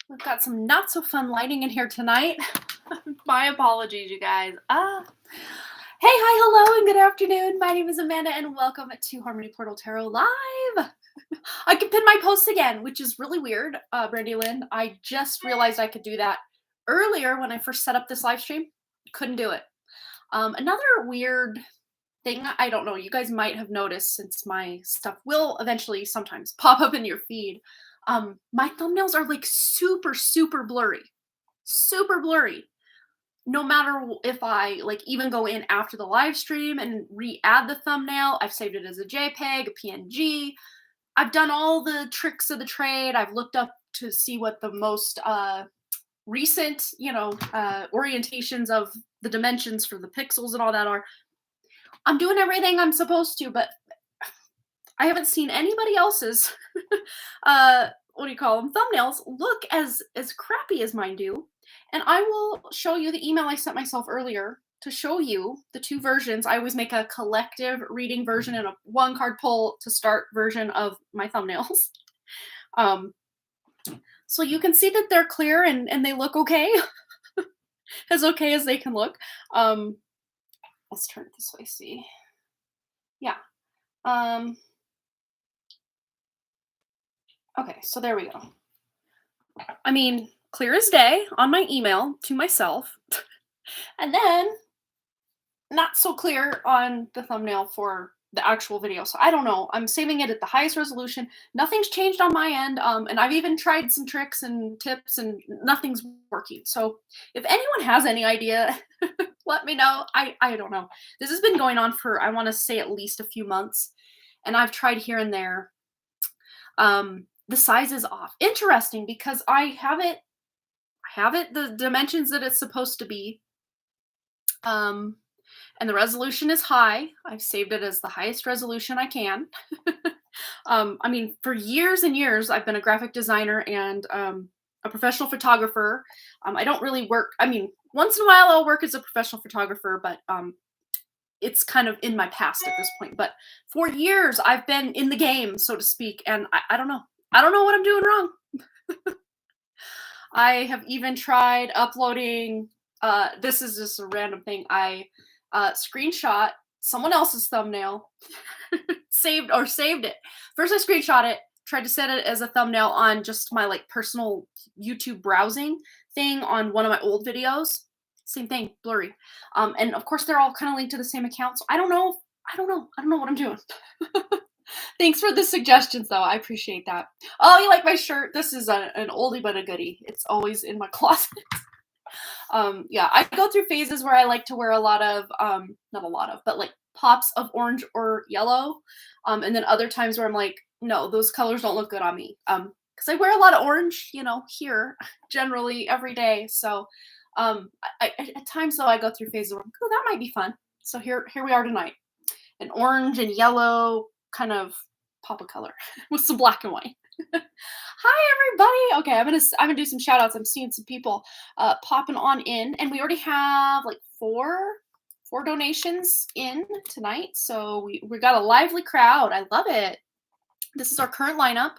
We've got some not so fun lighting in here tonight. My apologies, you guys. Hey, hi, hello, and good afternoon. My name is Amanda, and welcome to Harmony Portal Tarot Live. I can pin my posts again, which is really weird, Brandy Lynn. I just realized I could do that earlier when I first set up this live stream. Couldn't do it. Another weird thing, I don't know, you guys might have noticed since my stuff will eventually sometimes pop up in your feed. My thumbnails are like super blurry. Super blurry. No matter if I like even go in after the live stream and re-add the thumbnail, I've saved it as a JPEG, a PNG. I've done all the tricks of the trade. I've looked up to see what the most recent, orientations of the dimensions for the pixels and all that are. I'm doing everything I'm supposed to, but I haven't seen anybody else's thumbnails look as crappy as mine do. And I will show you the email I sent myself earlier to show you the two versions. I always make a collective reading version and a one card pull to start version of my thumbnails. So you can see that they're clear and they look okay. As okay as they can look. Let's turn it this way, see. Yeah. Okay, so there we go. I mean, clear as day on my email to myself. And then not so clear on the thumbnail for the actual video. So I don't know. I'm saving it at the highest resolution. Nothing's changed on my end. And I've even tried some tricks and tips and nothing's working. So if anyone has any idea, let me know. I don't know. This has been going on for, I want to say, at least a few months. And I've tried here and there. The size is off. Interesting, because I have it the dimensions that it's supposed to be. And the resolution is high. I've saved it as the highest resolution I can. I mean, for years and years, I've been a graphic designer and a professional photographer. I don't really work. I mean, once in a while I'll work as a professional photographer, but it's kind of in my past at this point. But for years, I've been in the game, so to speak, and I don't know. I don't know what I'm doing wrong. I have even tried uploading, this is just a random thing. I screenshot someone else's thumbnail, saved it. First I screenshot it, tried to set it as a thumbnail on just my like personal YouTube browsing thing on one of my old videos. Same thing, blurry. And of course they're all kind of linked to the same account. So I don't know what I'm doing. Thanks for the suggestions, though. I appreciate that. Oh, you like my shirt? This is an oldie but a goodie. It's always in my closet. Yeah, I go through phases where I like to wear a lot of, not a lot of, but like pops of orange or yellow. And then other times where I'm like, no, those colors don't look good on me. Because I wear a lot of orange, here, generally every day. So at times, though, I go through phases where I'm like, oh, that might be fun. So here we are tonight. An orange and yellow kind of pop of color with some black and white. Hi everybody. Okay, I'm gonna do some shout outs. I'm seeing some people popping on in, and we already have like four donations in tonight. So we got a lively crowd. I love it. This is our current lineup,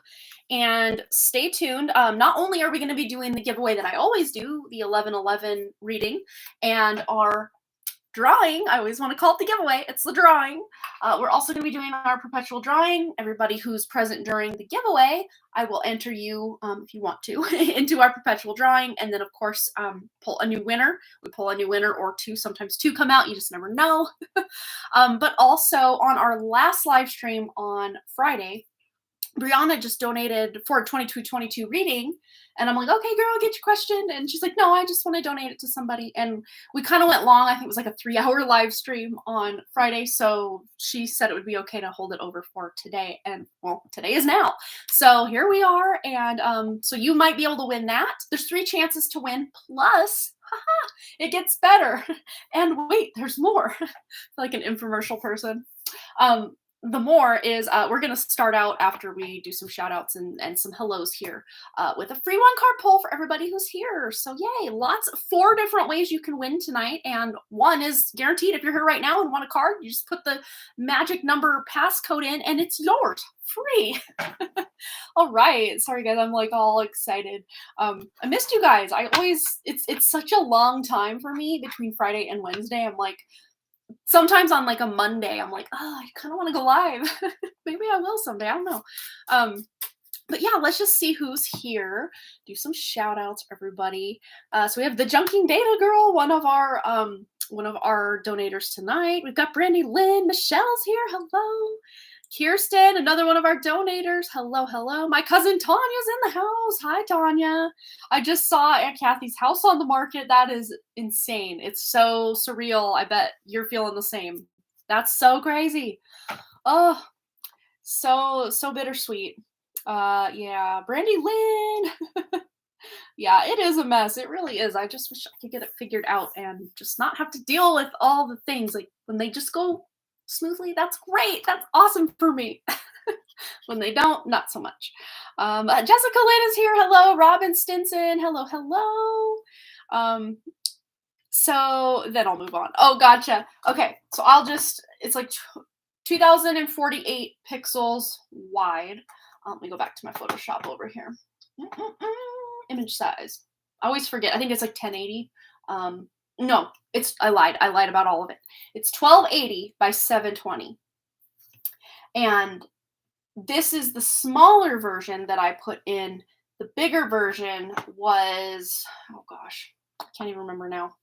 and stay tuned. Not only are we going to be doing the giveaway that I always do, the 11/11 reading, and our drawing. I always want to call it the giveaway. It's the drawing. We're also going to be doing our perpetual drawing. Everybody who's present during the giveaway, I will enter you, if you want to, into our perpetual drawing. And then, of course, pull a new winner. We pull a new winner or two. Sometimes two come out. You just never know. But also on our last live stream on Friday, Brianna just donated for a 2222 reading. And I'm like, okay, girl, get your question. And she's like, no, I just want to donate it to somebody. And we kind of went long. I think it was like a 3-hour live stream on Friday. So she said it would be okay to hold it over for today. And well, today is now. So here we are. And so you might be able to win that. There's 3 chances to win. Plus, it gets better. And wait, there's more. Like an infomercial person. the more is we're going to start out after we do some shout outs and some hellos here with a free 1 card pull for everybody who's here. So yay, 4 different ways you can win tonight, and one is guaranteed. If you're here right now and want a card, you just put the magic number passcode in and it's yours free. All right, sorry guys, I'm like all excited. I missed you guys. It's such a long time for me between Friday and Wednesday. I'm like, sometimes on like a Monday, I'm like, oh, I kind of want to go live. Maybe I will someday. I don't know. But yeah, let's just see who's here. Do some shout outs, everybody. So we have the Junking Data Girl, one of our donators tonight. We've got Brandy Lynn. Michelle's here. Hello. Kirsten, another one of our donators. Hello, hello. My cousin Tanya's in the house. Hi, Tanya. I just saw Aunt Kathy's house on the market. That is insane. It's so surreal. I bet you're feeling the same. That's so crazy. Oh, so bittersweet. Yeah, Brandy Lynn. Yeah, it is a mess. It really is. I just wish I could get it figured out and just not have to deal with all the things. Like when they just go smoothly, that's great. That's awesome for me. When they don't, not so much. Jessica Lynn is here. Hello. Robin Stinson. Hello, hello. So then I'll move on. Oh, gotcha. Okay, so it's like 2048 pixels wide. Let me go back to my Photoshop over here. Image size. I always forget. I think it's like 1080. No, I lied. I lied about all of it. It's 1280 by 720. And this is the smaller version that I put in. The bigger version was, oh gosh, I can't even remember now.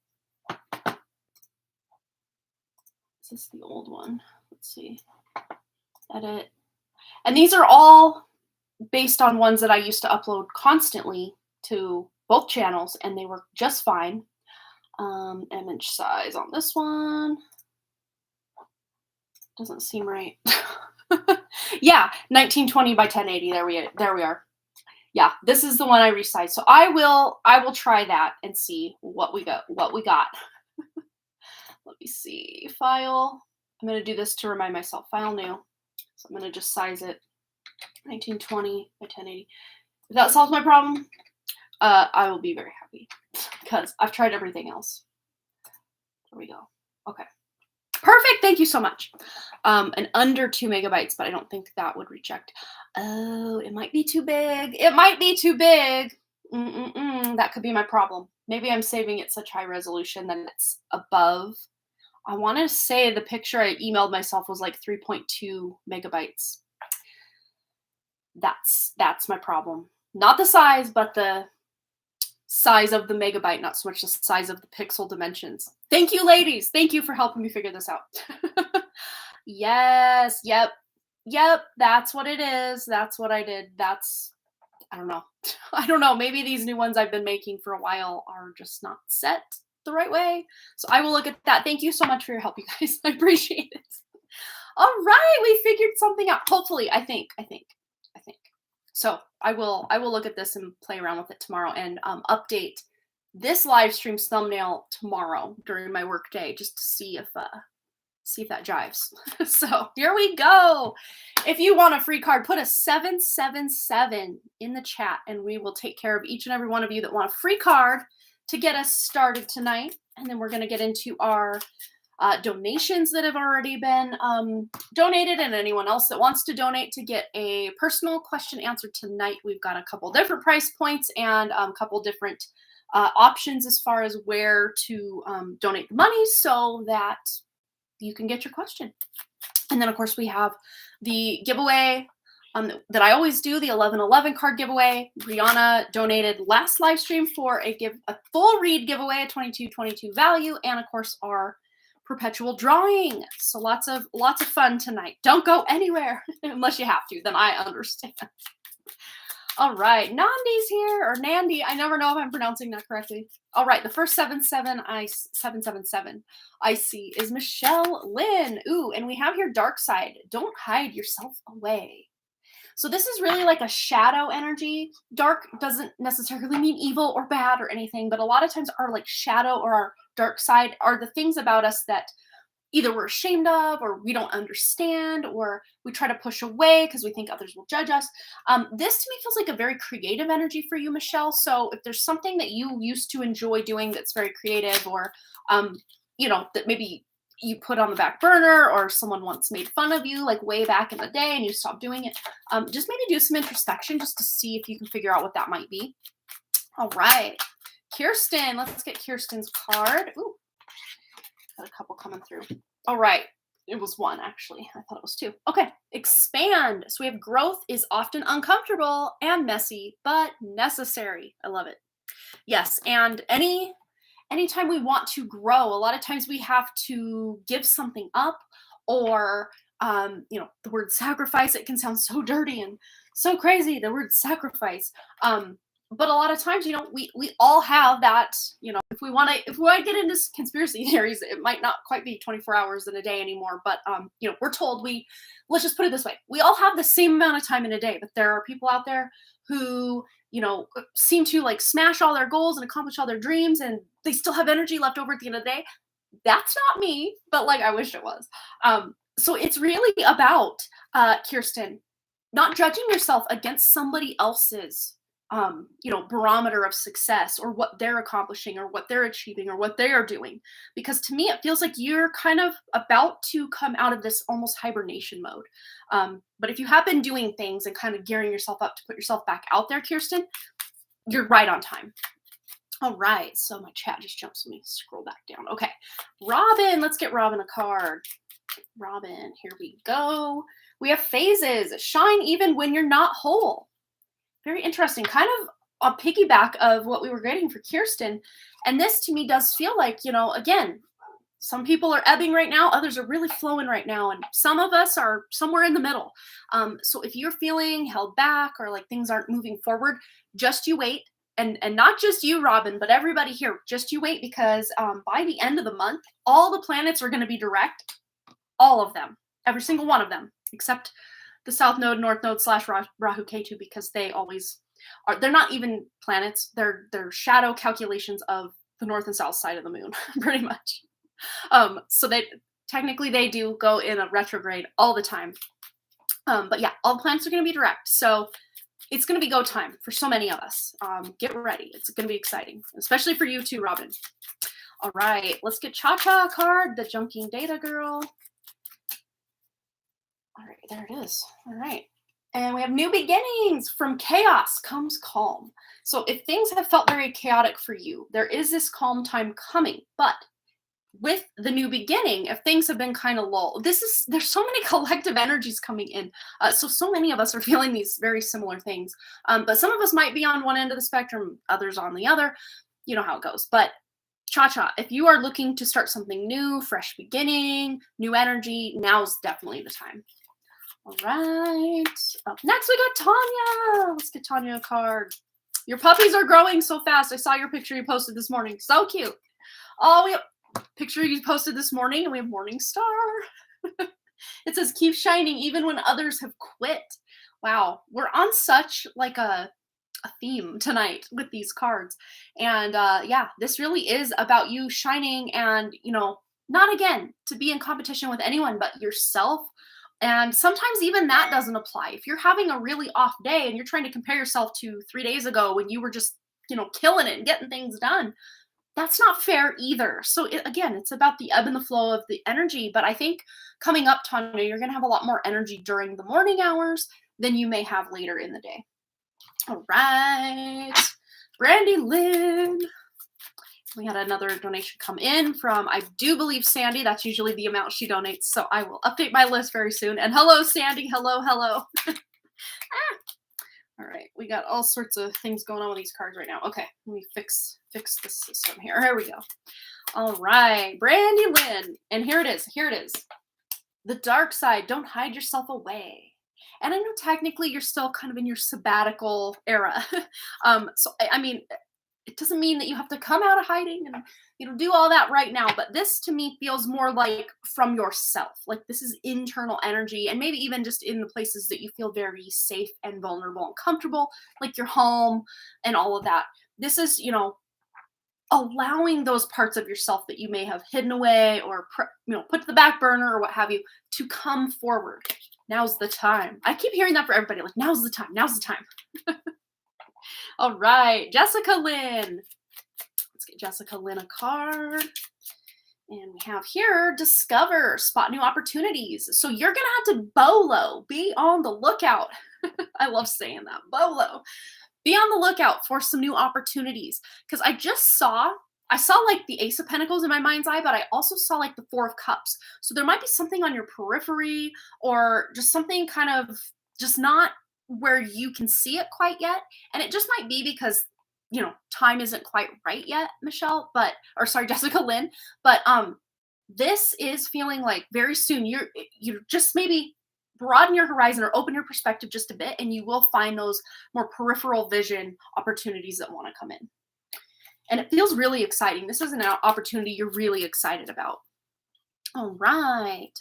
Is this the old one? Let's see. Edit. And these are all based on ones that I used to upload constantly to both channels, and they work just fine. Image size on this one doesn't seem right. Yeah, 1920 by 1080. There we are. Yeah, this is the one I resized. So I will try that and see what we got. Let me see. File. I'm going to do this to remind myself. File new. So I'm going to just size it 1920 by 1080. If that solves my problem, I will be very happy because I've tried everything else. There we go. Okay. Perfect. Thank you so much. And under 2 megabytes, but I don't think that would reject. Oh, it might be too big. It might be too big. That could be my problem. Maybe I'm saving it such high resolution that it's above. I want to say the picture I emailed myself was like 3.2 megabytes. That's my problem. Not the size, but the size of the megabyte, not so much the size of the pixel dimensions. Thank you, ladies. Thank you for helping me figure this out. Yes. Yep. That's what it is. That's what I did. I don't know. I don't know. Maybe these new ones I've been making for a while are just not set the right way. So I will look at that. Thank you so much for your help, you guys. I appreciate it. All right. We figured something out. Hopefully, I think. So I will look at this and play around with it tomorrow and update this live stream's thumbnail tomorrow during my work day just to see if that jives. So here we go. If you want a free card, put a 777 in the chat and we will take care of each and every one of you that want a free card to get us started tonight. And then we're going to get into our donations that have already been donated, and anyone else that wants to donate to get a personal question answered tonight. We've got a couple different price points and a couple different options as far as where to donate the money so that you can get your question. And then, of course, we have the giveaway that I always do, the 1111 card giveaway. Brianna donated last live stream for a full read giveaway, a 2222 value, and of course our perpetual drawing. So lots of fun tonight. Don't go anywhere unless you have to. Then I understand. All right, Nandi's here, or Nandi. I never know if I'm pronouncing that correctly. All right, the first 777 I see is Michelle Lynn. Ooh, and we have here Dark Side. Don't hide yourself away. So this is really like a shadow energy. Dark doesn't necessarily mean evil or bad or anything, but a lot of times our like shadow or our dark side are the things about us that either we're ashamed of, or we don't understand, or we try to push away because we think others will judge us. This to me feels like a very creative energy for you, Michelle. So if there's something that you used to enjoy doing that's very creative, or that maybe you put on the back burner, or someone once made fun of you like way back in the day and you stopped doing it, just maybe do some introspection just to see if you can figure out what that might be. All right, Kirsten, let's get Kirsten's card. Ooh, got a couple coming through. All right, it was one actually. I thought it was two. Okay, expand. So we have growth is often uncomfortable and messy, but necessary. I love it. Yes, and anytime we want to grow, a lot of times we have to give something up, or the word sacrifice, it can sound so dirty and so crazy, the word sacrifice. But a lot of times, we all have that, if we want to get into conspiracy theories, it might not quite be 24 hours in a day anymore, but we're told, let's just put it this way, we all have the same amount of time in a day, but there are people out there who seem to like smash all their goals and accomplish all their dreams, and they still have energy left over at the end of the day. That's not me, but like I wish it was. So it's really about, Kirsten, not judging yourself against somebody else's barometer of success, or what they're accomplishing, or what they're achieving, or what they are doing. Because to me, it feels like you're kind of about to come out of this almost hibernation mode. But if you have been doing things and kind of gearing yourself up to put yourself back out there, Kirsten, you're right on time. All right, so my chat just jumps. Let me scroll back down. Okay, Robin, let's get Robin a card. Robin, here we go. We have phases. Shine even when you're not whole. Very interesting. Kind of a piggyback of what we were getting for Kirsten. And this to me does feel like, again, some people are ebbing right now, others are really flowing right now, and some of us are somewhere in the middle. So if you're feeling held back, or like things aren't moving forward, just you wait. And not just you, Robin, but everybody here, just you wait, because by the end of the month, all the planets are going to be direct. All of them. Every single one of them, except the South Node, North Node / Rahu Ketu, because they always are. They're not even planets. They're shadow calculations of the north and south side of the moon, pretty much. So they do go in a retrograde all the time. But yeah, all the planets are going to be direct. So it's going to be go time for so many of us. Get ready. It's going to be exciting, especially for you too, Robin. All right, let's get Cha-Cha card, the junking data girl. All right, there it is. All right. And we have new beginnings. From chaos comes calm. So if things have felt very chaotic for you, there is this calm time coming. But with the new beginning, if things have been kind of lull, there's so many collective energies coming in. So many of us are feeling these very similar things. But some of us might be on one end of the spectrum, others on the other. You know how it goes. But Cha-Cha, if you are looking to start something new, fresh beginning, new energy, now's definitely the time. All right. Up next, we got Tanya. Let's get Tanya a card. Your puppies are growing so fast. I saw your picture you posted this morning. So cute. Oh, we have a picture you posted this morning, and we have Morning Star. It says, keep shining even when others have quit. Wow. We're on such like a theme tonight with these cards. And yeah, this really is about you shining, and, not again to be in competition with anyone but yourself. And sometimes even that doesn't apply. If you're having a really off day and you're trying to compare yourself to 3 days ago when you were just, killing it and getting things done, that's not fair either. So again, it's about the ebb and the flow of the energy. But I think coming up, Tanya, you're going to have a lot more energy during the morning hours than you may have later in the day. All right. Brandy Lynn. We had another donation come in from, I do believe, Sandy. That's usually the amount she donates. So I will update my list very soon. And hello, Sandy. Hello. All right. We got all sorts of things going on with these cards right now. Okay. Let me fix the system here. Here we go. All right. Brandy Lynn. And here it is. The dark side. Don't hide yourself away. And I know technically you're still kind of in your sabbatical era. So, I mean, it doesn't mean that you have to come out of hiding and do all that right now. But this to me feels more like from yourself. Like this is internal energy, and maybe even just in the places that you feel very safe and vulnerable and comfortable, like your home and all of that. This is, allowing those parts of yourself that you may have hidden away or put to the back burner or what have you to come forward. Now's the time. I keep hearing that for everybody, like, now's the time, now's the time. All right, Jessica Lynn. Let's get Jessica Lynn a card. And we have here, discover, spot new opportunities. So you're going to have to BOLO, be on the lookout. I love saying that, BOLO. Be on the lookout for some new opportunities. Because I saw like the Ace of Pentacles in my mind's eye, but I also saw like the Four of Cups. So there might be something on your periphery or just something kind of just not where you can see it quite yet. And it just might be because, time isn't quite right yet, Jessica Lynn. But this is feeling like very soon you just maybe broaden your horizon or open your perspective just a bit, and you will find those more peripheral vision opportunities that want to come in. And it feels really exciting. This is an opportunity you're really excited about. All right.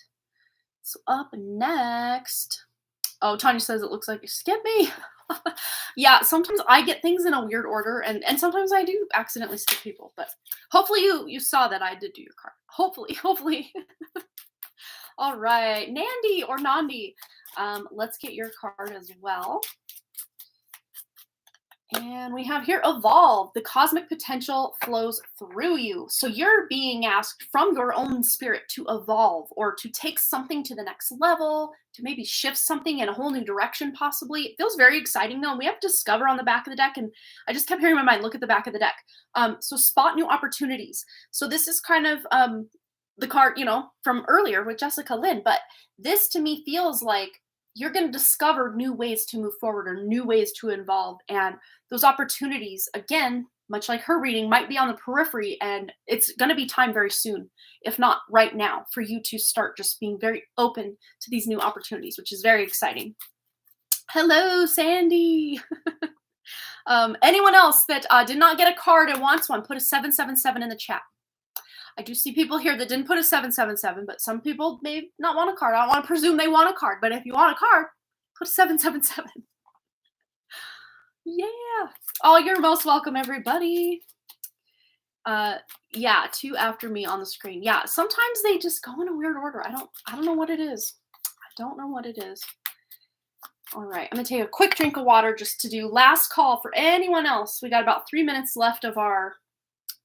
So up next. Oh, Tanya says it looks like you skipped me. Yeah, sometimes I get things in a weird order, and sometimes I do accidentally skip people. But hopefully you saw that I did do your card. Hopefully. All right, Nandi or Nandi. Let's get your card as well. And we have here, evolve. The cosmic potential flows through you. So you're being asked from your own spirit to evolve or to take something to the next level, to maybe shift something in a whole new direction, possibly. It feels very exciting, though. And we have discover on the back of the deck. And I just kept hearing in my mind, look at the back of the deck. So spot new opportunities. So this is kind of the card, from earlier with Jessica Lynn. But this to me feels like you're going to discover new ways to move forward or new ways to evolve. And those opportunities, again, much like her reading, might be on the periphery, and it's going to be time very soon, if not right now, for you to start just being very open to these new opportunities, which is very exciting. Hello, Sandy. Anyone else that did not get a card and wants one, put a 777 in the chat. I do see people here that didn't put a 777, but some people may not want a card. I don't want to presume they want a card, but if you want a card, put a 777. Yeah. Oh, you're most welcome, everybody. Yeah, 2 after me on the screen. Yeah, sometimes they just go in a weird order. I don't know what it is. I don't know what it is. All right, I'm gonna take a quick drink of water just to do last call for anyone else. We got about 3 minutes left of our,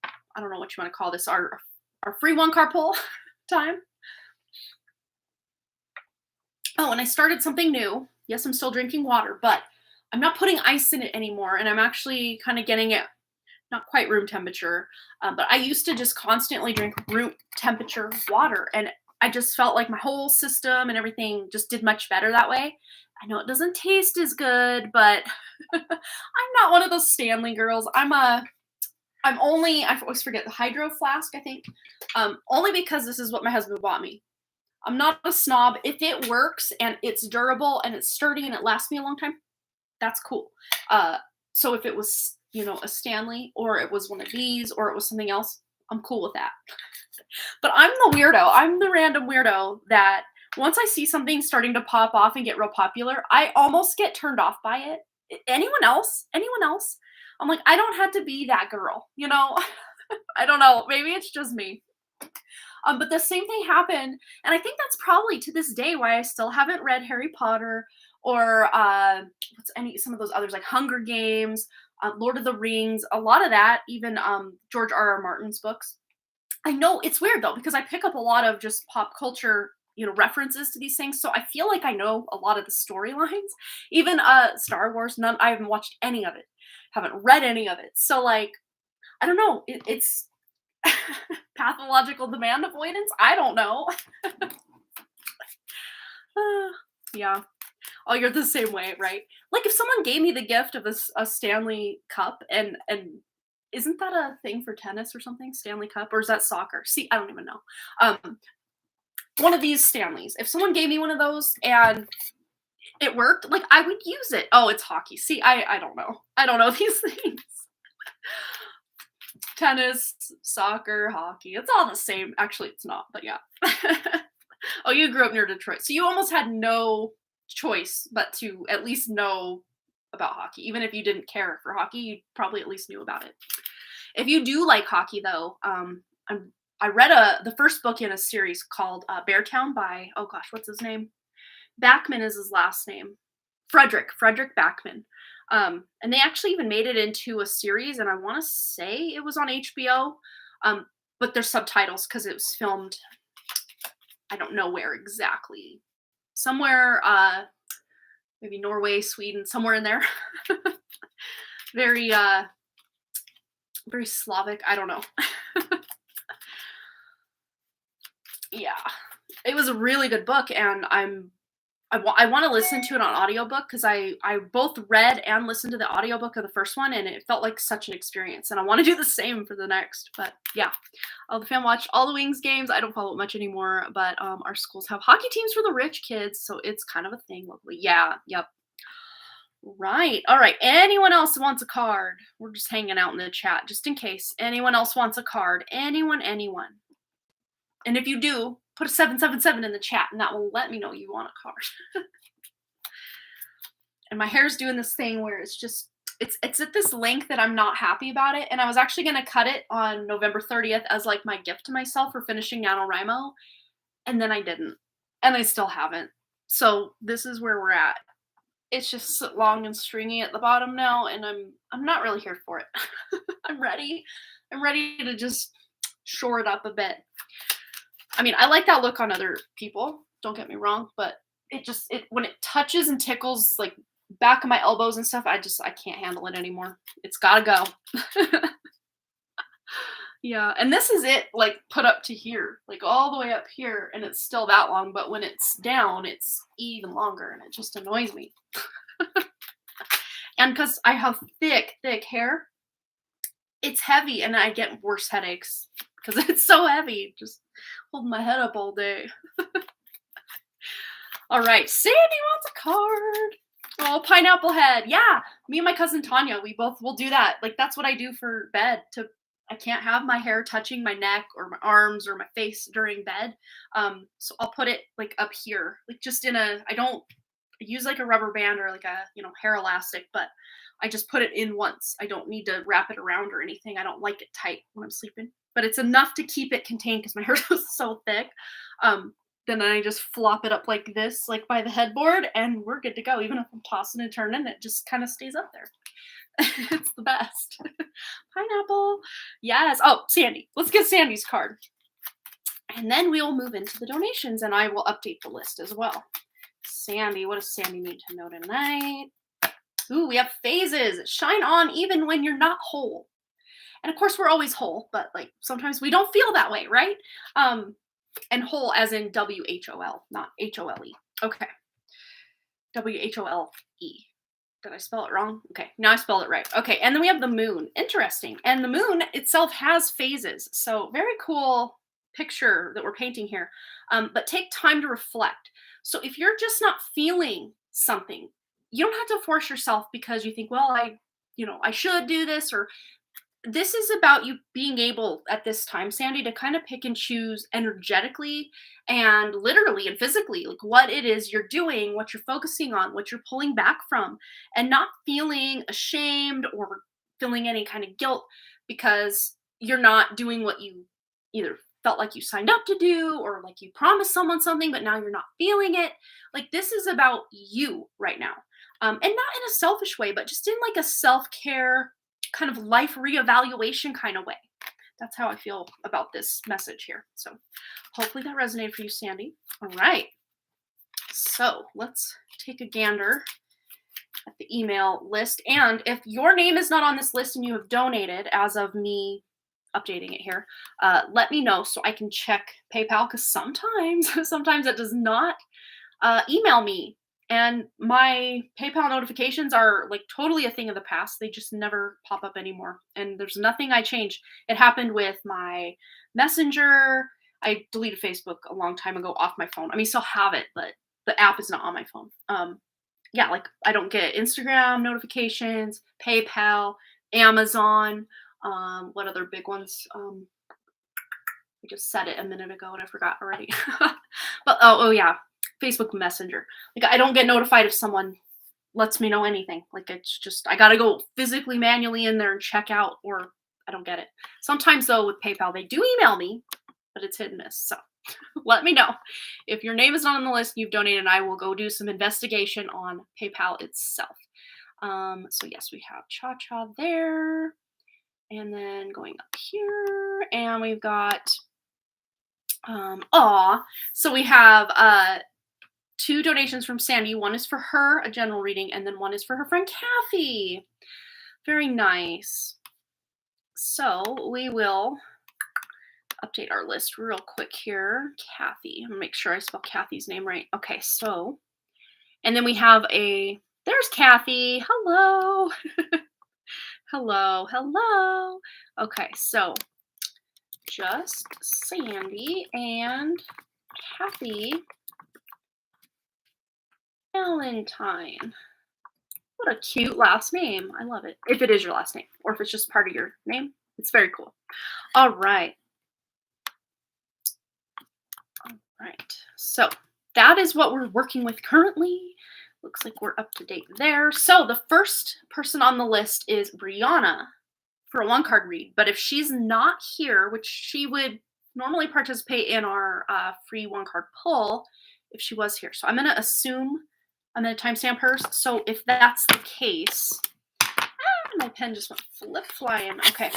I don't know what you want to call this, our free one card pull time. Oh, and I started something new. Yes, I'm still drinking water, but I'm not putting ice in it anymore. And I'm actually kind of getting it, not quite room temperature, but I used to just constantly drink room temperature water. And I just felt like my whole system and everything just did much better that way. I know it doesn't taste as good, but I'm not one of those Stanley girls. I always forget the hydro flask, I think. Only because this is what my husband bought me. I'm not a snob. If it works and it's durable and it's sturdy and it lasts me a long time, that's cool. So if it was, a Stanley, or it was one of these, or it was something else, I'm cool with that. But I'm the weirdo. I'm the random weirdo that once I see something starting to pop off and get real popular, I almost get turned off by it. Anyone else? I'm like, I don't have to be that girl, I don't know. Maybe it's just me. But the same thing happened. And I think that's probably to this day why I still haven't read Harry Potter or some of those others like Hunger Games, Lord of the Rings, a lot of that, even George R.R. Martin's books. I know it's weird though, because I pick up a lot of just pop culture, references to these things. So I feel like I know a lot of the storylines, even Star Wars. I haven't watched any of it. Haven't read any of it. So like, I don't know. It's pathological demand avoidance. I don't know. Yeah. Oh, you're the same way, right? Like if someone gave me the gift of a Stanley Cup and isn't that a thing for tennis or something? Stanley Cup, or is that soccer? See, I don't even know. One of these Stanleys. If someone gave me one of those and it worked, like I would use it. Oh, it's hockey. See, I don't know. I don't know these things. Tennis, soccer, hockey. It's all the same. Actually, it's not, but yeah. Oh, you grew up near Detroit. So you almost had no choice but to at least know about hockey. Even if you didn't care for hockey, you probably at least knew about it. If you do like hockey, though, I read the first book in a series called Beartown by, oh gosh, what's his name? Backman is his last name. Frederick Backman. And they actually even made it into a series, and I want to say it was on HBO. But there's subtitles because it was filmed, I don't know where exactly. Somewhere, maybe Norway, Sweden, somewhere in there. Very, very Slavic. I don't know. Yeah, it was a really good book, and I want to listen to it on audiobook because I both read and listened to the audiobook of the first one, and it felt like such an experience, and I want to do the same for the next. But yeah, the fan watched all the Wings games. I don't follow it much anymore, but our schools have hockey teams for the rich kids, so it's kind of a thing locally. Yeah, yep. Right. All right. Anyone else wants a card? We're just hanging out in the chat just in case anyone else wants a card. Anyone. And if you do, put a 777 in the chat, and that will let me know you want a card. And my hair's doing this thing where it's at this length that I'm not happy about it. And I was actually going to cut it on November 30th as like my gift to myself for finishing NaNoWriMo. And then I didn't. And I still haven't. So this is where we're at. It's just long and stringy at the bottom now, and I'm not really here for it. I'm ready to just shore it up a bit. I mean, I like that look on other people, don't get me wrong, but it when it touches and tickles like back of my elbows and stuff, I can't handle it anymore. It's gotta go. Yeah, and this is it like put up to here, like all the way up here, and it's still that long, but when it's down, it's even longer, and it just annoys me. And because I have thick hair, it's heavy, and I get worse headaches because it's so heavy. Just holding my head up all day. All right, Sandy wants a card. Oh, pineapple head. Yeah, me and my cousin Tanya, we both will do that. Like that's what I do for bed. I can't have my hair touching my neck or my arms or my face during bed. So I'll put it like up here, like just I don't use like a rubber band or like a, hair elastic, but I just put it in once. I don't need to wrap it around or anything. I don't like it tight when I'm sleeping, but it's enough to keep it contained because my hair is so thick. Then I just flop it up like this, like by the headboard, and we're good to go. Even if I'm tossing and turning, it just kind of stays up there. It's the best. Pineapple. Yes. Oh, Sandy. Let's get Sandy's card. And then we'll move into the donations, and I will update the list as well. Sandy, what does Sandy need to know tonight? Ooh, we have phases. Shine on even when you're not whole. And of course, we're always whole, but like sometimes we don't feel that way, right? And whole as in W-H-O-L, not H-O-L-E. Okay. W-H-O-L-E. Did I spell it wrong? Okay, now I spelled it right. Okay, and then we have the moon. Interesting. And the moon itself has phases. So very cool picture that we're painting here. But take time to reflect. So if you're just not feeling something, you don't have to force yourself because you think, well, I should do this, or this is about you being able at this time, Sandy, to kind of pick and choose energetically and literally and physically, like what it is you're doing, what you're focusing on, what you're pulling back from, and not feeling ashamed or feeling any kind of guilt because you're not doing what you either felt like you signed up to do or like you promised someone something, but now you're not feeling it. Like this is about you right now. And not in a selfish way, but just in like a self-care kind of life reevaluation kind of way. That's how I feel about this message here. So hopefully that resonated for you, Sandy. All right. So let's take a gander at the email list. And if your name is not on this list and you have donated as of me updating it here, let me know so I can check PayPal, because sometimes it does not email me. And my PayPal notifications are like totally a thing of the past. They just never pop up anymore. And there's nothing I changed. It happened with my Messenger. I deleted Facebook a long time ago off my phone. I mean, still have it, but the app is not on my phone. Yeah, like I don't get Instagram notifications, PayPal, Amazon. What other big ones? I just said it a minute ago and I forgot already. But oh yeah. Facebook Messenger. Like I don't get notified if someone lets me know anything. Like it's just I gotta go physically manually in there and check out, or I don't get it. Sometimes though with PayPal, they do email me, but it's hit and miss. So let me know if your name is not on the list, you've donated, and I will go do some investigation on PayPal itself. So yes, we have Cha Cha there, and then going up here, and we've got so we have 2 donations from Sandy. One is for her, a general reading, and then one is for her friend Kathy. Very nice. So we will update our list real quick here. Kathy. I'm gonna make sure I spell Kathy's name right. Okay, so, and then we have there's Kathy. Hello. hello. Okay, so just Sandy and Kathy Valentine. What a cute last name. I love it. If it is your last name, or if it's just part of your name, it's very cool. All right. So that is what we're working with currently. Looks like we're up to date there. So the first person on the list is Brianna for a 1-card read. But if she's not here, which she would normally participate in our free 1-card pull if she was here. So I'm going to assume I'm going to timestamp hers. So if that's the case, my pen just went flying. Okay.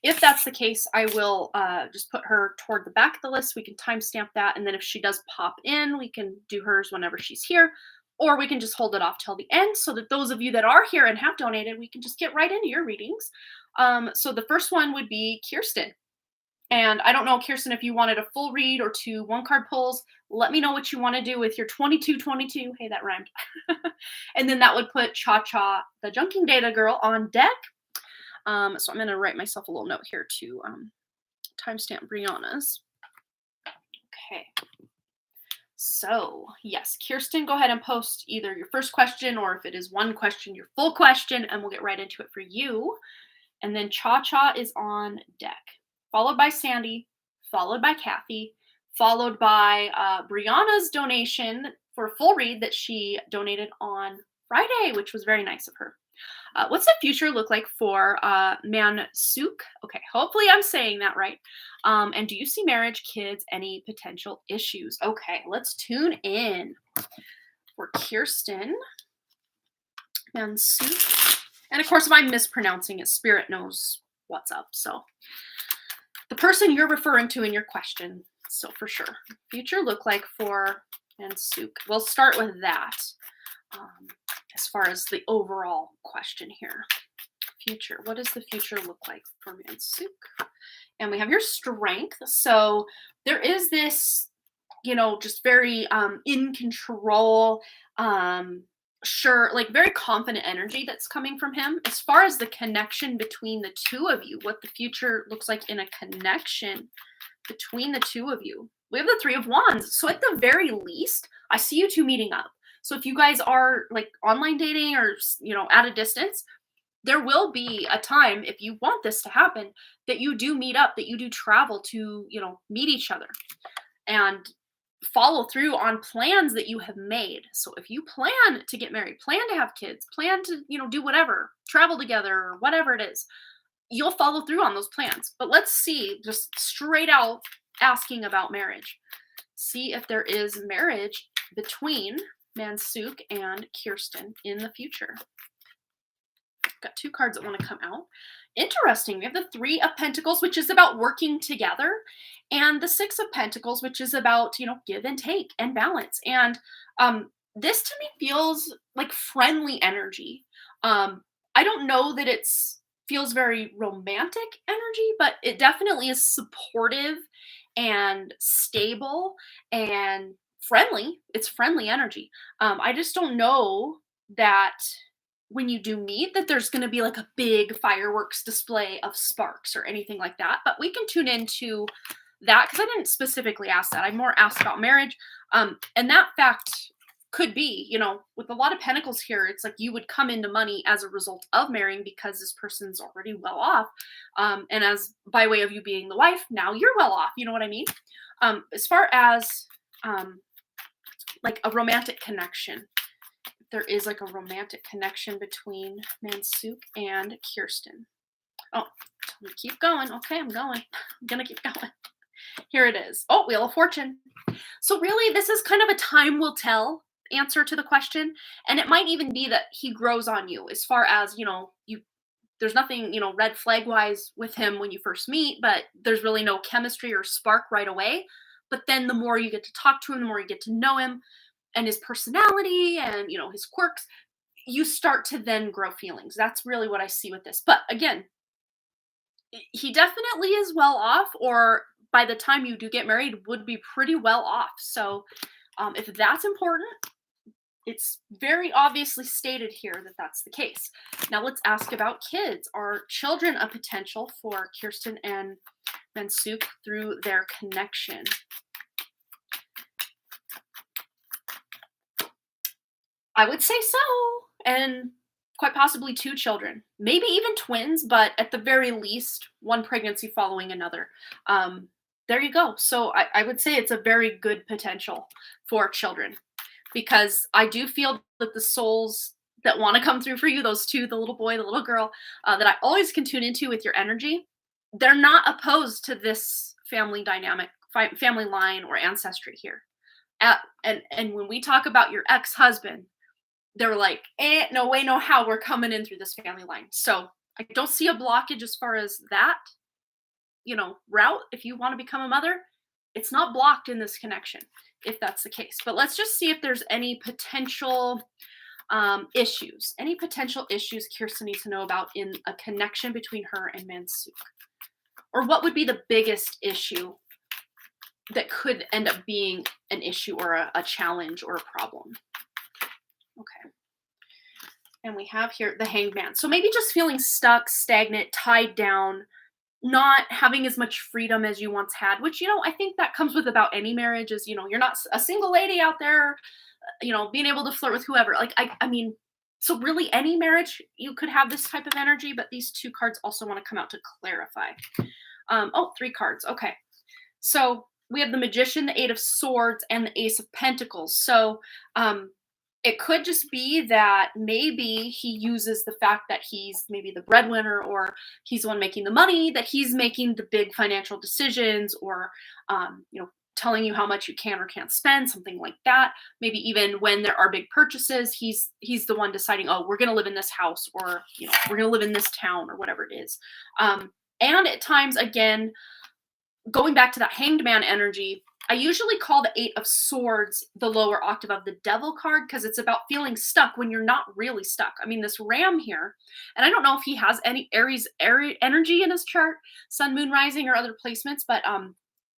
If that's the case, I will just put her toward the back of the list. We can timestamp that. And then if she does pop in, we can do hers whenever she's here. Or we can just hold it off till the end so that those of you that are here and have donated, we can just get right into your readings. So the first one would be Kirsten. And I don't know, Kirsten, if you wanted a full read or 2 1-card pulls, let me know what you want to do with your 2222. Hey, that rhymed. And then that would put Cha Cha, the Junking Data Girl, on deck. So I'm going to write myself a little note here to timestamp Brianna's. Okay. So yes, Kirsten, go ahead and post either your first question, or if it is 1 question, your full question, and we'll get right into it for you. And then Cha Cha is on deck, followed by Sandy, followed by Kathy, followed by Brianna's donation for a full read that she donated on Friday, which was very nice of her. What's the future look like for Mansuk? Okay, hopefully I'm saying that right. And do you see marriage, kids, any potential issues? Okay, let's tune in for Kirsten Mansuk. And of course, if I'm mispronouncing it, Spirit knows what's up. So the person you're referring to in your question, so for sure. Future look like for Mansuk. We'll start with that. As far as the overall question here. Future. What does the future look like for Mansuk? And we have your strength. So there is this, just very in control, sure, like very confident energy that's coming from him. As far as the connection between the two of you, what the future looks like in a connection between the two of you. We have the 3 of Wands. So at the very least, I see you 2 meeting up. So if you guys are like online dating or, at a distance, there will be a time, if you want this to happen, that you do meet up, that you do travel to, meet each other and follow through on plans that you have made. So if you plan to get married, plan to have kids, plan to, do whatever, travel together or whatever it is, you'll follow through on those plans. But let's see, just straight out asking about marriage. See if there is marriage between Mansuk and Kirsten in the future. Got 2 cards that want to come out. Interesting. We have the 3 of Pentacles, which is about working together, and the 6 of Pentacles, which is about, give and take and balance. And this to me feels like friendly energy. I don't know that feels very romantic energy, but it definitely is supportive and stable and friendly. It's friendly energy. I just don't know that when you do meet that there's going to be like a big fireworks display of sparks or anything like that. But we can tune into that because I didn't specifically ask that. I more asked about marriage. And that fact could be, with a lot of pentacles here, it's like you would come into money as a result of marrying because this person's already well off. And as by way of you being the wife, now you're well off. You know what I mean? As far as like a romantic connection, there is like a romantic connection between Mansuk and Kirsten. Oh, keep going. Okay, I'm going. I'm gonna keep going. Here it is. Oh, Wheel of Fortune. So really, this is kind of a time will tell answer to the question, and it might even be that he grows on you as far as, you there's nothing, red flag wise with him when you first meet, but there's really no chemistry or spark right away. But then the more you get to talk to him, the more you get to know him and his personality and, his quirks, you start to then grow feelings. That's really what I see with this. But again, he definitely is well off, or by the time you do get married, would be pretty well off. So if that's important, it's very obviously stated here that that's the case. Now let's ask about kids. Are children a potential for Kirsten and Mansuk through their connection? I would say so. And quite possibly 2 children, maybe even twins, but at the very least, one pregnancy following another. There you go. So I would say it's a very good potential for children, because I do feel that the souls that want to come through for you, those two, the little boy, the little girl, that I always can tune into with your energy, they're not opposed to this family dynamic, family line, or ancestry here. And when we talk about your ex-husband, they're like, no way, no how, we're coming in through this family line. So I don't see a blockage as far as that, route. If you want to become a mother, it's not blocked in this connection, if that's the case. But let's just see if there's any potential issues. Any potential issues Kirsten needs to know about in a connection between her and Mansuk? Or what would be the biggest issue that could end up being an issue or a challenge or a problem? Okay. And we have here the Hanged Man. So maybe just feeling stuck, stagnant, tied down, not having as much freedom as you once had, which, I think that comes with about any marriage is, you're not a single lady out there, being able to flirt with whoever. Like, I mean, so really any marriage, you could have this type of energy, but these 2 cards also want to come out to clarify. 3 cards. Okay. So we have the Magician, the 8 of Swords, and the Ace of Pentacles. So, it could just be that maybe he uses the fact that he's maybe the breadwinner, or he's the one making the money, that he's making the big financial decisions, or, telling you how much you can or can't spend, something like that. Maybe even when there are big purchases, he's the one deciding, oh, we're going to live in this house, or, we're going to live in this town, or whatever it is. And at times, again, going back to that Hanged Man energy, I usually call the 8 of Swords the lower octave of the Devil card, because it's about feeling stuck when you're not really stuck. I mean, this Ram here, and I don't know if he has any Aries energy in his chart, Sun, Moon, Rising, or other placements, but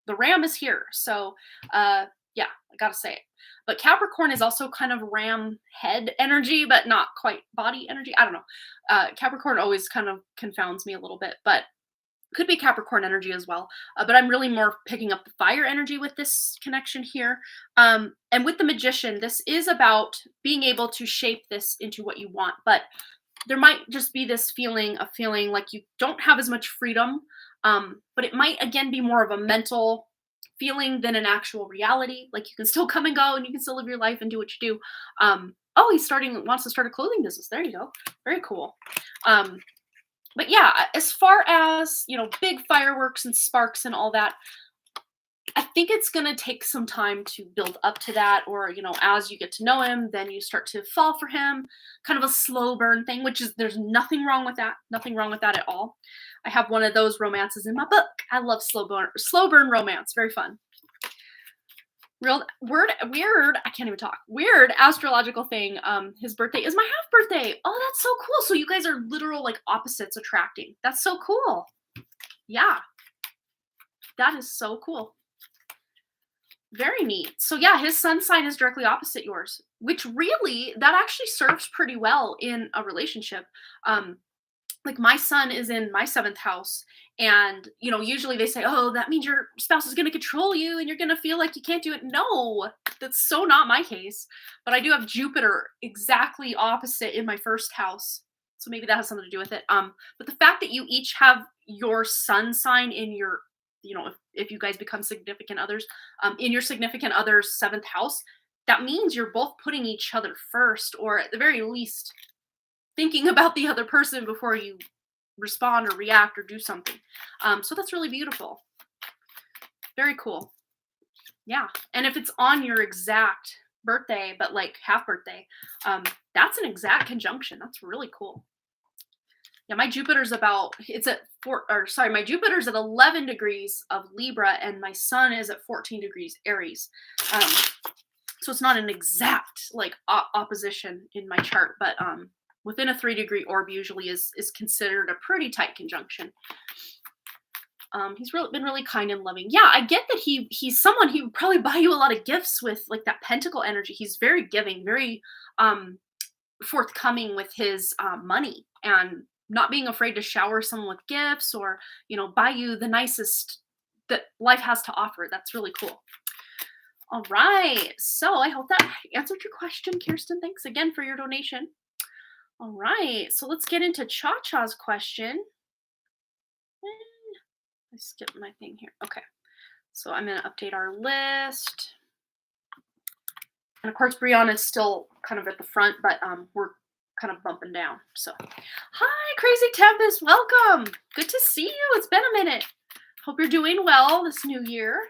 the Ram is here. So, yeah, I gotta say it. But Capricorn is also kind of Ram head energy, but not quite body energy. I don't know. Capricorn always kind of confounds me a little bit, but could be Capricorn energy as well. But I'm really more picking up the fire energy with this connection here. And with the Magician, this is about being able to shape this into what you want. But there might just be this feeling like you don't have as much freedom. But it might, again, be more of a mental feeling than an actual reality. Like you can still come and go and you can still live your life and do what you do. Oh, wants to start a clothing business. There you go. Very cool. But yeah, as far as, big fireworks and sparks and all that, I think it's going to take some time to build up to that. Or, as you get to know him, then you start to fall for him. Kind of a slow burn thing, which is, there's nothing wrong with that. Nothing wrong with that at all. I have one of those romances in my book. I love slow burn romance. Very fun. Weird, I can't even talk. Weird astrological thing. His birthday is my half birthday. Oh, that's so cool. So you guys are literal like opposites attracting. That's so cool. Yeah. That is so cool. Very neat. So yeah, his sun sign is directly opposite yours, which really, that actually serves pretty well in a relationship. Like my sun is in my 7th house, and usually they say, oh, that means your spouse is going to control you and you're going to feel like you can't do it. No, that's so not my case. But I do have Jupiter exactly opposite in my 1st house, so maybe that has something to do with it. But the fact that you each have your sun sign in your, if you guys become significant others, in your significant other's 7th house, that means you're both putting each other first, or at the very least thinking about the other person before you respond or react or do something. So that's really beautiful. Very cool. Yeah. And if it's on your exact birthday, but like half birthday, that's an exact conjunction. That's really cool. Yeah, my Jupiter's my Jupiter's at 11 degrees of Libra and my sun is at 14 degrees Aries. So it's not an exact like opposition in my chart, but within a 3-degree orb usually is considered a pretty tight conjunction. He's been really kind and loving. Yeah, I get that he's someone he would probably buy you a lot of gifts with like that pentacle energy. He's very giving, very forthcoming with his money and not being afraid to shower someone with gifts or, buy you the nicest that life has to offer. That's really cool. All right. So I hope that answered your question, Kirsten. Thanks again for your donation. All right. So let's get into Cha-Cha's question. I skipped my thing here. Okay. So I'm going to update our list. And of course, Brianna's still kind of at the front, but we're kind of bumping down. So, hi, Crazy Tempest. Welcome. Good to see you. It's been a minute. Hope you're doing well this new year.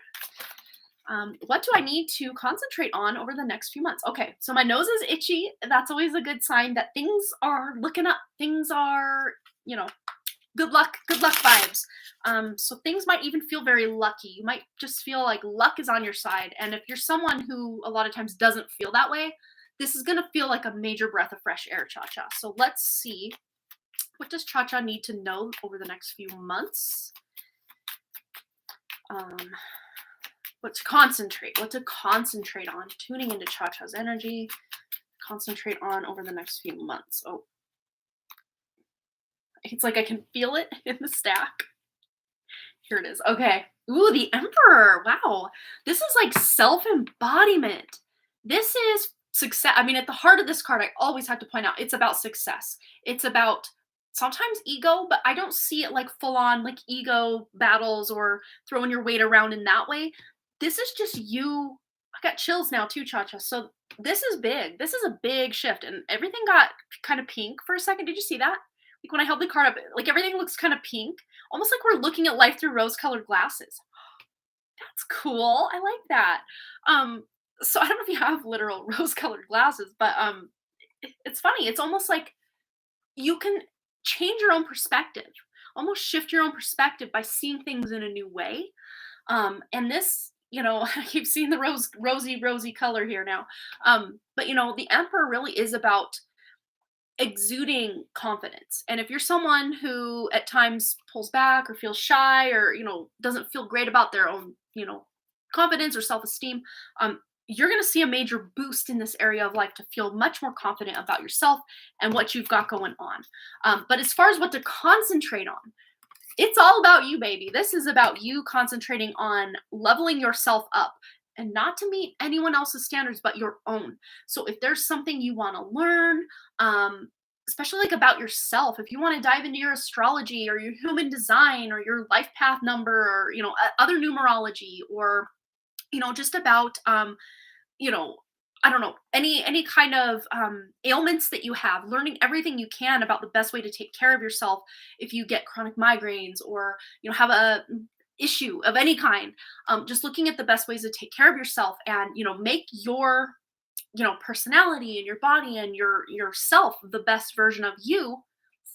What do I need to concentrate on over the next few months? Okay, so my nose is itchy. That's always a good sign that things are looking up. Things are, good luck vibes. So things might even feel very lucky. You might just feel like luck is on your side. And if you're someone who a lot of times doesn't feel that way, this is going to feel like a major breath of fresh air, Cha-Cha. So let's see. What does Cha-Cha need to know over the next few months? What to concentrate on, tuning into Cha-Cha's energy, concentrate on over the next few months. Oh, it's like I can feel it in the stack. Here it is. Okay. Ooh, the Emperor. Wow. This is like self-embodiment. This is success. I mean, at the heart of this card, I always have to point out, it's about success. It's about sometimes ego, but I don't see it like full on like ego battles or throwing your weight around in that way. This is just you. I got chills now too, Cha-Cha. So this is big. This is a big shift. And everything got kind of pink for a second. Did you see that? Like when I held the card up, like everything looks kind of pink. Almost like we're looking at life through rose-colored glasses. That's cool. I like that. So I don't know if you have literal rose-colored glasses, but it's funny. It's almost like you can change your own perspective, almost shift your own perspective by seeing things in a new way. And this, I keep seeing the rosy color here now. But the Emperor really is about exuding confidence. And if you're someone who at times pulls back or feels shy or, doesn't feel great about their own, confidence or self-esteem, you're going to see a major boost in this area of life to feel much more confident about yourself and what you've got going on. But as far as what to concentrate on, it's all about you, baby. This is about you concentrating on leveling yourself up and not to meet anyone else's standards, but your own. So if there's something you want to learn, especially like about yourself, if you want to dive into your astrology or your human design or your life path number or, other numerology or, just about, I don't know, any kind of ailments that you have, learning everything you can about the best way to take care of yourself if you get chronic migraines or, have a issue of any kind, just looking at the best ways to take care of yourself and, make your, personality and your body and yourself the best version of you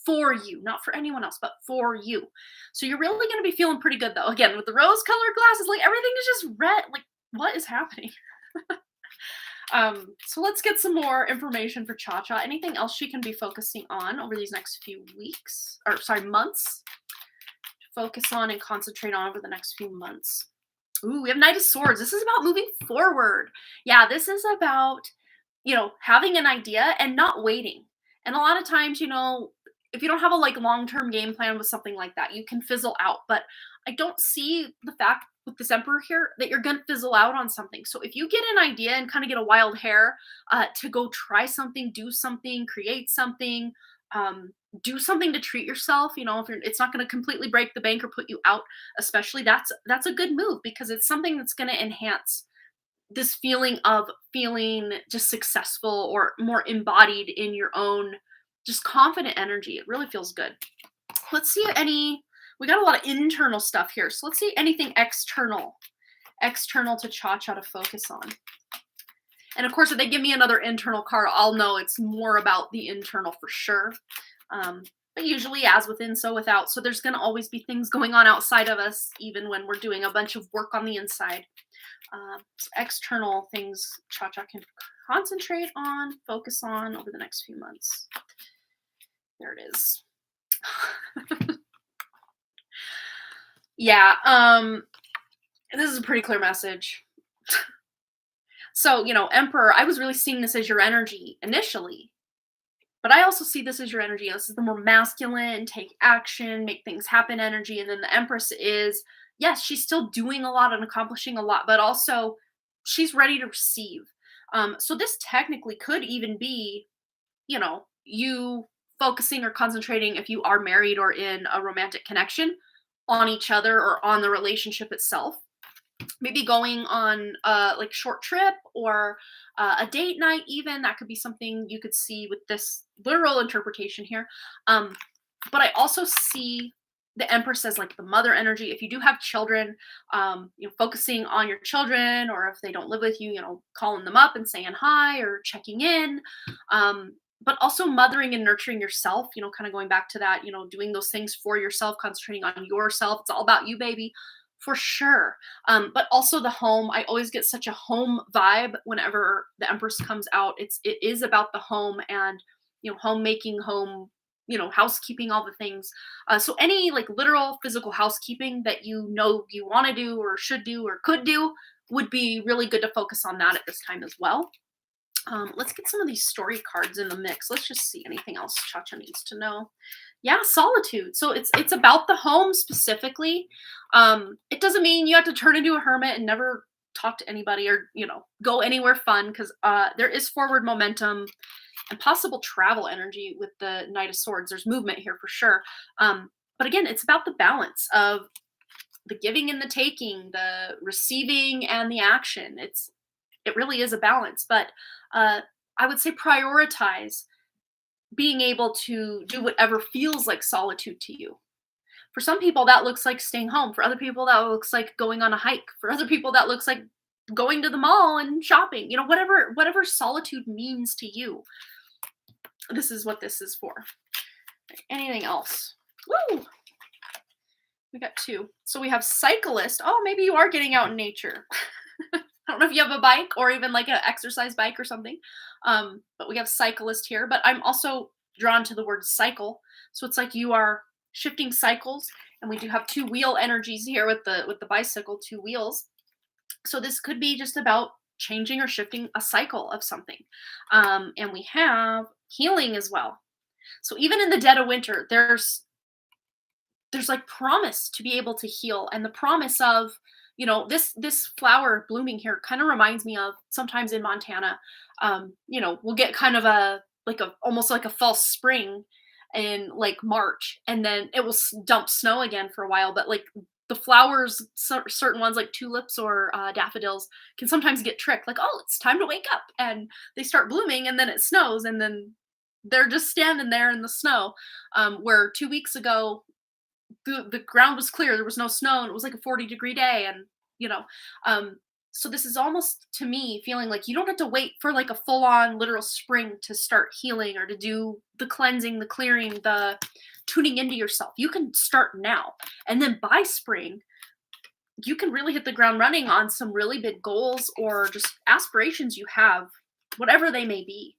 for you, not for anyone else, but for you. So you're really going to be feeling pretty good though. Again, with the rose colored glasses, like everything is just red. Like what is happening? So let's get some more information for Cha-Cha. Anything else she can be focusing on over these next few months? Focus on and concentrate on over the next few months. Ooh, we have Knight of Swords. This is about moving forward. Yeah, this is about, having an idea and not waiting. And a lot of times, if you don't have a long-term game plan with something like that, you can fizzle out. But I don't see the fact with this Emperor here that you're going to fizzle out on something. So if you get an idea and kind of get a wild hair to go try something, do something, create something, do something to treat yourself, if it's not going to completely break the bank or put you out, especially that's a good move because it's something that's going to enhance this feeling of feeling just successful or more embodied in your own just confident energy. It really feels good. Let's see we got a lot of internal stuff here. So let's see anything external to Cha-Cha to focus on. And of course, if they give me another internal card, I'll know it's more about the internal for sure. But usually as within, so without. So there's going to always be things going on outside of us, even when we're doing a bunch of work on the inside. So external things Cha-Cha can concentrate on, focus on over the next few months. There it is. Yeah, this is a pretty clear message. So, Emperor, I was really seeing this as your energy initially, but I also see this as your energy. This is the more masculine, take action, make things happen energy. And then the Empress is, yes, she's still doing a lot and accomplishing a lot, but also she's ready to receive. So this technically could even be, you focusing or concentrating, if you are married or in a romantic connection, on each other or on the relationship itself. Maybe going on like short trip or a date night even. That could be something you could see with this literal interpretation here. But I also see the Empress as like the mother energy. If you do have children, focusing on your children, or if they don't live with you, calling them up and saying hi or checking in. But also mothering and nurturing yourself, kind of going back to that, doing those things for yourself, concentrating on yourself. It's all about you, baby. For sure. But also the home. I always get such a home vibe whenever the Empress comes out. It is about the home and, homemaking, home, housekeeping, all the things. So any like literal physical housekeeping that you want to do or should do or could do would be really good to focus on that at this time as well. Let's get some of these story cards in the mix. Let's just see anything else Cha-Cha needs to know. Yeah, solitude. So it's about the home specifically. It doesn't mean you have to turn into a hermit and never talk to anybody or, go anywhere fun, because there is forward momentum and possible travel energy with the Knight of Swords. There's movement here for sure. But again, it's about the balance of the giving and the taking, the receiving and the action. It really is a balance, but I would say prioritize being able to do whatever feels like solitude to you. For some people, that looks like staying home. For other people, that looks like going on a hike. For other people, that looks like going to the mall and shopping. Whatever solitude means to you. This is what this is for. Anything else? Woo! We got 2. So we have cyclist. Oh, maybe you are getting out in nature. I don't know if you have a bike or even like an exercise bike or something. But we have cyclist here. But I'm also drawn to the word cycle. So it's like you are shifting cycles. And we do have 2 wheel energies here with the bicycle, 2 wheels. So this could be just about changing or shifting a cycle of something. And we have healing as well. So even in the dead of winter, there's like promise to be able to heal, and the promise of, this flower blooming here kind of reminds me of sometimes in Montana, we'll get kind of almost like a false spring in like March, and then it will dump snow again for a while. But like the flowers, certain ones like tulips or daffodils can sometimes get tricked. Like, oh, it's time to wake up, and they start blooming, and then it snows, and then they're just standing there in the snow. Where 2 weeks ago, the ground was clear, there was no snow, and it was like a 40-degree day, and so this is almost, to me, feeling like you don't have to wait for like a full-on literal spring to start healing or to do the cleansing, the clearing, the tuning into yourself. You can start now, and then by spring you can really hit the ground running on some really big goals or just aspirations you have, whatever they may be.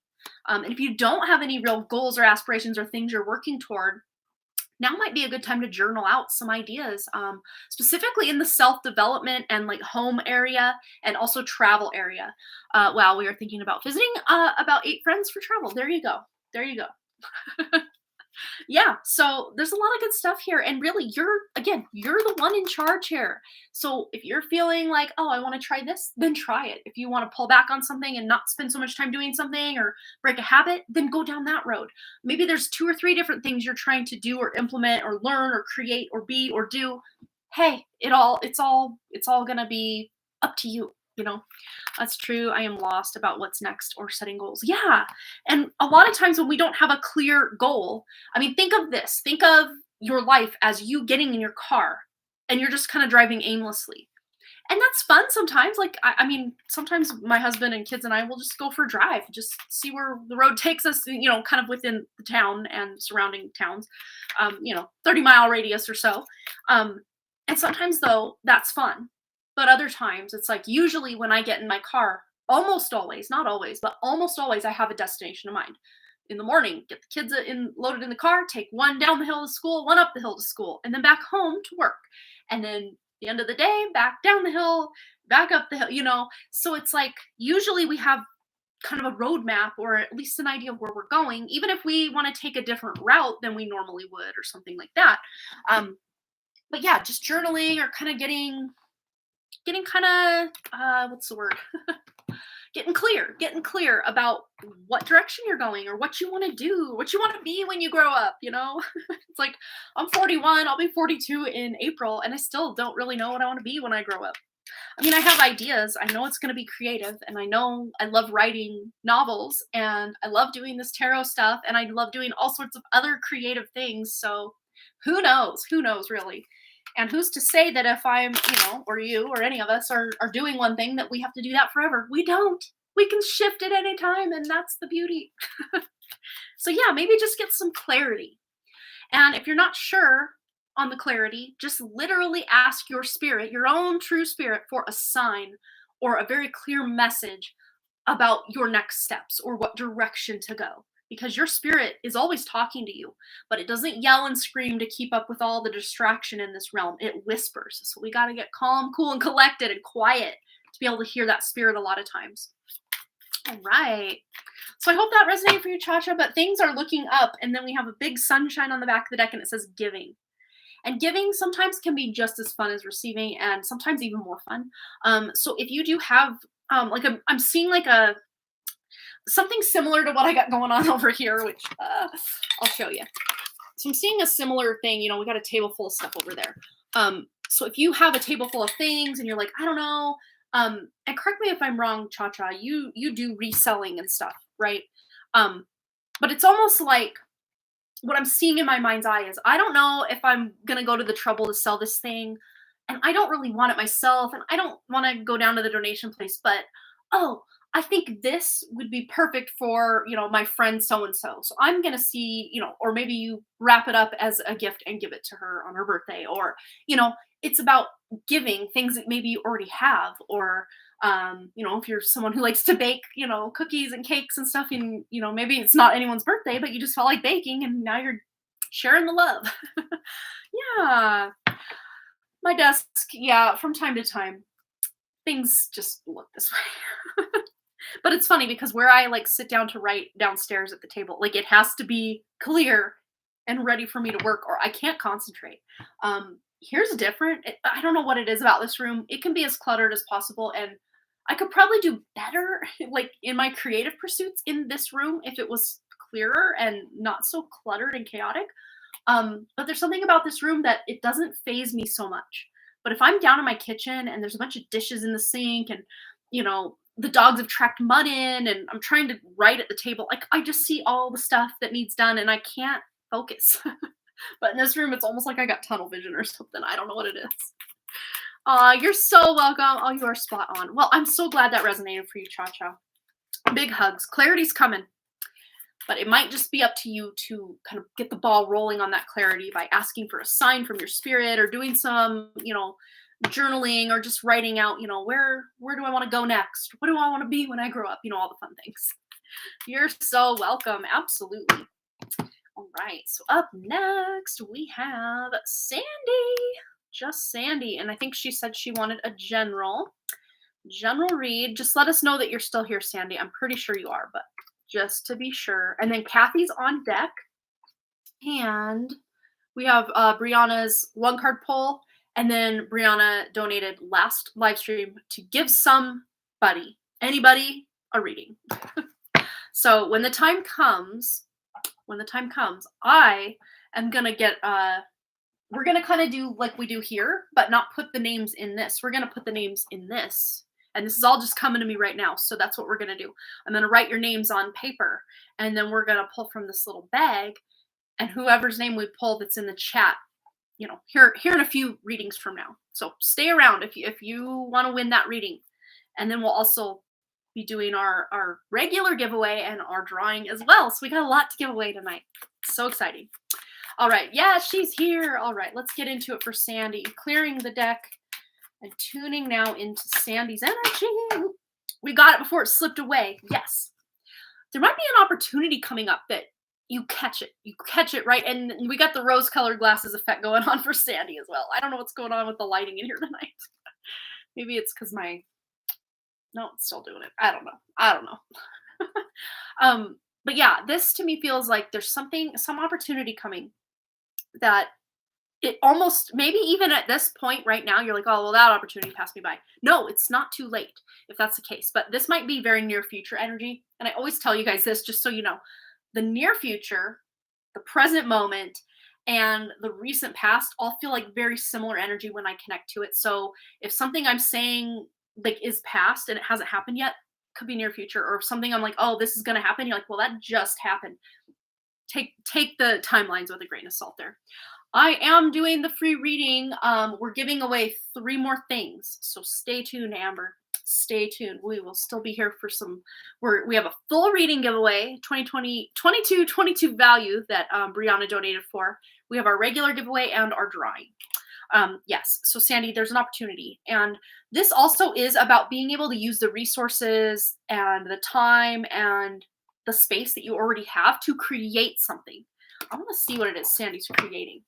And if you don't have any real goals or aspirations or things you're working toward, now might be a good time to journal out some ideas, specifically in the self-development and like home area and also travel area. Wow, we are thinking about visiting about 8 friends for travel. There you go. There you go. Yeah, so there's a lot of good stuff here. And really, you're the one in charge here. So if you're feeling like, oh, I want to try this, then try it. If you want to pull back on something and not spend so much time doing something or break a habit, then go down that road. Maybe there's 2 or 3 different things you're trying to do or implement or learn or create or be or do. Hey, it's all going to be up to you. That's true. I am lost about what's next or setting goals. Yeah. And a lot of times when we don't have a clear goal, I mean, think of this. Think of your life as you getting in your car and you're just kind of driving aimlessly. And that's fun sometimes. Like, I mean, sometimes my husband and kids and I will just go for a drive, just see where the road takes us, kind of within the town and surrounding towns, 30-mile radius or so. And sometimes, though, that's fun. But other times, it's like usually when I get in my car, almost always, not always, but almost always, I have a destination in mind. In the morning, get the kids loaded in the car, take one down the hill to school, one up the hill to school, and then back home to work. And then the end of the day, back down the hill, back up the hill. So it's like usually we have kind of a roadmap or at least an idea of where we're going, even if we want to take a different route than we normally would or something like that. But yeah, just journaling or kind of getting kind of what's the word? getting clear about what direction you're going or what you want to do, what you want to be when you grow up. It's like I'm 41, I'll be 42 in April, and I still don't really know what I want to be when I grow up. I mean, I have ideas. I know it's going to be creative, and I know I love writing novels, and I love doing this tarot stuff, and I love doing all sorts of other creative things. So who knows? Who knows, really? And who's to say that if I'm, or you or any of us are doing one thing that we have to do that forever? We don't. We can shift at any time, and that's the beauty. So yeah, maybe just get some clarity. And if you're not sure on the clarity, just literally ask your spirit, your own true spirit, for a sign or a very clear message about your next steps or what direction to go. Because your spirit is always talking to you, but it doesn't yell and scream to keep up with all the distraction in this realm. It whispers. So we got to get calm, cool, and collected and quiet to be able to hear that spirit a lot of times. All right. So I hope that resonated for you, Cha-Cha, but things are looking up, and then we have a big sunshine on the back of the deck, and it says giving. And giving sometimes can be just as fun as receiving, and sometimes even more fun. So if you do have, I'm seeing like something similar to what I got going on over here, which I'll show you. So I'm seeing a similar thing. We got a table full of stuff over there. So if you have a table full of things and you're like, I don't know, and correct me if I'm wrong, Cha-Cha, you do reselling and stuff, right? But it's almost like what I'm seeing in my mind's eye is I don't know if I'm going to go to the trouble to sell this thing, and I don't really want it myself, and I don't want to go down to the donation place, but I think this would be perfect for, my friend so-and-so. So I'm going to see, or maybe you wrap it up as a gift and give it to her on her birthday, or, it's about giving things that maybe you already have, or, if you're someone who likes to bake, cookies and cakes and stuff, and, maybe it's not anyone's birthday, but you just felt like baking and now you're sharing the love. Yeah. My desk, yeah, from time to time, things just look this way. But it's funny because where I sit down to write downstairs at the table, it has to be clear and ready for me to work or I can't concentrate. Here's different. I don't know what it is about this room. It can be as cluttered as possible, and I could probably do better in my creative pursuits in this room if it was clearer and not so cluttered and chaotic. But there's something about this room that it doesn't faze me so much. But if I'm down in my kitchen and there's a bunch of dishes in the sink and, the dogs have tracked mud in and I'm trying to write at the table, I just see all the stuff that needs done and I can't focus. But in this room, it's almost like I got tunnel vision or something. I don't know what it is. You're so welcome. Oh, you are spot on. Well, I'm so glad that resonated for you, Cha-Cha. Big hugs. Clarity's coming. But it might just be up to you to kind of get the ball rolling on that clarity by asking for a sign from your spirit or doing some, journaling or just writing out, where do I want to go next? What do I want to be when I grow up? All the fun things. You're so welcome. Absolutely. All right. So up next, we have Sandy. Just Sandy. And I think she said she wanted a general read. Just let us know that you're still here, Sandy. I'm pretty sure you are, but just to be sure. And then Kathy's on deck. And we have Brianna's one card pull. And then Brianna donated last live stream to give anybody a reading. So when the time comes, I am going to get, we're going to kind of do like we do here, but not put the names in this. We're going to put the names in this. And this is all just coming to me right now. So that's what we're going to do. I'm going to write your names on paper. And then we're going to pull from this little bag. and whoever's name we pull that's in the chat, here in a few readings from now. So stay around if you want to win that reading. And then we'll also be doing our regular giveaway and our drawing as well. So we got a lot to give away tonight. So exciting. All right. Yeah, she's here. All right. Let's get into it for Sandy. Clearing the deck and tuning now into Sandy's energy. We got it before it slipped away. Yes. There might be an opportunity coming up that you catch it. You catch it, right? And we got the rose-colored glasses effect going on for Sandy as well. I don't know what's going on with the lighting in here tonight. Maybe it's because no, it's still doing it. I don't know. But yeah, this to me feels like there's some opportunity coming that it almost, maybe even at this point right now, you're like, oh, well, that opportunity passed me by. No, it's not too late if that's the case. But this might be very near future energy. And I always tell you guys this, just so you know, the near future, the present moment, and the recent past all feel like very similar energy when I connect to it. So if something I'm saying like is past and it hasn't happened yet, could be near future. Or if something I'm like, oh, this is going to happen, you're like, well, that just happened. Take the timelines with a grain of salt there. I am doing the free reading. We're giving away 3 more things. So stay tuned, Amber. Stay tuned. We will still be here for some, we have a full reading giveaway, 22 value that Brianna donated for. We have our regular giveaway and our drawing. Yes. So Sandy, there's an opportunity. And this also is about being able to use the resources and the time and the space that you already have to create something. I want to see what it is Sandy's creating.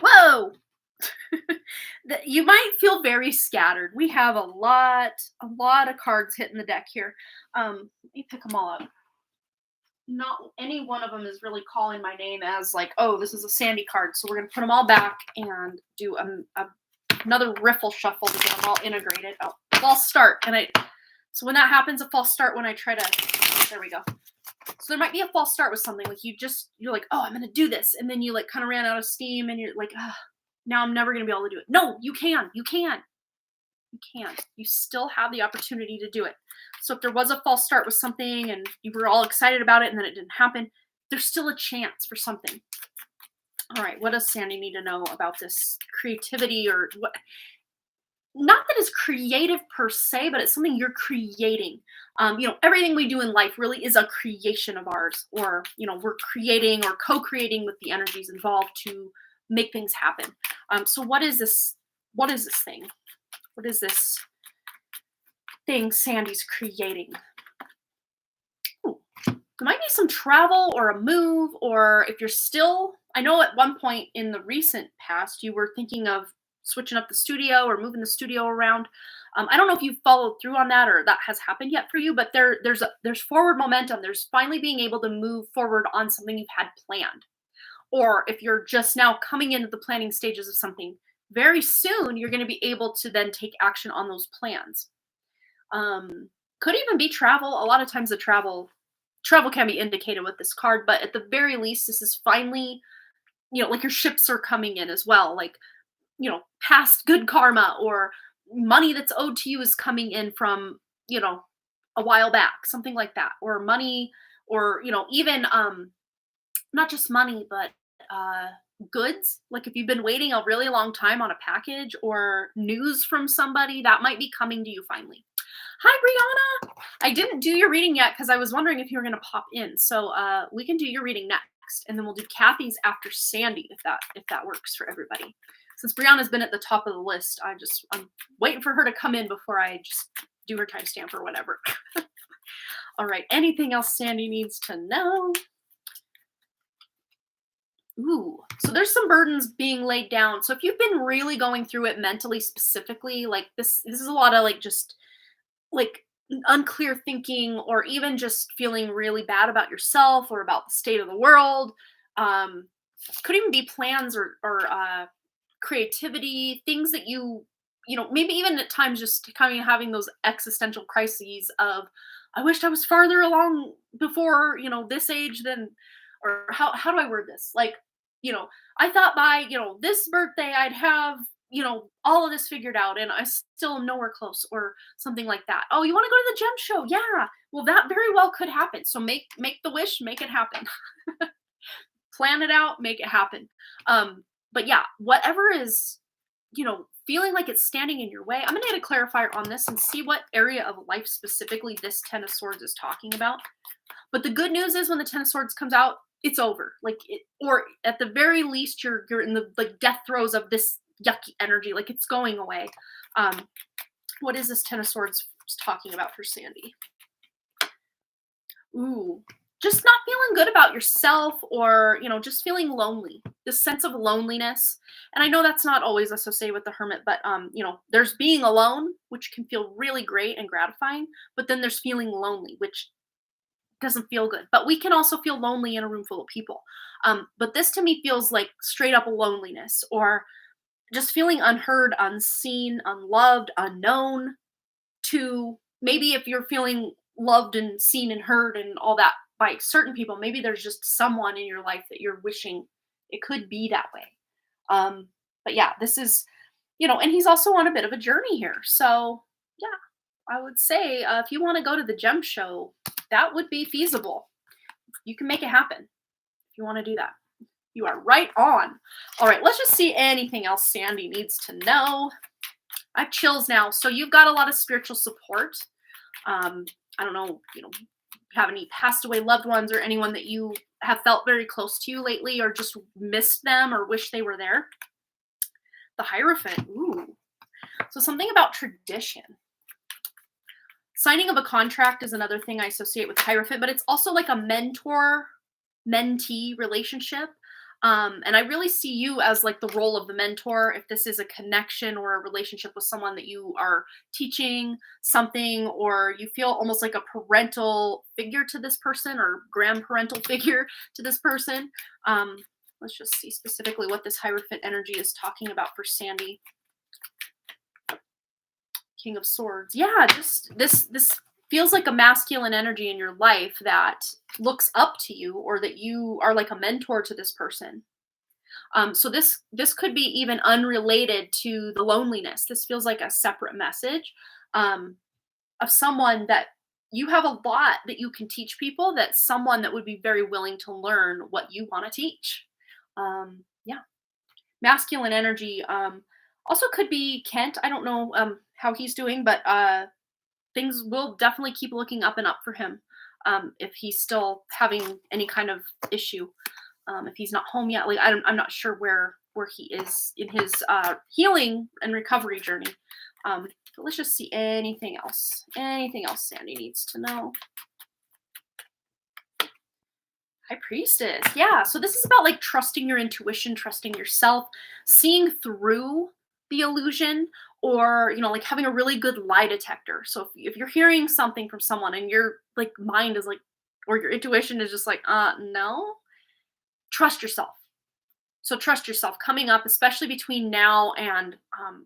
Whoa! You might feel very scattered. We have a lot of cards hitting the deck here. Let me pick them all up. Not any one of them is really calling my name as like, oh, this is a Sandy card. So we're going to put them all back and do another riffle shuffle to get them all integrated. Oh, false start. So when that happens, a false start when I try to, there we go. So there might be a false start with something like you're like, oh, I'm going to do this. And then you like kind of ran out of steam and you're like, now I'm never going to be able to do it. No, you can. You still have the opportunity to do it. So if there was a false start with something and you were all excited about it and then it didn't happen, there's still a chance for something. All right. What does Sandy need to know about this creativity or what? Not that it's creative per se, but it's something you're creating. Everything we do in life really is a creation of ours, or, we're creating or co-creating with the energies involved to make things happen. So what is this? What is this thing? What is this thing Sandy's creating? Ooh, there might be some travel or a move, or if you're still, I know at one point in the recent past, you were thinking of switching up the studio or moving the studio around. I don't know if you've followed through on that or that has happened yet for you, but there's forward momentum. There's finally being able to move forward on something you've had planned. Or if you're just now coming into the planning stages of something, very soon you're going to be able to then take action on those plans. Could even be travel. A lot of times the travel can be indicated with this card, but at the very least, this is finally, like your ships are coming in as well. Like, past good karma or money that's owed to you is coming in from, a while back, something like that, or money, or, even, not just money, but, goods. Like if you've been waiting a really long time on a package or news from somebody, that might be coming to you finally. Hi, Brianna. I didn't do your reading yet because I was wondering if you were going to pop in. So, we can do your reading next, and then we'll do Kathy's after Sandy, if that works for everybody. Since Brianna's been at the top of the list, I'm waiting for her to come in before I just do her timestamp or whatever. All right. Anything else Sandy needs to know? Ooh, so there's some burdens being laid down. So if you've been really going through it mentally specifically, like this is a lot of like just like unclear thinking, or even just feeling really bad about yourself or about the state of the world. Could even be plans or creativity, things that maybe even at times just kind of having those existential crises of, I wished I was farther along before, this age than, or how do I word this? Like, I thought by, this birthday I'd have, all of this figured out and I still am nowhere close, or something like that. Oh, you want to go to the gem show? Yeah. Well, that very well could happen. So make the wish, make it happen. Plan it out, make it happen. But yeah, whatever is, feeling like it's standing in your way, I'm gonna get a clarifier on this and see what area of life specifically this Ten of Swords is talking about. But the good news is when the Ten of Swords comes out, it's over. Like it, or at the very least, you're in the like death throes of this yucky energy. Like it's going away. What is this Ten of Swords talking about for Sandy? Ooh, just not feeling good about yourself, or just feeling lonely. This sense of loneliness. And I know that's not always associated with the Hermit, but there's being alone, which can feel really great and gratifying, but then there's feeling lonely, which doesn't feel good. But we can also feel lonely in a room full of people. But this to me feels like straight up loneliness, or just feeling unheard, unseen, unloved, unknown. To maybe if you're feeling loved and seen and heard and all that by certain people, maybe there's just someone in your life that you're wishing it could be that way. But yeah, this is, and he's also on a bit of a journey here. So yeah, I would say if you want to go to the gem show, that would be feasible. You can make it happen if you want to do that. You are right on. All right, let's just see anything else Sandy needs to know. I have chills now. So you've got a lot of spiritual support. I don't know, have any passed away loved ones or anyone that you have felt very close to you lately, or just missed them or wish they were there. The Hierophant. Ooh. So something about tradition. Signing of a contract is another thing I associate with Hierophant, but it's also like a mentor-mentee relationship. And I really see you as like the role of the mentor, if this is a connection or a relationship with someone that you are teaching something, or you feel almost like a parental figure to this person, or grandparental figure to this person. Let's just see specifically what this Hierophant energy is talking about for Sandy. King of Swords. Yeah, just this feels like a masculine energy in your life that looks up to you, or that you are like a mentor to this person. So this could be even unrelated to the loneliness. This feels like a separate message of someone that you have a lot that you can teach people, that's someone that would be very willing to learn what you want to teach. Yeah. Masculine energy also could be Kent. I don't know how he's doing, but things will definitely keep looking up and up for him if he's still having any kind of issue. If he's not home yet, like I'm not sure where he is in his healing and recovery journey. But let's just see anything else. Anything else Sandy needs to know. High Priestess. Yeah, so this is about like trusting your intuition, trusting yourself, seeing through the illusion, or like having a really good lie detector. So if you're hearing something from someone and your like mind is like, or your intuition is just like, no, trust yourself. So trust yourself coming up, especially between now and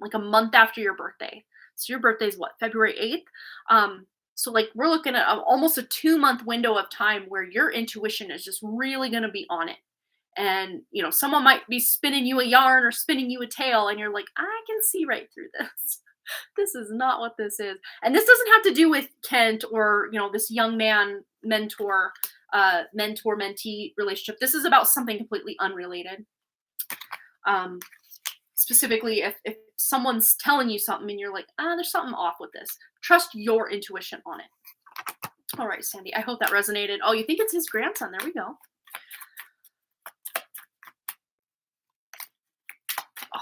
like a month after your birthday. So your birthday is what, February 8th? So like we're looking at almost a 2-month window of time where your intuition is just really going to be on it. And, someone might be spinning you a yarn or spinning you a tale, and you're like, I can see right through this. This is not what this is. And this doesn't have to do with Kent or, this young man mentor, mentee relationship. This is about something completely unrelated. Specifically, if someone's telling you something and you're like, there's something off with this, trust your intuition on it. All right, Sandy, I hope that resonated. Oh, you think it's his grandson? There we go.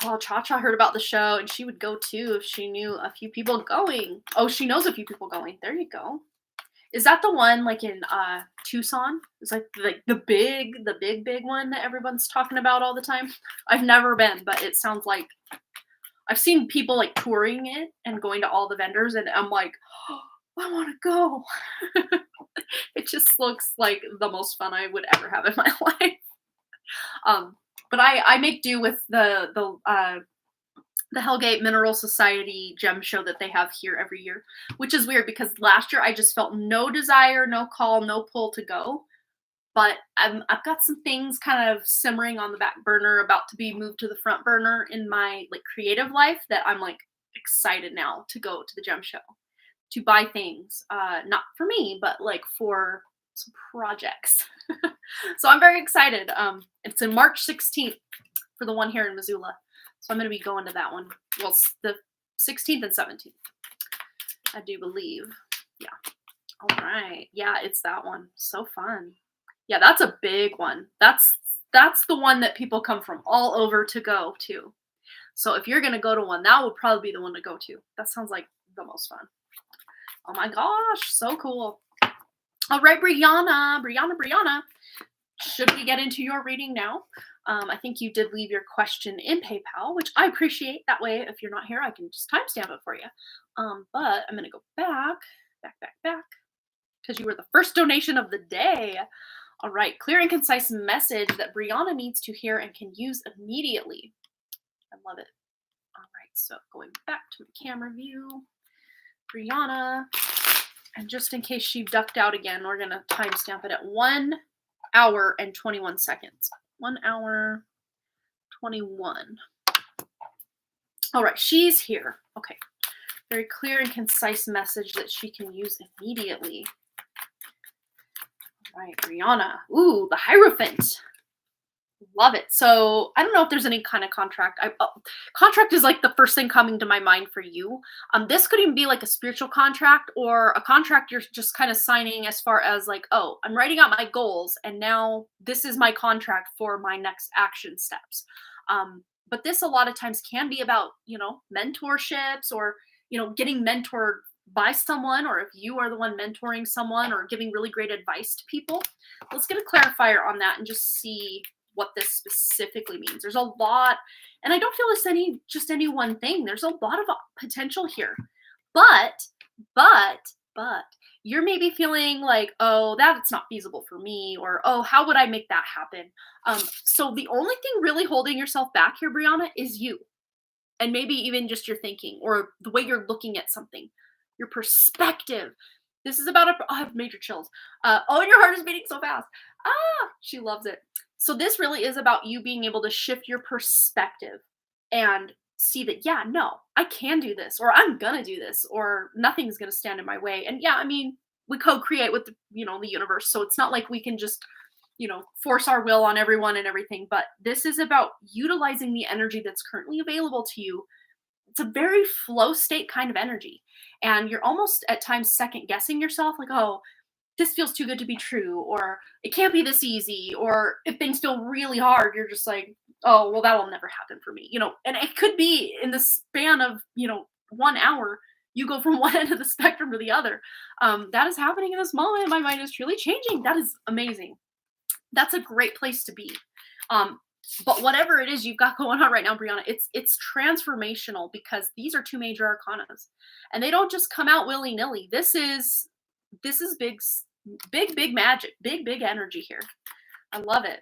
Oh, Cha-Cha heard about the show, and she would go too if she knew a few people going. Oh, she knows a few people going. There you go. Is that the one like in Tucson? It's like the big one that everyone's talking about all the time. I've never been, but it sounds like I've seen people like touring it and going to all the vendors, and I'm like, oh, I want to go. It just looks like the most fun I would ever have in my life. But I make do with the Hellgate Mineral Society gem show that they have here every year, which is weird because last year I just felt no desire, no call, no pull to go. But I've got some things kind of simmering on the back burner, about to be moved to the front burner in my like creative life, that I'm like excited now to go to the gem show, to buy things, not for me, but like for some projects. So I'm very excited. It's in March 16th for the one here in Missoula. So I'm going to be going to that one. Well, the 16th and 17th, I do believe. Yeah. All right. Yeah, it's that one. So fun. Yeah, that's a big one. That's the one that people come from all over to go to. So if you're going to go to one, that would probably be the one to go to. That sounds like the most fun. Oh my gosh, so cool. All right, Brianna. Should we get into your reading now? I think you did leave your question in PayPal, which I appreciate. That way, if you're not here, I can just timestamp it for you. But I'm going to go back, because you were the first donation of the day. All right, clear and concise message that Brianna needs to hear and can use immediately. I love it. All right, so going back to the camera view, Brianna, and just in case she ducked out again, we're going to timestamp it at 1 hour and 21 seconds. 1 hour, 21. All right, she's here. Okay, very clear and concise message that she can use immediately. All right, Brianna. Ooh, the Hierophant. Love it. So I don't know if there's any kind of contract. Contract is like the first thing coming to my mind for you. This could even be like a spiritual contract or a contract you're just kind of signing as far as like, oh, I'm writing out my goals and now this is my contract for my next action steps. But this a lot of times can be about, mentorships or, getting mentored by someone, or if you are the one mentoring someone or giving really great advice to people. Let's get a clarifier on that and just see what this specifically means. There's a lot, and I don't feel it's any one thing. There's a lot of potential here, but you're maybe feeling like, oh, that's not feasible for me, or oh, how would I make that happen? So the only thing really holding yourself back here, Brianna, is you, and maybe even just your thinking or the way you're looking at something, your perspective. This is about I have major chills. Oh, your heart is beating so fast. She loves it. So this really is about you being able to shift your perspective and see that, yeah, no, I can do this, or I'm gonna do this, or nothing's gonna stand in my way. And yeah, I mean, we co-create with the universe, so it's not like we can just force our will on everyone and everything. But this is about utilizing the energy that's currently available to you. It's a very flow state kind of energy, and you're almost at times second guessing yourself, like, oh, this feels too good to be true, or it can't be this easy, or if things feel really hard, you're just like, oh, well, that will never happen for me, and it could be in the span of 1 hour, you go from one end of the spectrum to the other. That is happening in this moment. My mind is truly changing. That is amazing. That's a great place to be. But whatever it is you've got going on right now, Brianna, it's transformational, because these are two major arcanas, and they don't just come out willy-nilly. This is big magic, big energy here. I love it.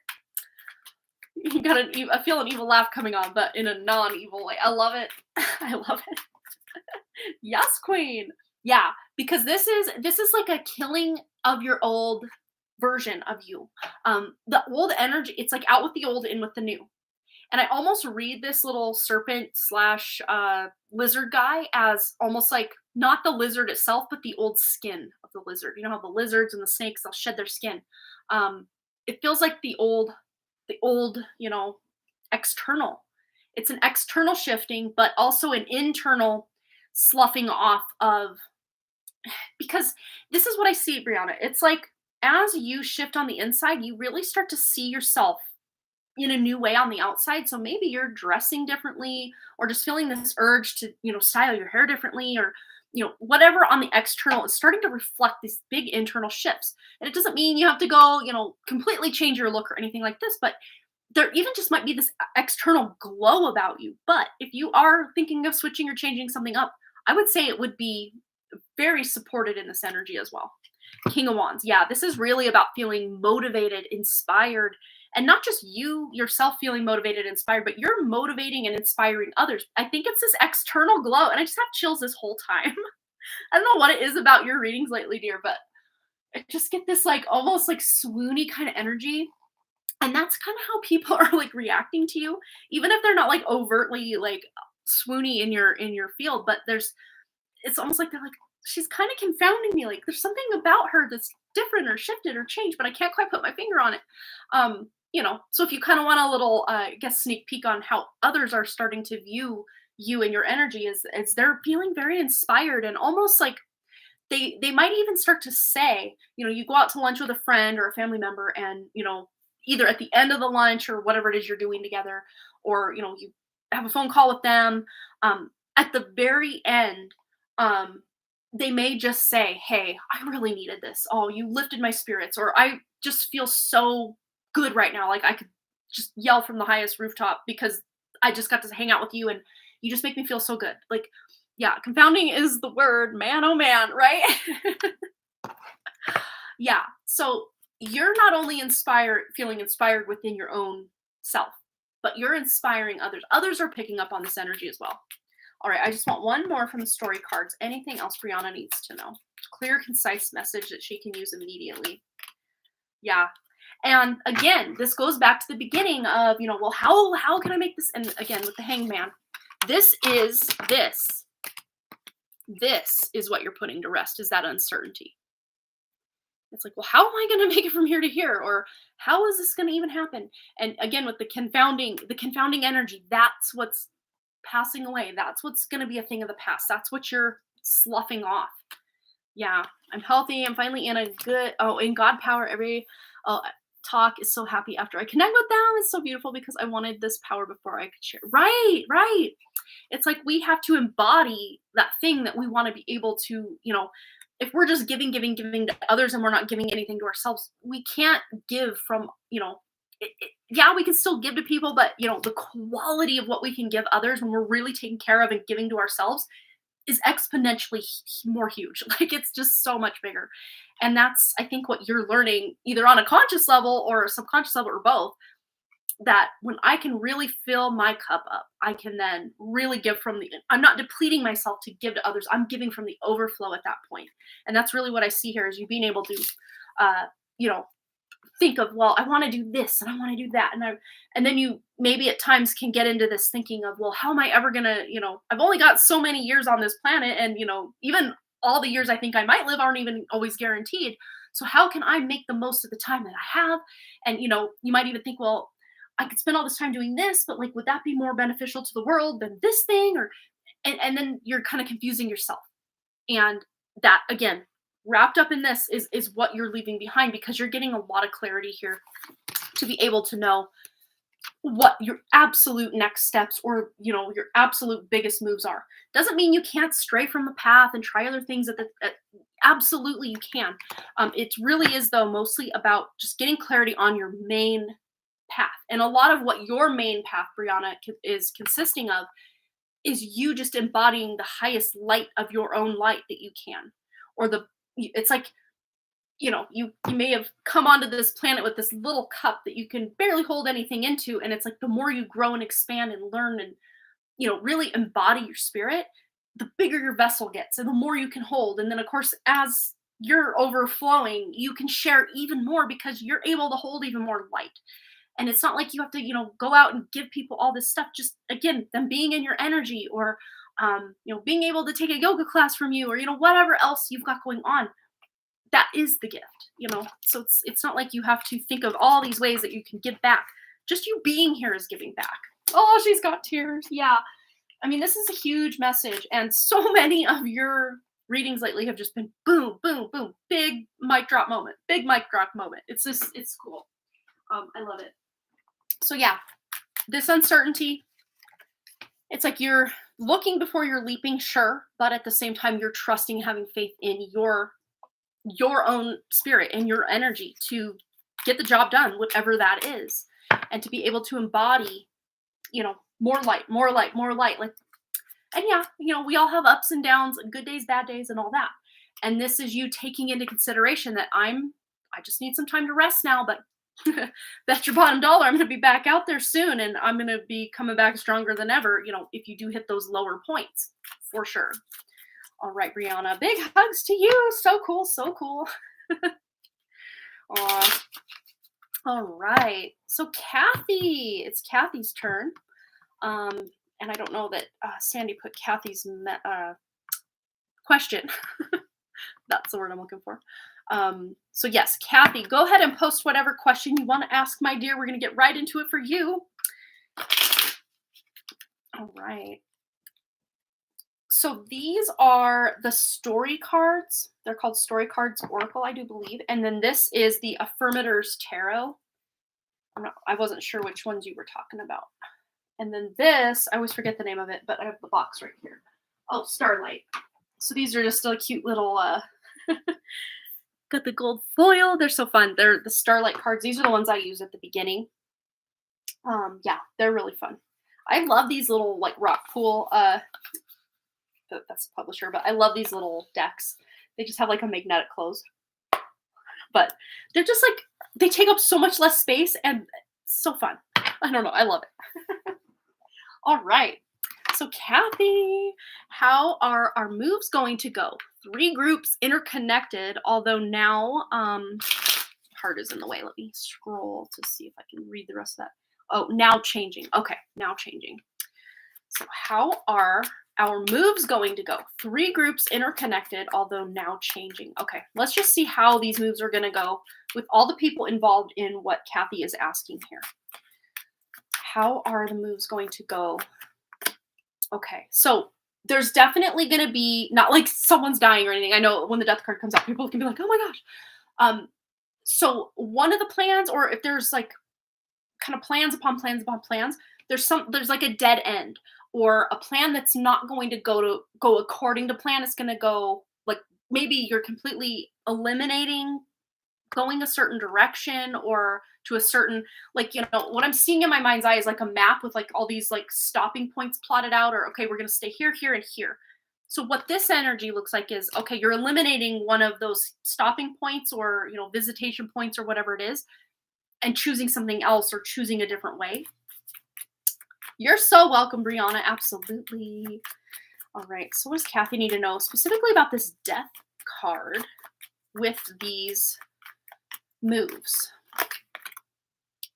You got I feel an evil laugh coming on, but in a non-evil way. I love it. I love it. Yes, queen. Yeah, because this is like a killing of your old version of you. The old energy, it's like out with the old, in with the new. And I almost read this little serpent slash lizard guy as almost like not the lizard itself, but the old skin of the lizard. You know how the lizards and the snakes, they'll shed their skin. It feels like the old, external. It's an external shifting, but also an internal sloughing off of, because this is what I see, Brianna. It's like as you shift on the inside, you really start to see yourself in a new way on the outside. So maybe you're dressing differently, or just feeling this urge to, style your hair differently, or, whatever on the external is starting to reflect these big internal shifts. And it doesn't mean you have to go, completely change your look or anything like this, but there even just might be this external glow about you. But if you are thinking of switching or changing something up, I would say it would be very supported in this energy as well. King of Wands. Yeah, this is really about feeling motivated, inspired, and not just you yourself feeling motivated, inspired, but you're motivating and inspiring others. I think it's this external glow, and I just have chills this whole time. I don't know what it is about your readings lately, dear, but I just get this like almost like swoony kind of energy. And that's kind of how people are like reacting to you, even if they're not like overtly like swoony in your field, but it's almost like they're like, she's kind of confounding me. Like there's something about her that's different or shifted or changed, but I can't quite put my finger on it. So if you kind of want a little, I guess, sneak peek on how others are starting to view you and your energy is they're feeling very inspired and almost like they might even start to say, you go out to lunch with a friend or a family member and, either at the end of the lunch or whatever it is you're doing together, or, you have a phone call with them, at the very end, they may just say, "Hey, I really needed this. Oh, you lifted my spirits," or "I just feel so good right now. Like I could just yell from the highest rooftop because I just got to hang out with you and you just make me feel so good." Like, yeah, confounding is the word, man, oh man, right? Yeah. So you're not only feeling inspired within your own self, but you're inspiring others. Others are picking up on this energy as well. All right, I just want one more from the story cards. Anything else Brianna needs to know? Clear, concise message that she can use immediately. Yeah. And again, this goes back to the beginning of, well, how can I make this? And again, with the hangman, this is what you're putting to rest, is that uncertainty. It's like, well, how am I going to make it from here to here? Or how is this going to even happen? And again, with the confounding energy, that's what's passing away. That's what's going to be a thing of the past. That's what you're sloughing off. Yeah, I'm healthy. I'm finally in in God power. Every talk is so happy after I connect with them. It's so beautiful because I wanted this power before I could share. Right. It's like we have to embody that thing that we want to be able to, if we're just giving to others and we're not giving anything to ourselves, we can't give from, yeah, we can still give to people, but the quality of what we can give others when we're really taking care of and giving to ourselves is exponentially more huge. Like it's just so much bigger. And that's, I think, what you're learning either on a conscious level or a subconscious level or both, that when I can really fill my cup up, I can then really give I'm not depleting myself to give to others. I'm giving from the overflow at that point. And that's really what I see here, is you being able to, think of, well, I want to do this and I want to do that. And then you maybe at times can get into this thinking of, well, how am I ever going to, I've only got so many years on this planet. And, even all the years I think I might live aren't even always guaranteed. So how can I make the most of the time that I have? And, you might even think, well, I could spend all this time doing this, but like, would that be more beneficial to the world than this thing? And then you're kind of confusing yourself. And that, again, wrapped up in this is what you're leaving behind, because you're getting a lot of clarity here to be able to know what your absolute next steps or, your absolute biggest moves are. Doesn't mean you can't stray from the path and try other things absolutely you can. It really is, though, mostly about just getting clarity on your main path. And a lot of what your main path, Brianna, is consisting of is you just embodying the highest light of your own light that you can. Or it's like, you may have come onto this planet with this little cup that you can barely hold anything into. And it's like, the more you grow and expand and learn and, really embody your spirit, the bigger your vessel gets and the more you can hold. And then, of course, as you're overflowing, you can share even more because you're able to hold even more light. And it's not like you have to, go out and give people all this stuff. Just, again, them being in your energy, or, being able to take a yoga class from you, or, whatever else you've got going on. That is the gift, So it's not like you have to think of all these ways that you can give back. Just you being here is giving back. Oh, she's got tears. Yeah. I mean, this is a huge message. And so many of your readings lately have just been boom, boom, boom. Big mic drop moment. Big mic drop moment. It's cool. I love it. So yeah, this uncertainty, it's like you're looking before you're leaping, sure, but at the same time, you're trusting, having faith in your own spirit and your energy to get the job done, whatever that is, and to be able to embody, more light, more light, more light. Like, and yeah, we all have ups and downs, good days, bad days, and all that. And this is you taking into consideration that I just need some time to rest now, but bet your bottom dollar I'm going to be back out there soon, and I'm going to be coming back stronger than ever, if you do hit those lower points, for sure. All right, Brianna, big hugs to you. So cool, so cool. All right, so Kathy, it's Kathy's turn. And I don't know that Sandy put Kathy's question. That's the word I'm looking for. So yes, Kathy, go ahead and post whatever question you want to ask, my dear. We're going to get right into it for you. All right. So these are the story cards. They're called Story Cards Oracle, I do believe. And then this is the Affirmators Tarot. I wasn't sure which ones you were talking about. And then this, I always forget the name of it, but I have the box right here. Oh, Starlight. So these are just a cute little, got the gold foil. They're so fun. They're the Starlight cards. These are the ones I use at the beginning. Yeah, they're really fun. I love these little like rock pool, that's the publisher, but I love these little decks. They just have like a magnetic close. But they're just like, they take up so much less space and it's so fun. I don't know. I love it. All right. So Kathy, how are our moves going to go? 3 groups interconnected, although now heart is in the way. Let me scroll to see if I can read the rest of that. Oh, now changing. Okay, now changing. So how are our moves going to go? 3 groups interconnected, although now changing. Okay, let's just see how these moves are going to go with all the people involved in what Kathy is asking here. How are the moves going to go? Okay, so there's definitely going to be, not like someone's dying or anything. I know when the death card comes out, people can be like, oh my gosh. So one of the plans, or if there's like kind of plans upon plans upon plans, there's like a dead end, or a plan that's not going to go according to plan. It's going to go like, maybe you're completely eliminating going a certain direction, or to a certain, like, you know, what I'm seeing in my mind's eye is like a map with like all these like stopping points plotted out, or okay, we're going to stay here, here, and here. So what this energy looks like is, okay, you're eliminating one of those stopping points, or, you know, visitation points, or whatever it is, and choosing something else, or choosing a different way. You're so welcome, Brianna. Absolutely. All right. So what does Kathy need to know specifically about this death card with these moves?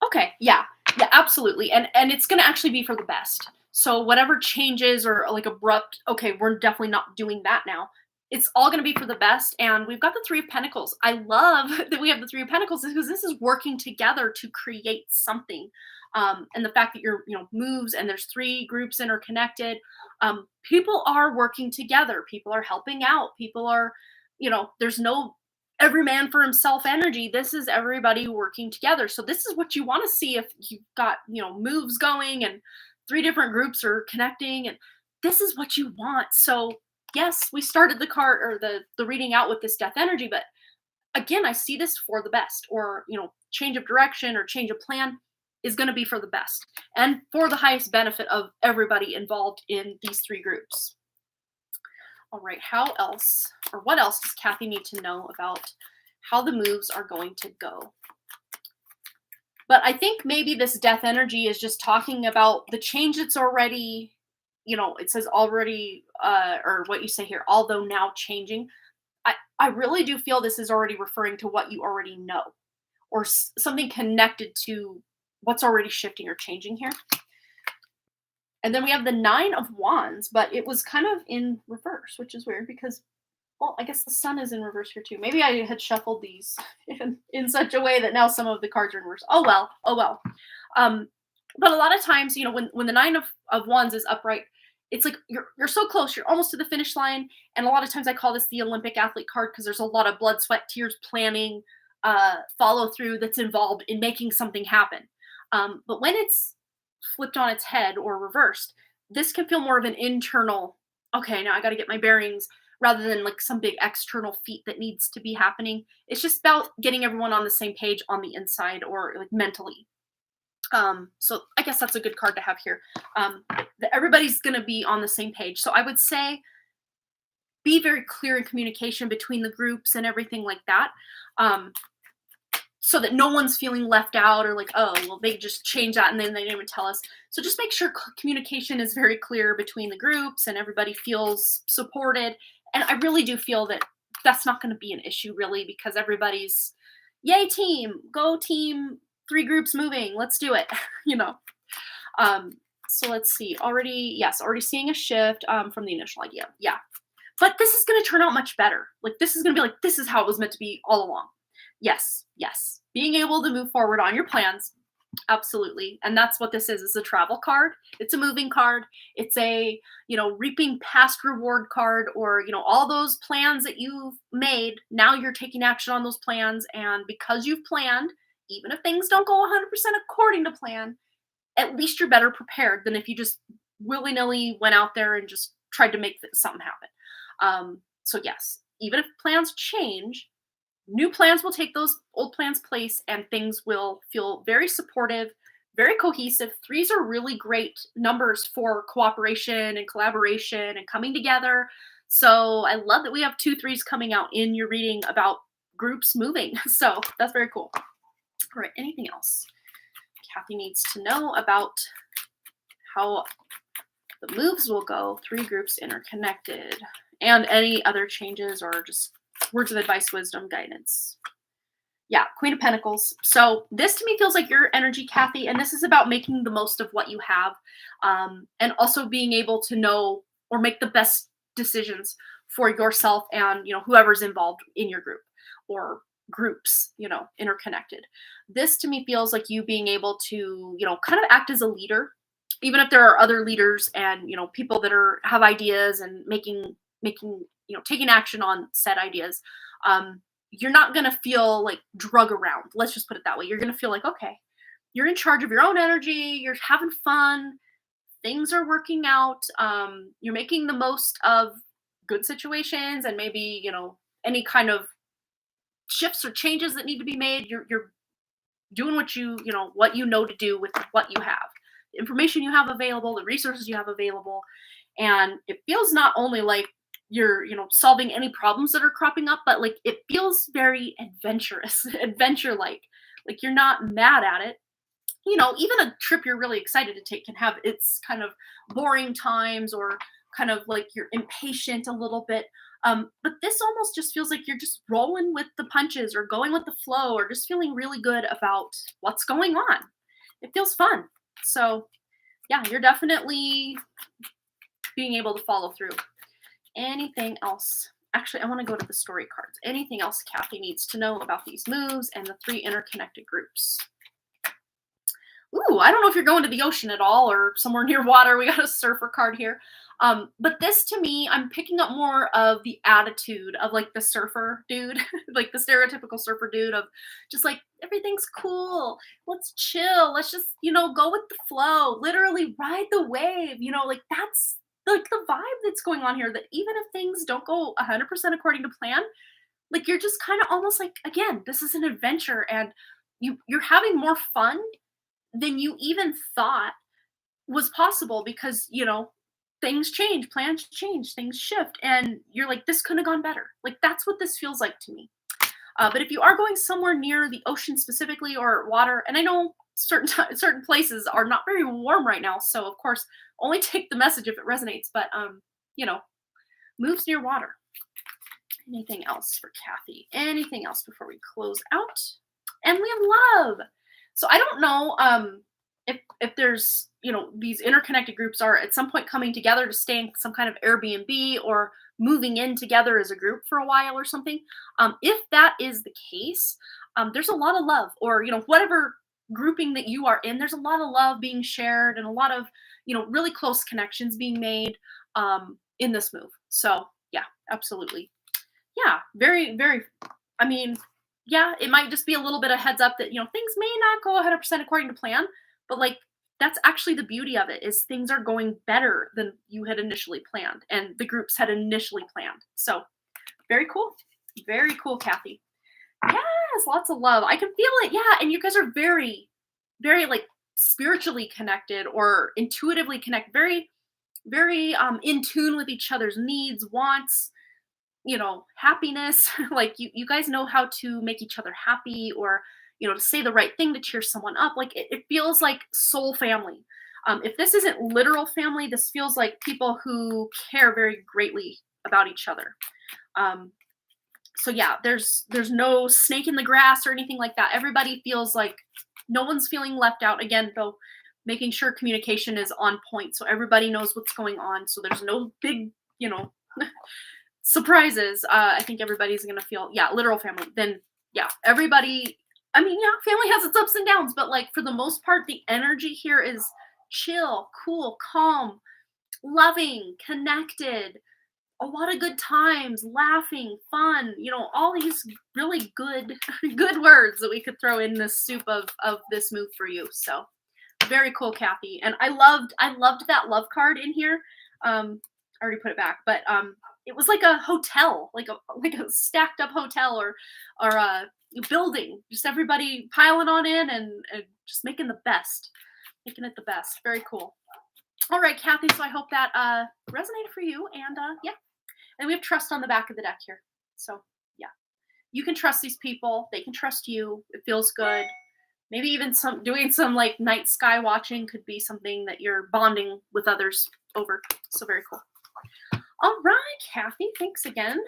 Okay. Yeah, absolutely. And it's going to actually be for the best. So whatever changes or like abrupt, okay, we're definitely not doing that now. It's all going to be for the best. And we've got the 3 of Pentacles. I love that we have the 3 of Pentacles, because this is working together to create something. And the fact that you're, you know, moves, and there's 3 groups interconnected. People are working together. People are helping out. People are, you know, there's no every man for himself energy. This is everybody working together. So this is what you want to see if you've got, you know, moves going and 3 different groups are connecting, and this is what you want. So yes, we started the card, or the reading out with this death energy, but again, I see this for the best, or, you know, change of direction or change of plan is going to be for the best and for the highest benefit of everybody involved in these 3 groups. All right, how else, or what else does Kathy need to know about how the moves are going to go? But I think maybe this death energy is just talking about the change that's already, you know, it says already, or what you say here, although now changing. I really do feel this is already referring to what you already know, or something connected to what's already shifting or changing here. And then we have the 9 of Wands, but it was kind of in reverse, which is weird because, well, I guess the Sun is in reverse here too. Maybe I had shuffled these in such a way that now some of the cards are in reverse. Oh well, oh well. But a lot of times, you know, when the 9 of Wands is upright, it's like you're so close, you're almost to the finish line. And a lot of times I call this the Olympic athlete card, because there's a lot of blood, sweat, tears, planning, follow through that's involved in making something happen. But when it's flipped on its head or reversed, this can feel more of an internal, okay, now I got to get my bearings, rather than like some big external feat that needs to be happening. It's just about getting everyone on the same page on the inside, or like mentally. So I guess that's a good card to have here. That everybody's going to be on the same page. So I would say be very clear in communication between the groups and everything like that. So that no one's feeling left out, or like, oh, well, they just changed that and then they didn't even tell us. So just make sure communication is very clear between the groups and everybody feels supported. And I really do feel that that's not going to be an issue, really, because everybody's, yay, team, go team, 3 groups moving, let's do it, you know. So let's see, already seeing a shift from the initial idea. Yeah. but this is going to turn out much better. Like, this is going to be like, this is how it was meant to be all along. Yes, yes. Being able to move forward on your plans. Absolutely. And that's what this is. It's a travel card. It's a moving card. It's a, reaping past reward card, or, all those plans that you've made. Now you're taking action on those plans. And because you've planned, even if things don't go 100% according to plan, at least you're better prepared than if you just willy-nilly went out there and just tried to make something happen. So yes, even if plans change, new plans will take those old plans' place, and things will feel very supportive, very cohesive. Threes are really great numbers for cooperation and collaboration and coming together. So I love that we have 2 3s coming out in your reading about groups moving. So that's very cool. All right, anything else Kathy needs to know about how the moves will go? 3 groups interconnected, and any other changes or just words of advice, wisdom, guidance. Yeah, Queen of Pentacles. So this to me feels like your energy, Kathy, and this is about making the most of what you have, and also being able to know or make the best decisions for yourself and whoever's involved in your group or groups, interconnected. This to me feels like you being able to, kind of act as a leader, even if there are other leaders and people that have ideas and making taking action on said ideas. You're not going to feel like drug around. Let's just put it that way. You're going to feel like, okay, you're in charge of your own energy. You're having fun. Things are working out. You're making the most of good situations, and maybe, any kind of shifts or changes that need to be made. You're doing what what you know to do with what you have, the information you have available, the resources you have available. And it feels not only like you're solving any problems that are cropping up, but like it feels very adventurous, adventure like you're not mad at it. Even a trip you're really excited to take can have its kind of boring times, or kind of like you're impatient a little bit. But this almost just feels like you're just rolling with the punches, or going with the flow, or just feeling really good about what's going on. It feels fun. So yeah, you're definitely being able to follow through. Anything else? Actually, I want to go to the story cards. Anything else Kathy needs to know about these moves and the 3 interconnected groups? Ooh, I don't know if you're going to the ocean at all or somewhere near water. We got a surfer card here. But this to me, I'm picking up more of the attitude of like the surfer dude, like the stereotypical surfer dude of just like, everything's cool. Let's chill. Let's just, go with the flow, literally ride the wave. Like that's like the vibe that's going on here, that even if things don't go 100% according to plan, like you're just kind of almost like, again, this is an adventure, and you're having more fun than you even thought was possible, because things change, plans change, things shift, and you're like, this couldn't have gone better. Like that's what this feels like to me. But if you are going somewhere near the ocean specifically, or water, and I know certain places are not very warm right now, so of course only take the message if it resonates, but moves near water. Anything else for Kathy? Anything else before we close out? And we have love. So I don't know if there's these interconnected groups are at some point coming together to stay in some kind of Airbnb, or moving in together as a group for a while or something. If that is the case, there's a lot of love, or whatever grouping that you are in, there's a lot of love being shared, and a lot of really close connections being made in this move. So yeah, absolutely. Yeah, very, very, I mean, yeah, it might just be a little bit of heads up that things may not go 100% according to plan, but like that's actually the beauty of it, is things are going better than you had initially planned, and the groups had initially planned. So very cool. Very cool, Kathy. Yes, lots of love. I can feel it. Yeah, and you guys are very, very like spiritually connected, or intuitively connected, very, very in tune with each other's needs, wants, happiness. Like you guys know how to make each other happy, or to say the right thing to cheer someone up. Like it feels like soul family. If this isn't literal family, this feels like people who care very greatly about each other. So yeah, there's no snake in the grass or anything like that. Everybody feels like no one's feeling left out. Again, though, making sure communication is on point, so everybody knows what's going on. So there's no big, surprises. I think everybody's gonna feel, yeah, literal family. Then yeah, everybody. I mean, yeah, family has its ups and downs, but like for the most part, the energy here is chill, cool, calm, loving, connected, a lot of good times, laughing, fun, all these really good good words that we could throw in this soup of this move for you. So very cool, Kathy. And I loved that love card in here. I already put it back, but it was like a hotel, like a stacked up hotel or a building, just everybody piling on in and just making it the best. Very cool. All right, Kathy. So I hope that resonated for you. And yeah. And we have trust on the back of the deck here. So yeah, you can trust these people. They can trust you. It feels good. Maybe even doing some like night sky watching could be something that you're bonding with others over. So very cool. All right, Kathy. Thanks again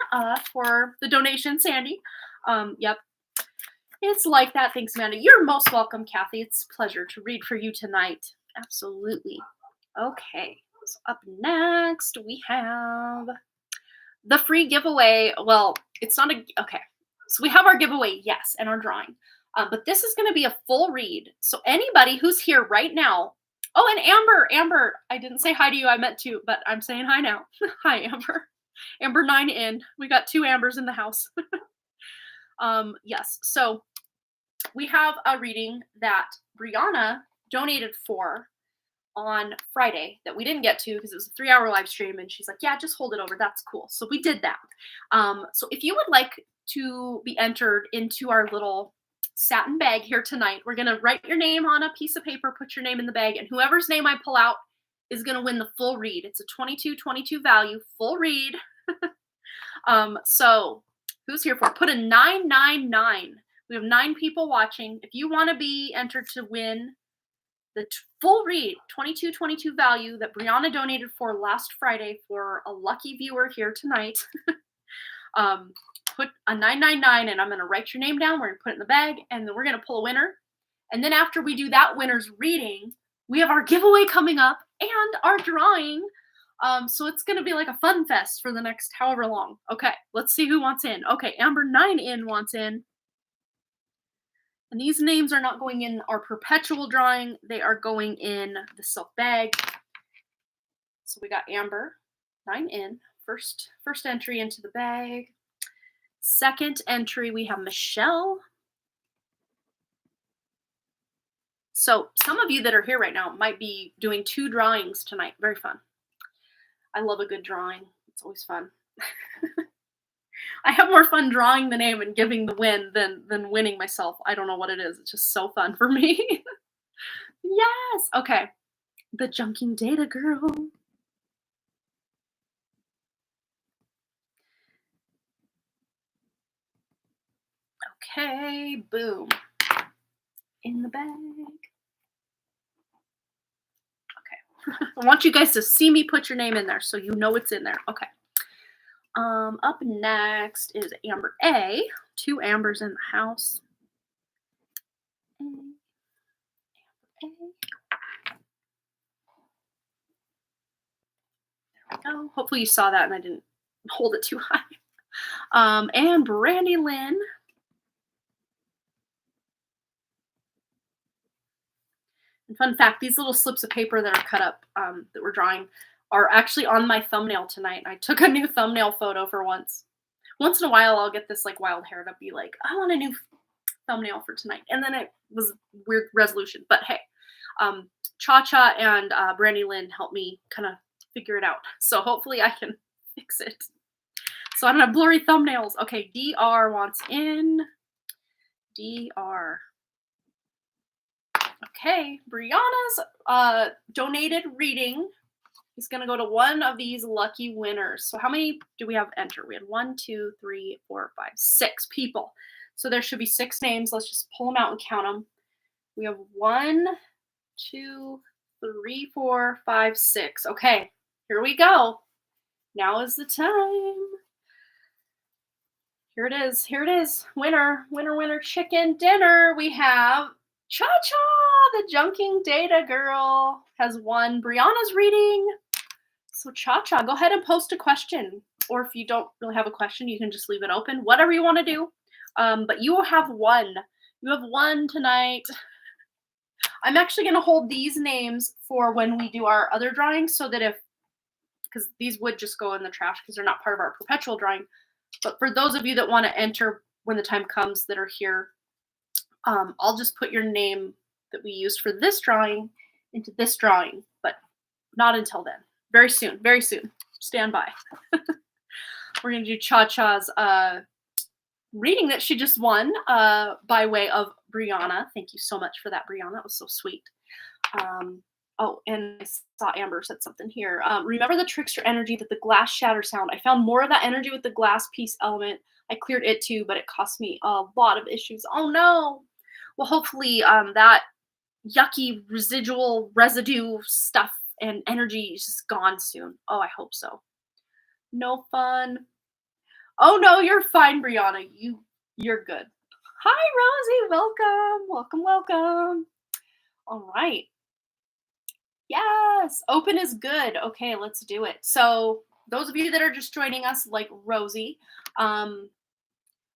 for the donation, Sandy. Yep. It's like that. Thanks, Amanda. You're most welcome, Kathy. It's a pleasure to read for you tonight. Absolutely. Okay. So up next we have the free giveaway. Well, it's not okay. So we have our giveaway, yes, and our drawing. But this is going to be a full read. So anybody who's here right now. Oh, and Amber, I didn't say hi to you. I meant to, but I'm saying hi now. Hi, Amber. Amber 9 in. We got 2 Ambers in the house. Yes. So we have a reading that Brianna donated for on Friday that we didn't get to because it was a 3-hour live stream, and she's like, yeah, just hold it over. That's cool. So we did that. So if you would like to be entered into our little satin bag here tonight, we're going to write your name on a piece of paper, put your name in the bag, and whoever's name I pull out is going to win the full read. It's a 22 value full read. So who's here for? Put a 999. We have 9 people watching. If you want to be entered to win the full read, 22 value that Brianna donated for last Friday for a lucky viewer here tonight, put a 999, and I'm going to write your name down. We're going to put it in the bag, and then we're going to pull a winner. And then after we do that winner's reading, we have our giveaway coming up and our drawing. So it's going to be like a fun fest for the next however long. Okay, let's see who wants in. Okay, Amber 9 in wants in. And these names are not going in our perpetual drawing. They are going in the silk bag. So we got Amber 9 in. First entry into the bag. Second entry, we have Michelle. So some of you that are here right now might be doing 2 drawings tonight. Very fun. I love a good drawing. It's always fun. I have more fun drawing the name and giving the win than winning myself. I don't know what it is. It's just so fun for me. Yes. Okay. The junking data girl. Okay. Boom. In the bag. Okay. I want you guys to see me put your name in there so you know it's in there. Okay. Up next is Amber A. 2 Ambers in the house. Amber A. There we go. Hopefully you saw that and I didn't hold it too high. And Brandy Lynn. And fun fact, these little slips of paper that are cut up that we're drawing are actually on my thumbnail tonight. I took a new thumbnail photo for once. Once in a while, I'll get this like wild hair to be like, I want a new thumbnail for tonight. And then it was a weird resolution. But hey, Cha-Cha and Brandy Lynn helped me kind of figure it out. So hopefully I can fix it. So I don't have blurry thumbnails. Okay, DR wants in. DR. Okay, Brianna's donated reading is going to go to one of these lucky winners. So how many do we have enter? We had 1, 2, 3, 4, 5, 6 people. So there should be 6 names. Let's just pull them out and count them. We have 1, 2, 3, 4, 5, 6. Okay, here we go. Now is the time. Here it is. Here it is. Winner, winner, winner, chicken dinner. We have Cha-Cha, the junking data girl, has won Brianna's reading. So Cha-Cha, go ahead and post a question. Or if you don't really have a question, you can just leave it open. Whatever you want to do. But you will have one. You have one tonight. I'm actually going to hold these names for when we do our other drawings so that because these would just go in the trash because they're not part of our perpetual drawing. But for those of you that want to enter when the time comes that are here, I'll just put your name that we used for this drawing into this drawing, but not until then. Very soon, very soon. Stand by. We're going to do Cha-Cha's reading that she just won by way of Brianna. Thank you so much for that, Brianna. That was so sweet. Oh, and I saw Amber said something here. Remember the trickster energy that the glass shatter sound. I found more of that energy with the glass piece element. I cleared it too, but it cost me a lot of issues. Oh no. Well, hopefully that yucky residual residue stuff and energy is just gone soon. Oh, I hope so. No fun. Oh no, you're fine, Brianna. You're good. Hi, Rosie. Welcome. Welcome. All right. Yes, open is good. Okay, let's do it. So those of you that are just joining us, like Rosie,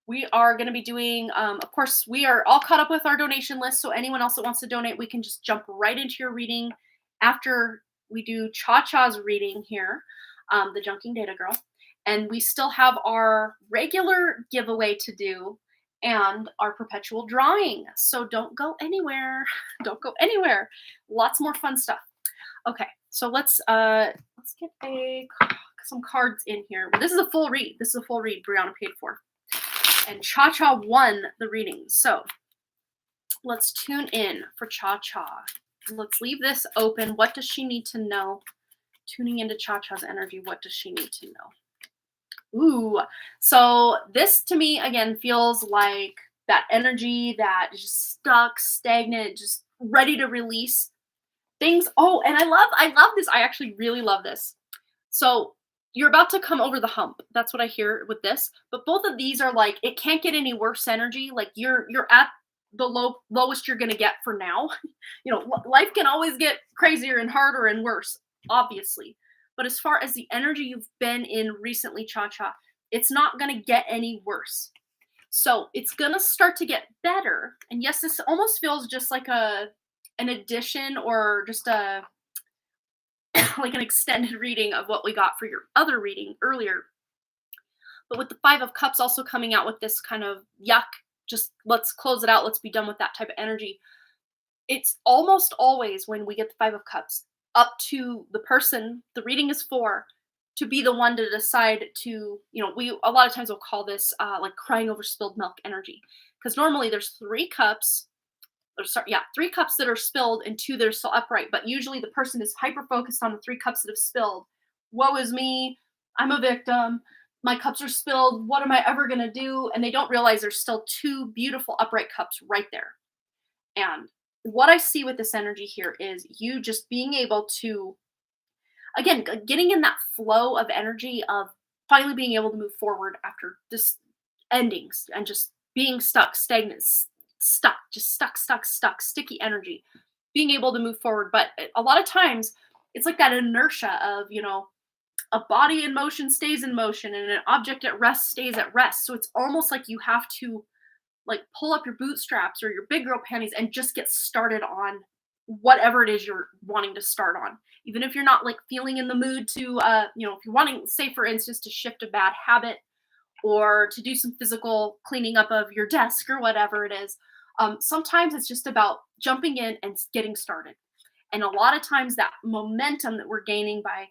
we are going to be doing, of course, we are all caught up with our donation list. So anyone else that wants to donate, we can just jump right into your reading after we do Cha-Cha's reading here, the Junking Data Girl. And we still have our regular giveaway to do and our perpetual drawing. So don't go anywhere. Don't go anywhere. Lots more fun stuff. Okay, so let's get some cards in here. This is a full read. This is a full read Brianna paid for. And Cha-Cha won the reading. So let's tune in for Cha-Cha. Let's leave this open. What does she need to know? Tuning into Cha-Cha's energy, what does she need to know? Ooh, so this to me, again, feels like that energy that is just stuck, stagnant, just ready to release things. Oh, and I love this. I actually really love this. So you're about to come over the hump. That's what I hear with this. But both of these are like, it can't get any worse energy. Like you're at the lowest you're going to get for now. You know, life can always get crazier and harder and worse, obviously. But as far as the energy you've been in recently, Cha-Cha, it's not going to get any worse. So it's going to start to get better. And yes, this almost feels just like an addition or just a like an extended reading of what we got for your other reading earlier. But with the Five of Cups also coming out with this kind of yuck, just let's close it out, let's be done with that type of energy. It's almost always when we get the Five of Cups up to the person the reading is for to be the one to decide to, you know, we a lot of times we'll call this like crying over spilled milk energy. Because normally there's three cups that are spilled and two that are still upright. But usually the person is hyper focused on the three cups that have spilled. Woe is me. I'm a victim. My cups are spilled. What am I ever going to do? And they don't realize there's still two beautiful upright cups right there. And what I see with this energy here is you just being able to, again, getting in that flow of energy of finally being able to move forward after this endings and just being stuck, stagnant, stuck, sticky energy, being able to move forward. But a lot of times it's like that inertia of, you know, a body in motion stays in motion and an object at rest stays at rest. So it's almost like you have to like pull up your bootstraps or your big girl panties and just get started on whatever it is you're wanting to start on. Even if you're not like feeling in the mood to, you know, if you're wanting, say for instance, to shift a bad habit or to do some physical cleaning up of your desk or whatever it is. Sometimes it's just about jumping in and getting started. And a lot of times that momentum that we're gaining by,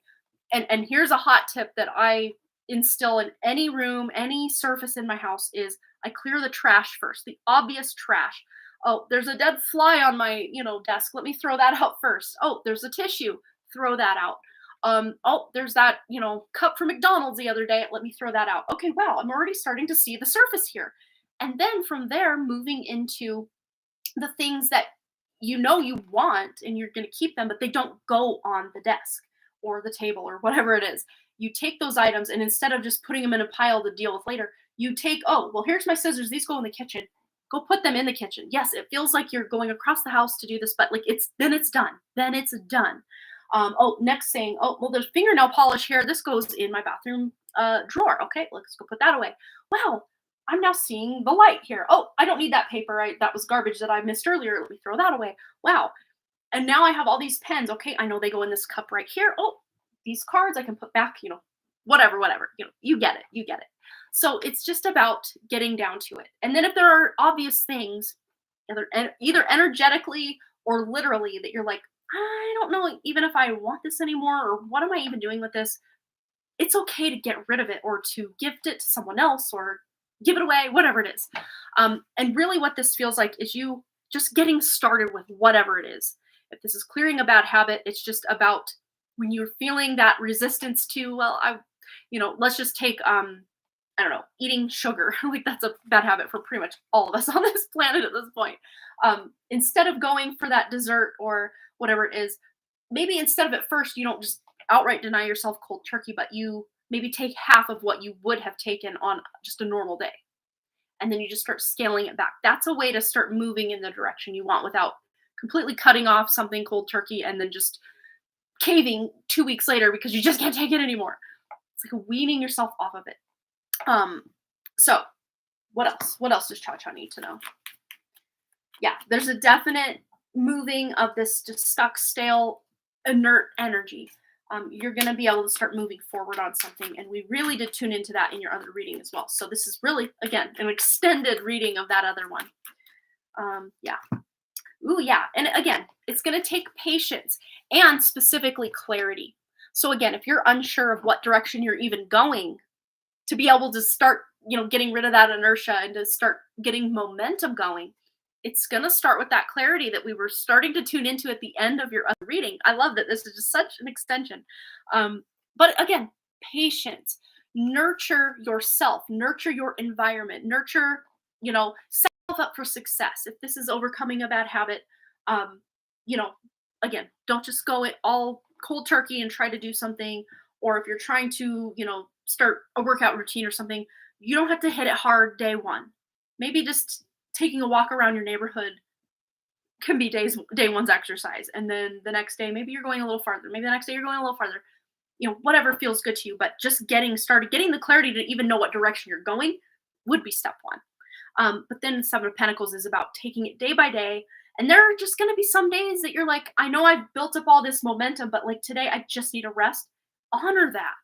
and here's a hot tip that I instill in any room, any surface in my house is I clear the trash first, the obvious trash. Oh, there's a dead fly on my, you know, desk. Let me throw that out first. Oh, there's a tissue. Throw that out. Oh, there's that, you know, cup from McDonald's the other day. Let me throw that out. Okay, wow, I'm already starting to see the surface here. And then from there, moving into the things that you know you want and you're going to keep them, but they don't go on the desk or the table or whatever it is. You take those items and instead of just putting them in a pile to deal with later, you take, oh, well, here's my scissors. These go in the kitchen. Go put them in the kitchen. Yes, it feels like you're going across the house to do this, but like it's done. Then it's done. Oh, next thing. Oh, well, there's fingernail polish here. This goes in my bathroom drawer. Okay, let's go put that away. Wow, I'm now seeing the light here. Oh, I don't need that paper. That was garbage that I missed earlier. Let me throw that away. Wow. And now I have all these pens. Okay, I know they go in this cup right here. Oh, these cards I can put back, whatever. You get it. You get it. So it's just about getting down to it. And then if there are obvious things, either energetically or literally, that you're like, I don't know even if I want this anymore, or what am I even doing with this? It's okay to get rid of it, or to gift it to someone else, or give it away, whatever it is. And really what this feels like is you just getting started with whatever it is. If this is clearing a bad habit, it's just about when you're feeling that resistance to, well, let's just take, I don't know, eating sugar. Like, that's a bad habit for pretty much all of us on this planet at this point. Instead of going for that dessert or whatever it is, maybe instead of at first, you don't just outright deny yourself cold turkey, but you maybe take half of what you would have taken on just a normal day. And then you just start scaling it back. That's a way to start moving in the direction you want without completely cutting off something cold turkey and then just caving 2 weeks later because you just can't take it anymore. It's like weaning yourself off of it. So what else? What else does Cha-Cha need to know? Yeah, there's a definite moving of this just stuck, stale, inert energy. You're going to be able to start moving forward on something. And we really did tune into that in your other reading as well. So this is really, again, an extended reading of that other one. Yeah. Ooh, yeah. And again, it's going to take patience and specifically clarity. So again, if you're unsure of what direction you're even going, to be able to start, getting rid of that inertia and to start getting momentum going, it's going to start with that clarity that we were starting to tune into at the end of your other reading. I love that this is just such an extension. But again, patience, nurture yourself, nurture your environment, nurture, set yourself up for success. If this is overcoming a bad habit, again, don't just go it all cold turkey and try to do something. Or if you're trying to, start a workout routine or something, you don't have to hit it hard day one. Maybe just taking a walk around your neighborhood can be day one's exercise. And then the next day, maybe you're going a little farther. Maybe the next day you're going a little farther. Whatever feels good to you. But just getting started, getting the clarity to even know what direction you're going would be step one. But then Seven of Pentacles is about taking it day by day. And there are just going to be some days that you're like, I know I've built up all this momentum, but like today I just need a rest. Honor that.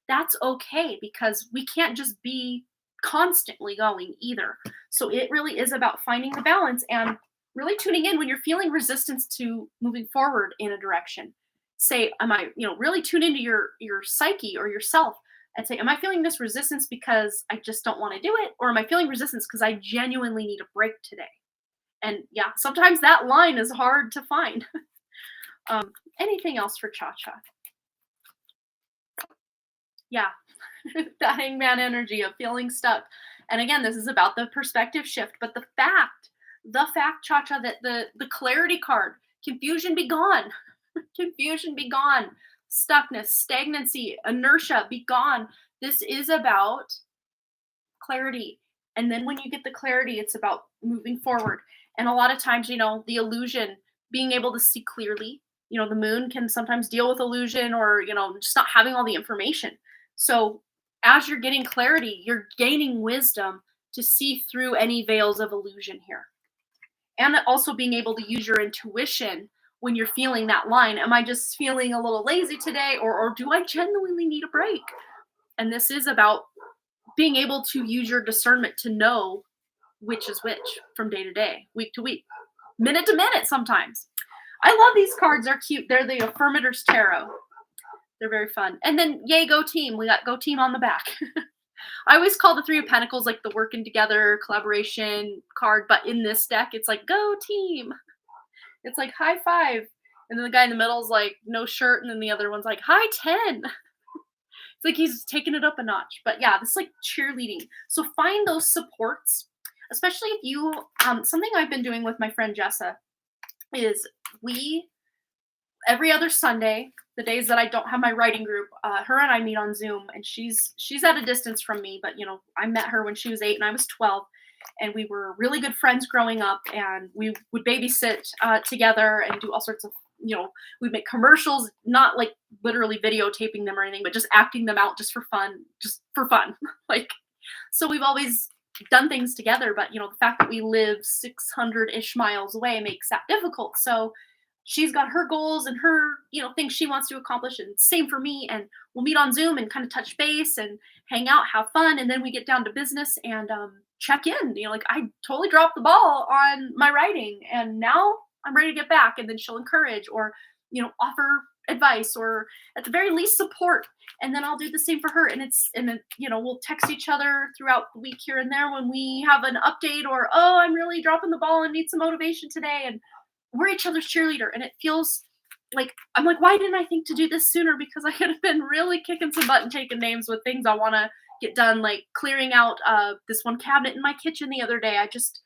That's okay, because we can't just be constantly going either. So it really is about finding the balance and really tuning in when you're feeling resistance to moving forward in a direction. Say, am I, really tune into your psyche or yourself and say, am I feeling this resistance because I just don't want to do it? Or am I feeling resistance because I genuinely need a break today? And yeah, sometimes that line is hard to find. Anything else for Cha-Cha? Yeah, the hangman energy of feeling stuck. And again, this is about the perspective shift, but the fact, Cha-Cha, that the clarity card, confusion be gone, confusion be gone, stuckness, stagnancy, inertia be gone. This is about clarity. And then when you get the clarity, it's about moving forward. And a lot of times, the illusion, being able to see clearly, the moon can sometimes deal with illusion or, just not having all the information. So as you're getting clarity, you're gaining wisdom to see through any veils of illusion here. And also being able to use your intuition when you're feeling that line. Am I just feeling a little lazy today, or do I genuinely need a break? And this is about being able to use your discernment to know which is which from day to day, week to week, minute to minute sometimes. I love these cards. They're cute. They're the Affirmators Tarot. They're very fun. And then, yay, go team. We got go team on the back. I always call the Three of Pentacles like the working together collaboration card, but in this deck, it's like, go team. It's like high five. And then the guy in the middle is like, no shirt. And then the other one's like, high 10. It's like he's taking it up a notch. But yeah, this is like cheerleading. So find those supports, especially if you, something I've been doing with my friend Jessa is every other Sunday, the days that I don't have my writing group, her and I meet on Zoom, and she's at a distance from me, but I met her when she was 8 and I was 12, and we were really good friends growing up, and we would babysit together and do all sorts of we'd make commercials, not like literally videotaping them or anything, but just acting them out just for fun, like, so we've always done things together, but the fact that we live 600-ish miles away makes that difficult. So she's got her goals and her, things she wants to accomplish, and same for me. And we'll meet on Zoom and kind of touch base and hang out, have fun, and then we get down to business and check in. Like, I totally dropped the ball on my writing, and now I'm ready to get back. And then she'll encourage or offer advice, or at the very least support, and then I'll do the same for her. And then we'll text each other throughout the week here and there when we have an update, or, oh, I'm really dropping the ball and need some motivation today, and we're each other's cheerleader. And it feels like, I'm like, why didn't I think to do this sooner? Because I could have been really kicking some butt and taking names with things I want to get done, like clearing out this one cabinet in my kitchen the other day. I just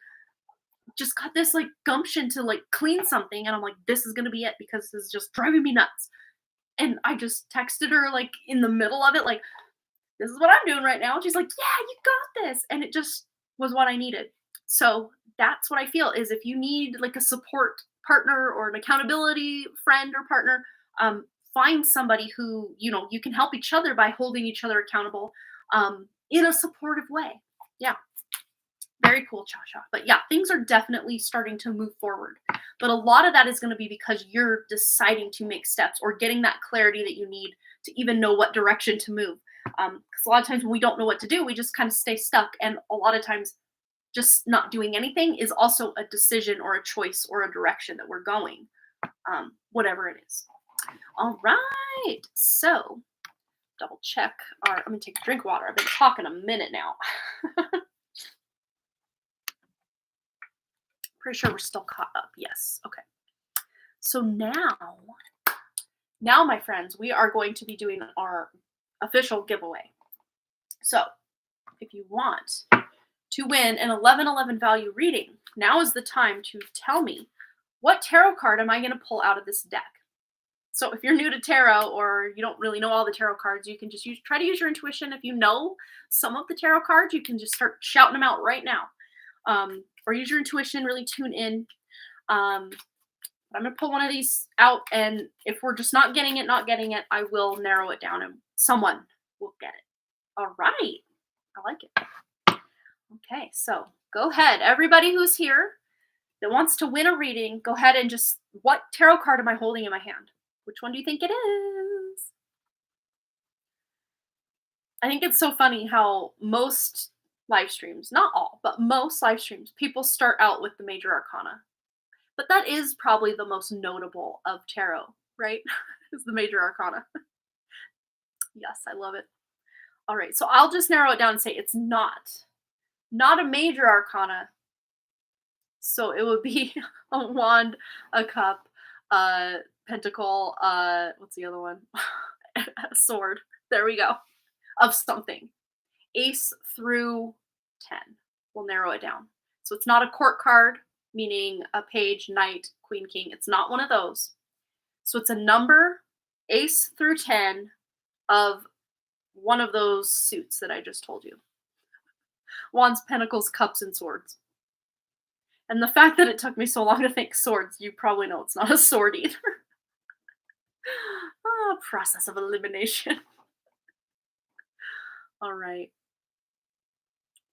got this like gumption to like clean something, and I'm like, this is gonna be it, because this is just driving me nuts. And I just texted her like in the middle of it, like, this is what I'm doing right now. And she's like, yeah, you got this. And it just was what I needed. So that's what I feel is, if you need like a support partner or an accountability friend or partner, find somebody who you can help each other by holding each other accountable in a supportive way. Yeah. Very cool, Cha-Cha. But yeah, things are definitely starting to move forward. But a lot of that is going to be because you're deciding to make steps or getting that clarity that you need to even know what direction to move. Because a lot of times when we don't know what to do, we just kind of stay stuck. And a lot of times just not doing anything is also a decision or a choice or a direction that we're going, whatever it is. All right. So double check. I'm going to take a drink of water. I've been talking a minute now. Pretty sure we're still caught up. Yes. Okay. So now, my friends, we are going to be doing our official giveaway. So if you want to win an 11/11 value reading, now is the time to tell me, what tarot card am I going to pull out of this deck? So if you're new to tarot or you don't really know all the tarot cards, you can just try to use your intuition. If you know some of the tarot cards, you can just start shouting them out right now. Or use your intuition, really tune in. I'm going to pull one of these out, and if we're just not getting it, I will narrow it down and someone will get it. All right. I like it. Okay, so go ahead. Everybody who's here that wants to win a reading, go ahead and just, what tarot card am I holding in my hand? Which one do you think it is? I think it's so funny how most live streams, not all, but most live streams, people start out with the major arcana. But that is probably the most notable of tarot, right? Is the major arcana. Yes, I love it. All right, so I'll just narrow it down and say it's not a major arcana. So it would be a wand, a cup, a pentacle, what's the other one? A sword. There we go. Of something. Ace through 10. We'll narrow it down. So it's not a court card, meaning a page, knight, queen, king. It's not one of those. So it's a number, ace through 10, of one of those suits that I just told you. Wands, pentacles, cups, and swords. And the fact that it took me so long to think swords, you probably know it's not a sword either. Process of elimination. All right.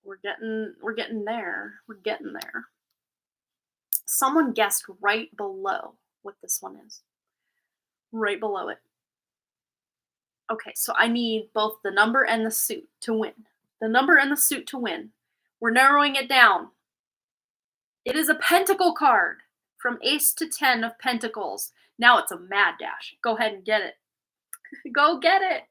We're getting there. We're getting there. Someone guessed right below what this one is. Right below it. Okay, so I need both the number and the suit to win. The number and the suit to win. We're narrowing it down. It is a pentacle card from ace to 10 of pentacles. Now it's a mad dash. Go ahead and get it. Go get it.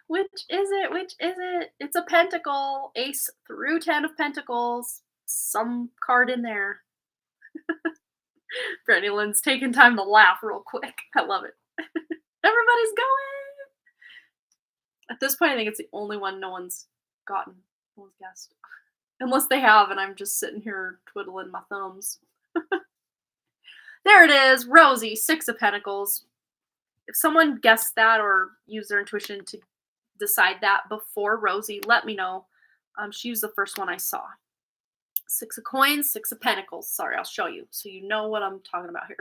Which is it? Which is it? It's a pentacle. Ace through 10 of pentacles. Some card in there. Brittany Lynn's taking time to laugh real quick. I love it. Everybody's going. At this point, I think it's the only one no one's gotten. No one's guessed. Unless they have, and I'm just sitting here twiddling my thumbs. There it is. Rosie, 6 of Pentacles. If someone guessed that or used their intuition to decide that before Rosie, let me know. She was the first one I saw. 6 of Coins, 6 of Pentacles. Sorry, I'll show you so you know what I'm talking about here.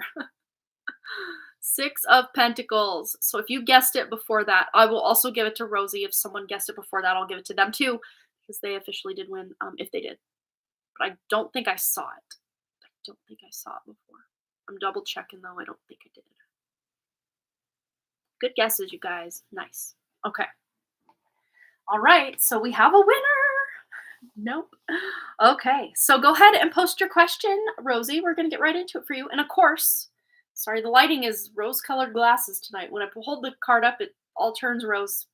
Six of Pentacles. So if you guessed it before that, I will also give it to Rosie. If someone guessed it before that, I'll give it to them too, because they officially did win, if they did. But I don't think I saw it. I don't think I saw it before. I'm double checking though. I don't think I did. Good guesses, you guys. Nice. Okay. All right. So we have a winner. Nope. Okay. So go ahead and post your question, Rosie. We're going to get right into it for you. And of course, sorry, the lighting is rose-colored glasses tonight. When I hold the card up, it all turns rose.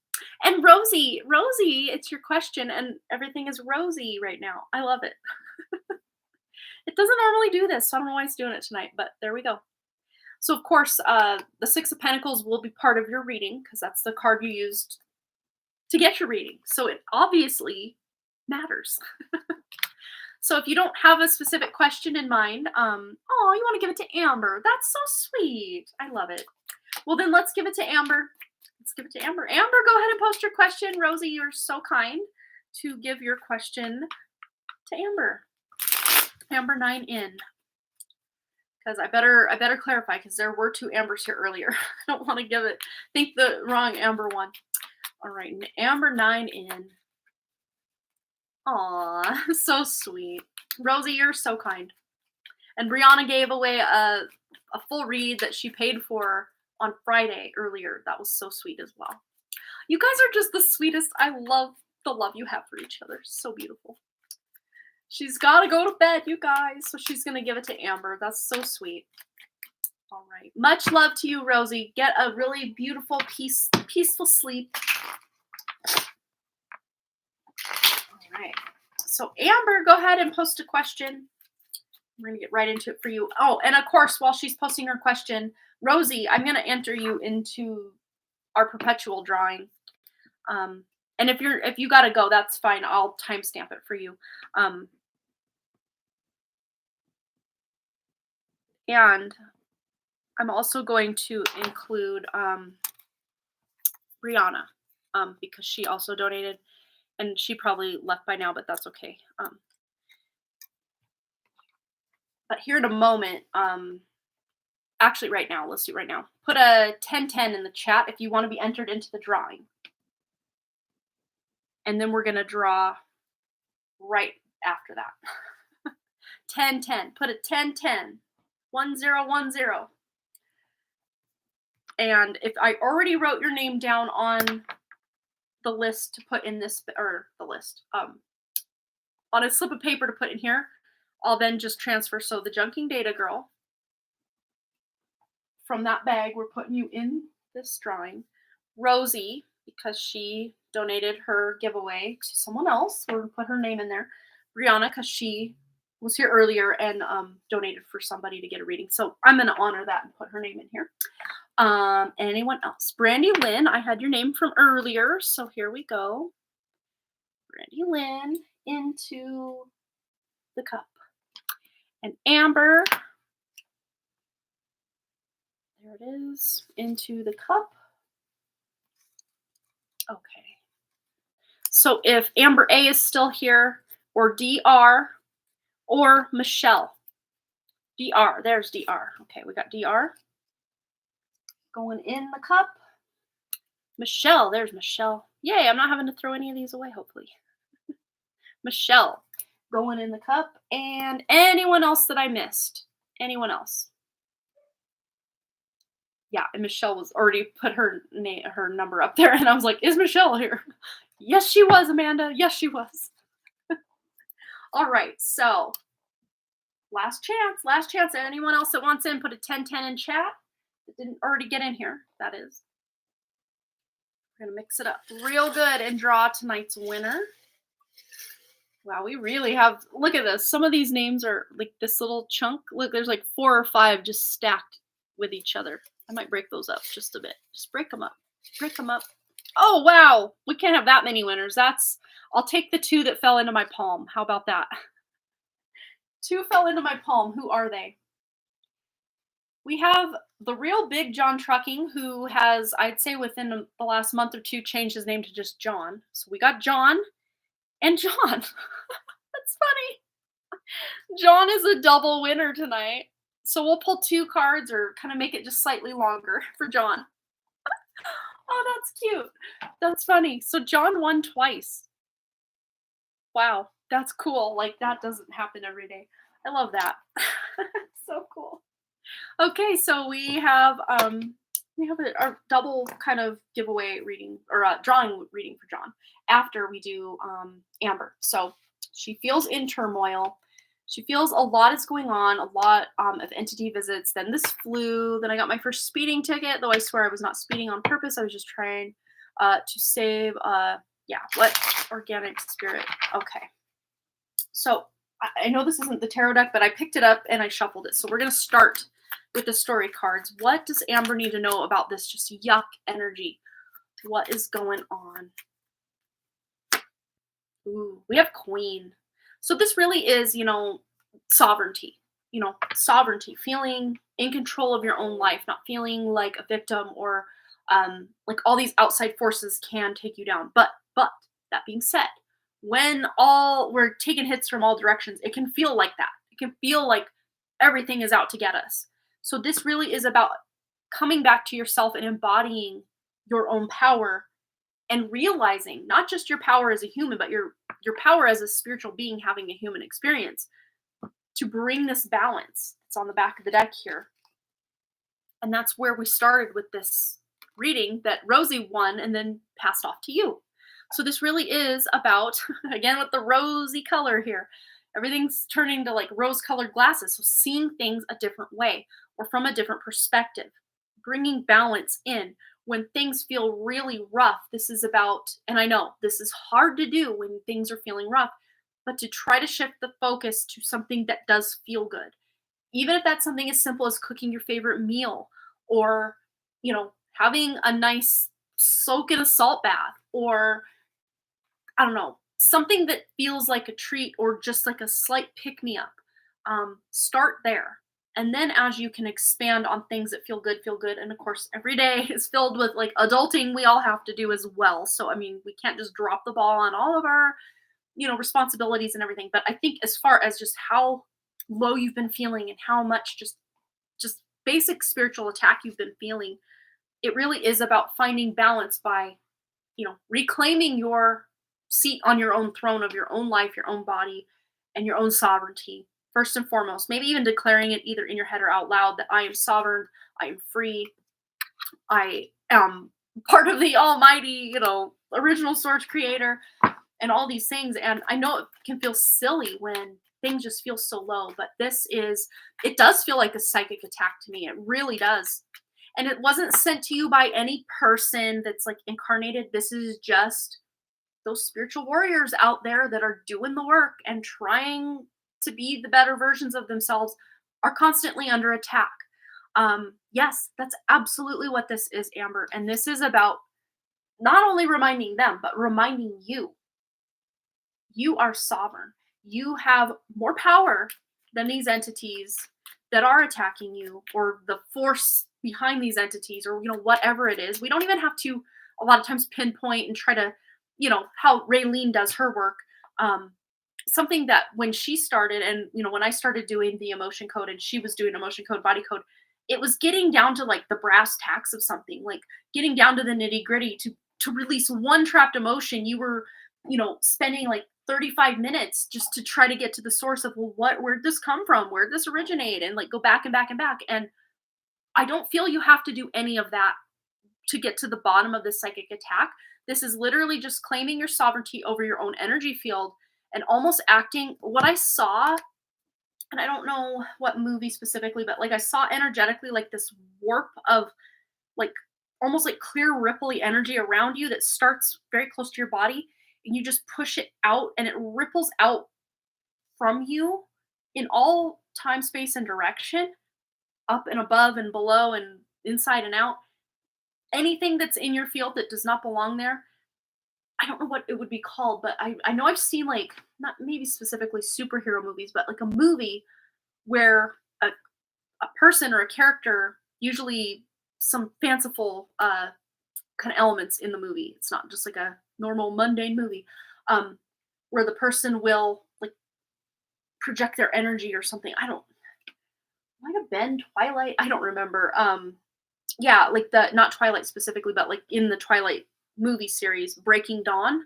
And Rosie, it's your question, and everything is rosy right now. I love it. It doesn't normally do this, so I don't know why it's doing it tonight, but there we go. So, of course, the Six of Pentacles will be part of your reading because that's the card you used to get your reading. So it obviously matters. So if you don't have a specific question in mind, you want to give it to Amber. That's so sweet. I love it. Well, then let's give it to Amber. Let's give it to Amber. Amber, go ahead and post your question. Rosie, you're so kind to give your question to Amber. Amber 9 in. Because I better clarify, because there were two Ambers here earlier. I don't want to think the wrong Amber one. All right, Amber 9 in. Aw, so sweet. Rosie, you're so kind. And Brianna gave away a full read that she paid for on Friday earlier. That was so sweet as well. You guys are just the sweetest. I love the love you have for each other. So beautiful. She's got to go to bed, you guys. So she's going to give it to Amber. That's so sweet. All right. Much love to you, Rosie. Get a really beautiful, peaceful sleep. All right. So Amber, go ahead and post a question. We're going to get right into it for you. Oh, and of course, while she's posting her question, Rosie, I'm going to enter you into our perpetual drawing. And if you got to go, that's fine. I'll timestamp it for you. And I'm also going to include Brianna because she also donated, and she probably left by now, but that's okay. But here in a moment, actually right now, let's do it right now. Put a 1010 in the chat if you want to be entered into the drawing. And then we're going to draw right after that. 1010. Put a 1010. 1010. And if I already wrote your name down on the list to put in this, or the list, on a slip of paper to put in here, I'll then just transfer. So the Junking Data Girl, from that bag, we're putting you in this drawing. Rosie, because she donated her giveaway to someone else, we're going to put her name in there. Brianna, because she was here earlier and donated for somebody to get a reading. So I'm going to honor that and put her name in here. Anyone else? Brandy Lynn, I had your name from earlier, so here we go. Brandy Lynn into the cup. And Amber, there it is, into the cup. Okay. So if Amber A is still here, or DR, or Michelle. DR, there's DR. Okay, we got DR going in the cup. Michelle, there's Michelle. Yay, I'm not having to throw any of these away, hopefully. Michelle going in the cup. And anyone else that I missed? Anyone else? Yeah, and Michelle was already put her number up there, and I was like, is Michelle here? Yes, she was, Amanda. Yes, she was. All right, so last chance. Anyone else that wants in, put a 1010 in chat that didn't already get in here, that is. We're going to mix it up real good and draw tonight's winner. Wow, we really have, look at this. Some of these names are like this little chunk. Look, there's like 4 or 5 just stacked with each other. I might break those up just a bit. Just break them up. Break them up. Oh, wow. We can't have that many winners. I'll take the 2 that fell into my palm. How about that? 2 fell into my palm. Who are they? We have the real Big John Trucking, who has, I'd say within the last month or 2, changed his name to just John. So we got John and John. That's funny. John is a double winner tonight. So we'll pull 2 cards or kind of make it just slightly longer for John. Oh, that's cute. That's funny. So John won twice. Wow, that's cool. Like that doesn't happen every day. I love that. So cool. Okay, so we have our double kind of giveaway reading or drawing reading for John after we do Amber. So she feels in turmoil. She feels a lot is going on, a lot of entity visits. Then this flu. Then I got my first speeding ticket, though I swear I was not speeding on purpose. I was just trying to save. Yeah, what organic spirit? Okay, so I know this isn't the tarot deck, but I picked it up and I shuffled it. So we're gonna start with the story cards. What does Amber need to know about this just yuck energy? What is going on? Ooh, we have Queen. So this really is, sovereignty. Sovereignty, feeling in control of your own life, not feeling like a victim or like all these outside forces can take you down. But that being said, when all we're taking hits from all directions, it can feel like that. It can feel like everything is out to get us. So this really is about coming back to yourself and embodying your own power and realizing not just your power as a human, but your power as a spiritual being having a human experience to bring this balance. It's on the back of the deck here. And that's where we started with this reading that Rosie won and then passed off to you. So this really is about, again, with the rosy color here, everything's turning to like rose colored glasses. So seeing things a different way or from a different perspective, bringing balance in when things feel really rough. This is about, and I know this is hard to do when things are feeling rough, but to try to shift the focus to something that does feel good. Even if that's something as simple as cooking your favorite meal or, having a nice soak in a salt bath or I don't know, something that feels like a treat or just like a slight pick me up. Start there. And then as you can expand on things that feel good. And of course, every day is filled with like adulting we all have to do as well. So, I mean, we can't just drop the ball on all of our, responsibilities and everything. But I think as far as just how low you've been feeling and how much just basic spiritual attack you've been feeling, it really is about finding balance by reclaiming your seat on your own throne of your own life, your own body, and your own sovereignty. First and foremost, maybe even declaring it either in your head or out loud that I am sovereign, I am free, I am part of the almighty, original source creator, and all these things. And I know it can feel silly when things just feel so low, but it does feel like a psychic attack to me. It really does. And it wasn't sent to you by any person that's like incarnated. This is just those spiritual warriors out there that are doing the work and trying to be the better versions of themselves are constantly under attack. Yes, that's absolutely what this is, Amber. And this is about not only reminding them, but reminding you. You are sovereign. You have more power than these entities that are attacking you or the force behind these entities or whatever it is. We don't even have to a lot of times pinpoint and try to how Raylene does her work. Something that when she started and when I started doing the emotion code and she was doing emotion code body code, it was getting down to like the brass tacks of something, like getting down to the nitty gritty to release one trapped emotion. You were spending like 35 minutes just to try to get to the source of, well, where'd this come from? Where'd this originate? And like go back and back and back. And I don't feel you have to do any of that to get to the bottom of this psychic attack. This is literally just claiming your sovereignty over your own energy field and almost acting what I saw. And I don't know what movie specifically, but like I saw energetically like this warp of like almost like clear ripply energy around you that starts very close to your body and you just push it out and it ripples out from you in all time, space, and direction, up and above and below and inside and out. Anything that's in your field that does not belong there, I don't know what it would be called, but I know I've seen like not maybe specifically superhero movies, but like a movie where a person or a character, usually some fanciful kind of elements in the movie. It's not just like a normal mundane movie, where the person will like project their energy or something. I don't. might have been Twilight. I don't remember. Yeah, like not Twilight specifically, but like in the Twilight movie series, Breaking Dawn,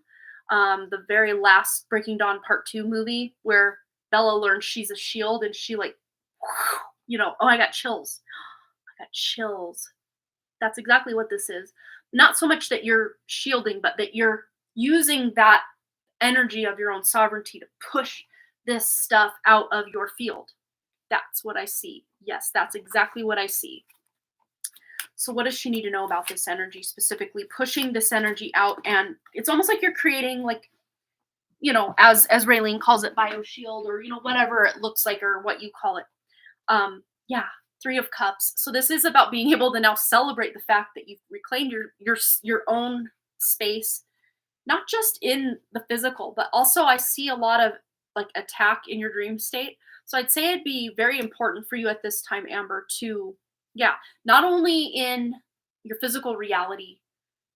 the very last Breaking Dawn Part 2 movie where Bella learns she's a shield and she like, oh, I got chills. I got chills. That's exactly what this is. Not so much that you're shielding, but that you're using that energy of your own sovereignty to push this stuff out of your field. That's what I see. Yes, that's exactly what I see. So what does she need to know about this energy, specifically pushing this energy out? And it's almost like you're creating, like, as Raylene calls it, bioshield, or whatever it looks like, or what you call it. Yeah, 3 of Cups. So this is about being able to now celebrate the fact that you've reclaimed your own space, not just in the physical, but also I see a lot of like attack in your dream state. So I'd say it'd be very important for you at this time, Amber, to, not only in your physical reality,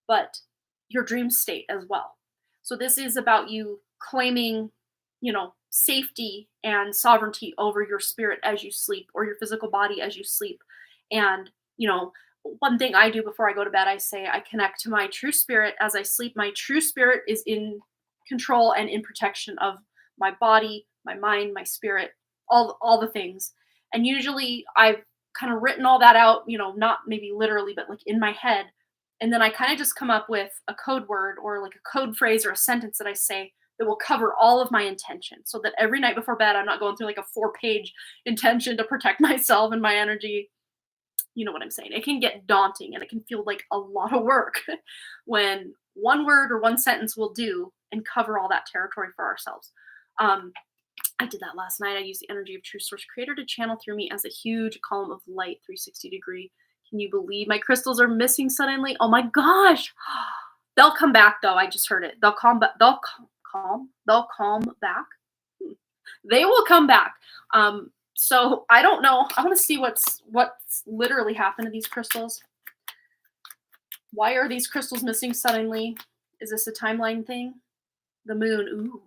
but your dream state as well. So this is about you claiming, safety and sovereignty over your spirit as you sleep, or your physical body as you sleep. And, one thing I do before I go to bed, I say I connect to my true spirit as I sleep. My true spirit is in control and in protection of my body, my mind, my spirit, all the things. And usually I've kind of written all that out, not maybe literally, but like in my head. And then I kind of just come up with a code word or like a code phrase or a sentence that I say that will cover all of my intention, so that every night before bed, I'm not going through like a 4-page intention to protect myself and my energy. You know what I'm saying? It can get daunting and it can feel like a lot of work when one word or one sentence will do and cover all that territory for ourselves. I did that last night. I used the energy of True Source Creator to channel through me as a huge column of light, 360 degree. Can you believe my crystals are missing suddenly? Oh my gosh. They'll come back though. I just heard it. They'll come back. They'll calm back. They will come back. So I don't know. I want to see what's literally happened to these crystals. Why are these crystals missing suddenly? Is this a timeline thing? The moon. Ooh.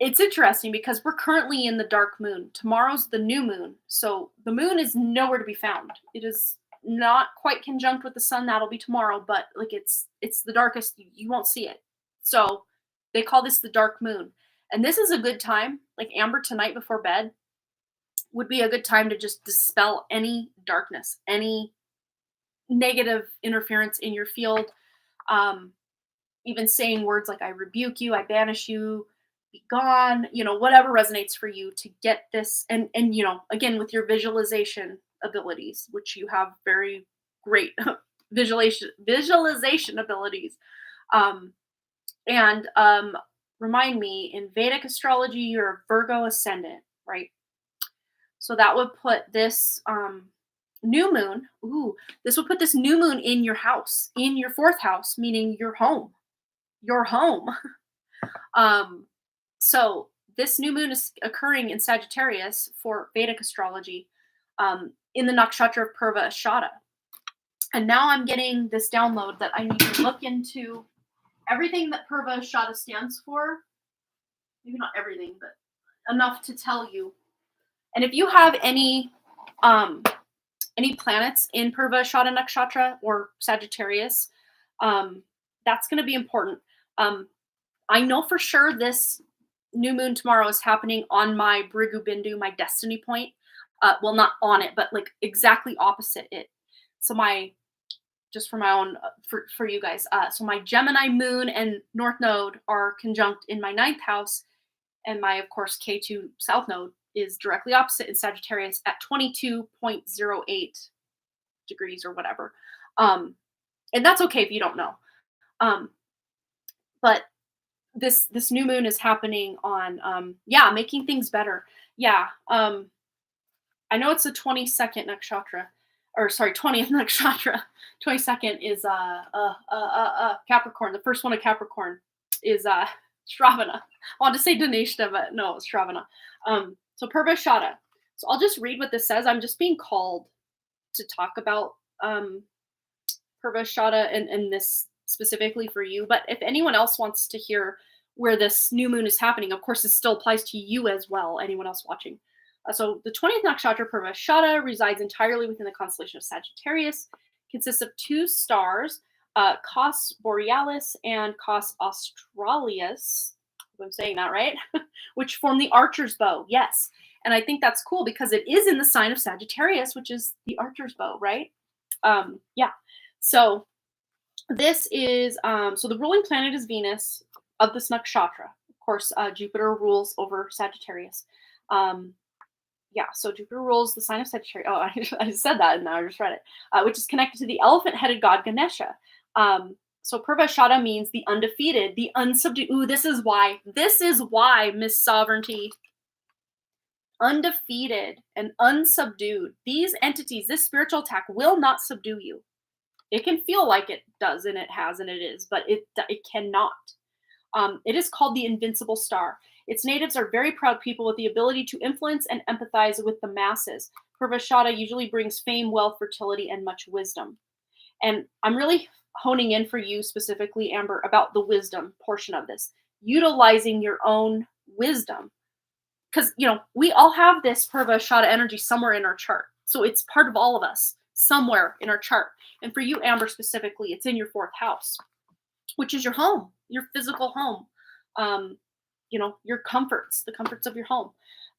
It's interesting because we're currently in the dark moon. Tomorrow's the new moon. So the moon is nowhere to be found. It is not quite conjunct with the sun. That'll be tomorrow, but like it's the darkest. You won't see it. So they call this the dark moon. And this is a good time, like Amber, tonight before bed would be a good time to just dispel any darkness, any negative interference in your field. Even saying words like I rebuke you, I banish you, be gone, whatever resonates for you to get this. And again, with your visualization abilities, which you have very great visualization abilities. Remind me, in Vedic astrology, you're a Virgo ascendant, right? So that would put this new moon, this would put this new moon in your house, in your 4th house, meaning your home. Your home. So this new moon is occurring in Sagittarius for Vedic astrology, in the nakshatra of Purva Ashada. And now I'm getting this download that I need to look into everything that Purva Ashada stands for. Maybe not everything, but enough to tell you. And if you have any planets in Purva Ashada nakshatra or Sagittarius, that's going to be important. I know for sure this new moon tomorrow is happening on my Brigu Bindu, my destiny point. Well, not on it, but like exactly opposite it. So just for my own, for you guys. So my Gemini moon and North Node are conjunct in my 9th house. And my, of course, K2 South Node is directly opposite in Sagittarius at 22.08 degrees or whatever. And that's okay if you don't know. But this new moon is happening on, making things better. Yeah. I know it's the 22nd nakshatra, or sorry, 20th nakshatra. 22nd is Capricorn. The first one of Capricorn is Shravana. I wanted to say Daneshta, but no, it's Shravana. So Purva Ashada. So I'll just read what this says. I'm just being called to talk about Purva Ashada and this specifically for you. But if anyone else wants to hear where this new moon is happening, of course, this still applies to you as well, anyone else watching. So the 20th nakshatra Purvashada resides entirely within the constellation of Sagittarius, consists of two stars, Cos Borealis and Cos Australis, if I'm saying that right, which form the archer's bow. Yes. And I think that's cool because it is in the sign of Sagittarius, which is the archer's bow, right? Yeah. So this is, so the ruling planet is Venus of this nakshatra. Of course, Jupiter rules over Sagittarius. Yeah, so Jupiter rules the sign of Sagittarius. Oh, I said that and now I just read it, which is connected to the elephant-headed god Ganesha. So Purvashada means the undefeated, the unsubdued. Ooh, this is why, Miss Sovereignty, undefeated and unsubdued. These entities, this spiritual attack will not subdue you. It can feel like it does, and it has, and it is, but it cannot. It is called the invincible star. Its natives are very proud people with the ability to influence and empathize with the masses. Purvashada usually brings fame, wealth, fertility, and much wisdom. And I'm really honing in for you specifically, Amber, about the wisdom portion of this. Utilizing your own wisdom. Because, we all have this Purvashada energy somewhere in our chart. So it's part of all of us somewhere in our chart. And for you, Amber, specifically, it's in your 4th house, which is your home, your physical home. Your comforts, the comforts of your home.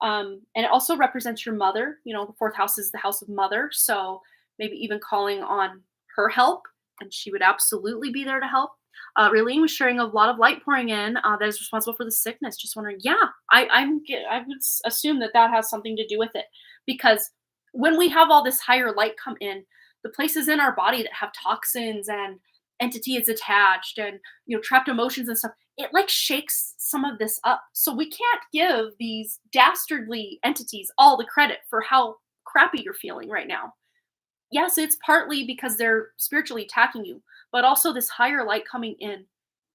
And it also represents your mother. The 4th house is the house of mother. So maybe even calling on her help, and she would absolutely be there to help. Raylene was sharing a lot of light pouring in that is responsible for the sickness. Just wondering, yeah, I would assume that has something to do with it, because when we have all this higher light come in, the places in our body that have toxins and entities attached and trapped emotions and stuff, it like shakes some of this up. So we can't give these dastardly entities all the credit for how crappy you're feeling right now. Yes, it's partly because they're spiritually attacking you, but also this higher light coming in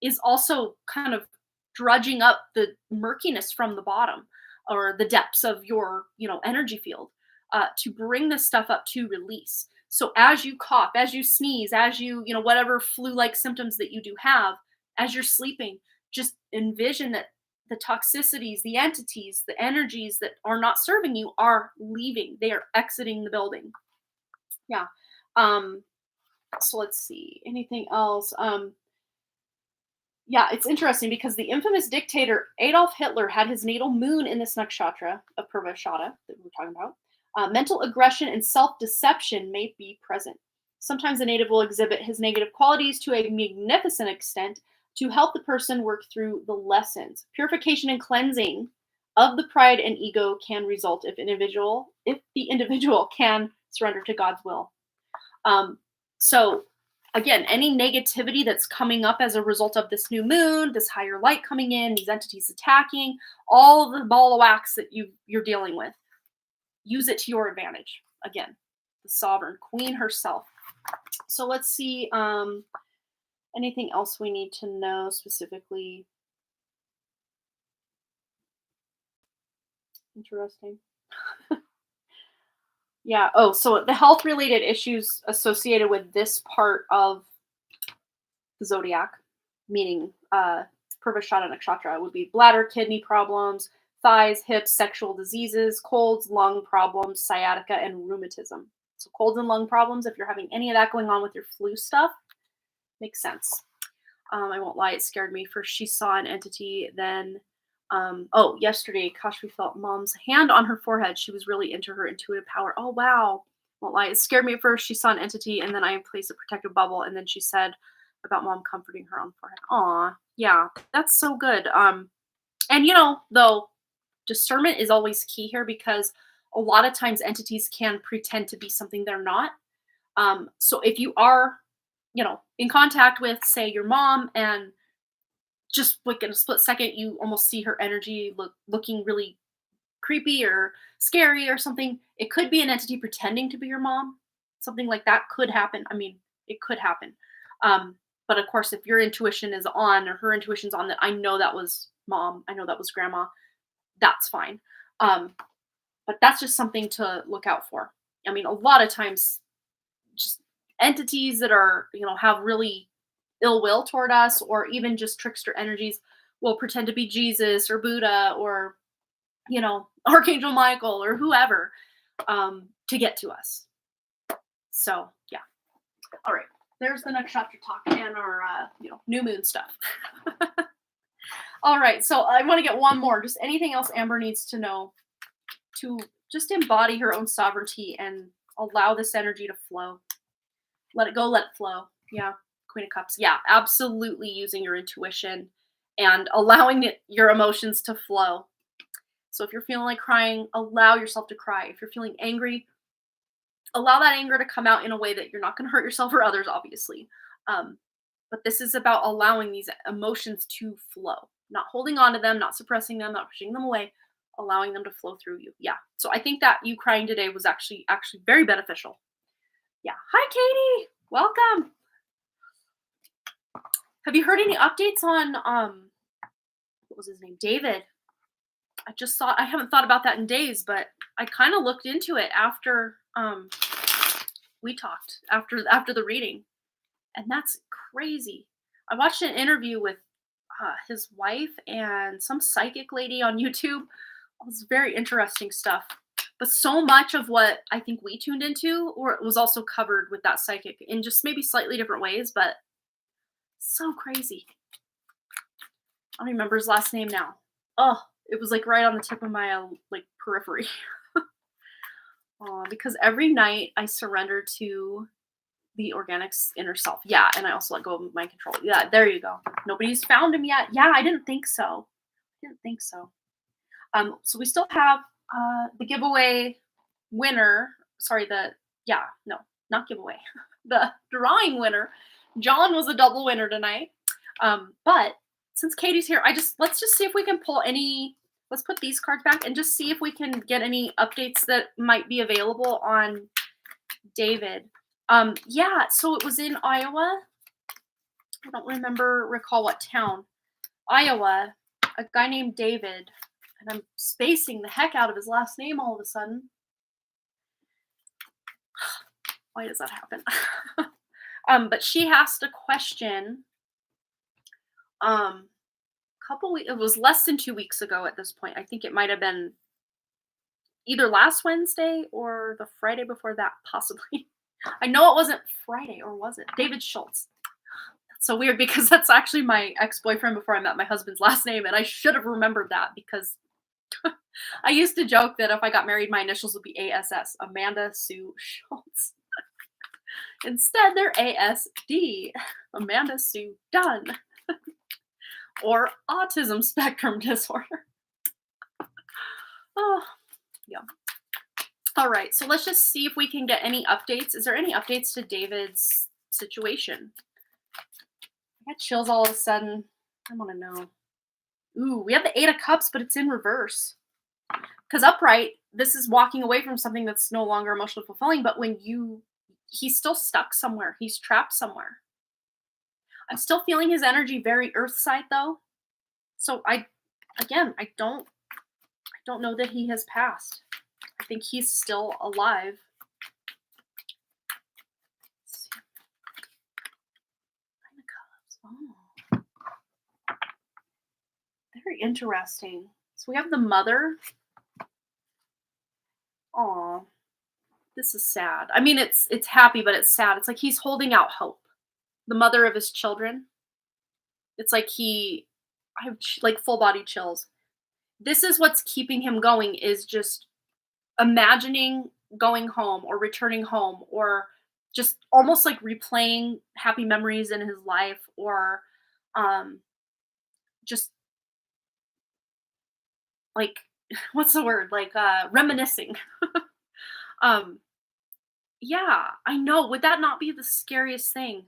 is also kind of drudging up the murkiness from the bottom or the depths of your, energy field to bring this stuff up to release. So as you cough, as you sneeze, as you, whatever flu-like symptoms that you do have, as you're sleeping, just envision that the toxicities, the entities, the energies that are not serving you are leaving. They are exiting the building. Yeah. So let's see. Anything else? Yeah, it's interesting because the infamous dictator Adolf Hitler had his natal moon in this nakshatra of Purvashada that we're talking about. Mental aggression and self-deception may be present. Sometimes the native will exhibit his negative qualities to a magnificent extent to help the person work through the lessons. Purification and cleansing of the pride and ego can result if the individual can surrender to God's will. So again, any negativity that's coming up as a result of this new moon, this higher light coming in, these entities attacking, all the ball of wax that you're dealing with, use it to your advantage. Again, the sovereign queen herself. So let's see, anything else we need to know specifically. Interesting. Yeah. Oh, so the health related issues associated with this part of the zodiac, meaning Purvashada Nakshatra, would be bladder, kidney problems, thighs, hips, sexual diseases, colds, lung problems, sciatica, and rheumatism. So colds and lung problems, if you're having any of that going on with your flu stuff, makes sense. I won't lie, it scared me. First she saw an entity, then yesterday, gosh, we felt mom's hand on her forehead. She was really into her intuitive power. Oh, wow. Won't lie. It scared me at first. She saw an entity, and then I placed a protective bubble, and then she said about mom comforting her on the forehead. Aw, yeah, that's so good. And though, discernment is always key here because a lot of times entities can pretend to be something they're not. So if you are, in contact with, say, your mom, and just like in a split second, you almost see her energy looking really creepy or scary or something. It could be an entity pretending to be your mom. Something like that could happen. I mean, it could happen. But of course, if your intuition is on or her intuition's on that, I know that was mom, I know that was grandma, that's fine. But that's just something to look out for. I mean, a lot of times, just entities that are, have really ill will toward us, or even just trickster energies, will pretend to be Jesus or Buddha or Archangel Michael or whoever, to get to us. So yeah. All right. There's the next chapter talk and our new moon stuff. All right. So I want to get one more. Just anything else Amber needs to know to just embody her own sovereignty and allow this energy to flow. Let it go. Let it flow. Yeah. Queen of Cups. Yeah. Absolutely using your intuition and allowing your emotions to flow. So if you're feeling like crying, allow yourself to cry. If you're feeling angry, allow that anger to come out in a way that you're not going to hurt yourself or others, obviously. But this is about allowing these emotions to flow, not holding on to them, not suppressing them, not pushing them away, allowing them to flow through you. Yeah. So I think that you crying today was actually very beneficial. Yeah. Hi, Katie. Welcome. Have you heard any updates on what was his name? David. I haven't thought about that in days, but I kind of looked into it after we talked after the reading, and that's crazy. I watched an interview with his wife and some psychic lady on YouTube. It was very interesting stuff. But so much of what I think we tuned into was also covered with that psychic in just maybe slightly different ways, but so crazy. I don't remember his last name now. Oh, it was like right on the tip of my periphery. Because every night I surrender to the organic's inner self. Yeah, and I also let go of mind control. Yeah, there you go. Nobody's found him yet. Yeah, I didn't think so. So we still have the giveaway winner. Sorry, not giveaway. The drawing winner. John was a double winner tonight. But since Katie's here, let's just see if we can pull any. Let's put these cards back and just see if we can get any updates that might be available on David. Yeah, so it was in Iowa. I don't recall what town. Iowa. A guy named David. And I'm spacing the heck out of his last name all of a sudden. Why does that happen? But she has to question. It was less than 2 weeks ago at this point. I think it might have been either last Wednesday or the Friday before that, possibly. I know it wasn't Friday, or was it? David Schultz. That's so weird because that's actually my ex-boyfriend before I met my husband's last name, and I should have remembered that because I used to joke that if I got married, my initials would be ASS, Amanda Sue Schultz. Instead, they're ASD, Amanda Sue Dunn. Or autism spectrum disorder. Oh, yeah. All right, so let's just see if we can get any updates. Is there any updates to David's situation? I got chills all of a sudden. I want to know. Ooh, we have the 8 of Cups, but it's in reverse. Because upright, this is walking away from something that's no longer emotionally fulfilling, but he's still stuck somewhere. He's trapped somewhere. I'm still feeling his energy very earth side though. So I don't know that he has passed. I think he's still alive. Oh. Very interesting. So we have the mother. Aw. This is sad. I mean, it's happy, but it's sad. It's like he's holding out hope. The mother of his children. It's like I have full body chills. This is what's keeping him going, is just imagining going home or returning home, or just almost like replaying happy memories in his life, or just like, what's the word? Reminiscing. Yeah, I know. Would that not be the scariest thing?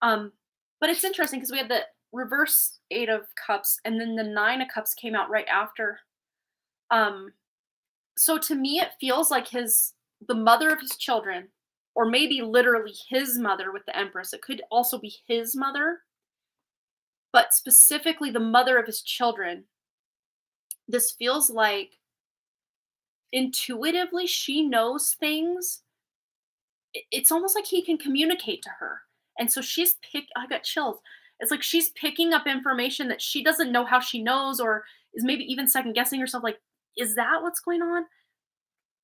But it's interesting because we had the reverse 8 of Cups, and then the 9 of Cups came out right after. So to me, it feels like the mother of his children, or maybe literally his mother with the Empress. It could also be his mother, but specifically the mother of his children. This feels like intuitively she knows things. It's almost like he can communicate to her. And so I got chills. It's like she's picking up information that she doesn't know how she knows, or is maybe even second guessing herself. Like, Is that what's going on?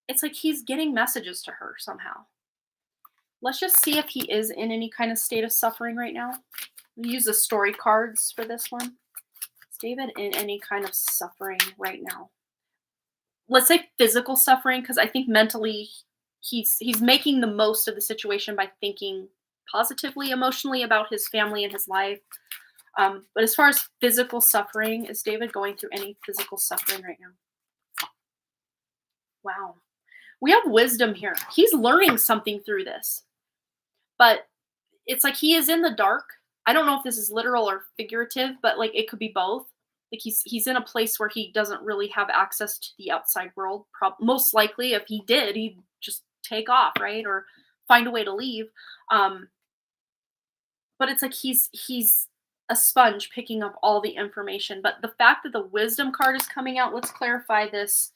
It's like he's getting messages to her somehow. Let's just see if he is in any kind of state of suffering right now. We use the story cards for this one. Is David in any kind of suffering right now? Let's say physical suffering, because I think mentally he's making the most of the situation by thinking positively, emotionally about his family and his life. But as far as physical suffering, is David going through any physical suffering right now? Wow. We have wisdom here. He's learning something through this. But it's like he is in the dark. I don't know if this is literal or figurative, but like it could be both. Like he's in a place where he doesn't really have access to the outside world. Most likely, if he did, he'd just take off, right, or find a way to leave. But it's like he's a sponge picking up all the information. But the fact that the wisdom card is coming out, let's clarify this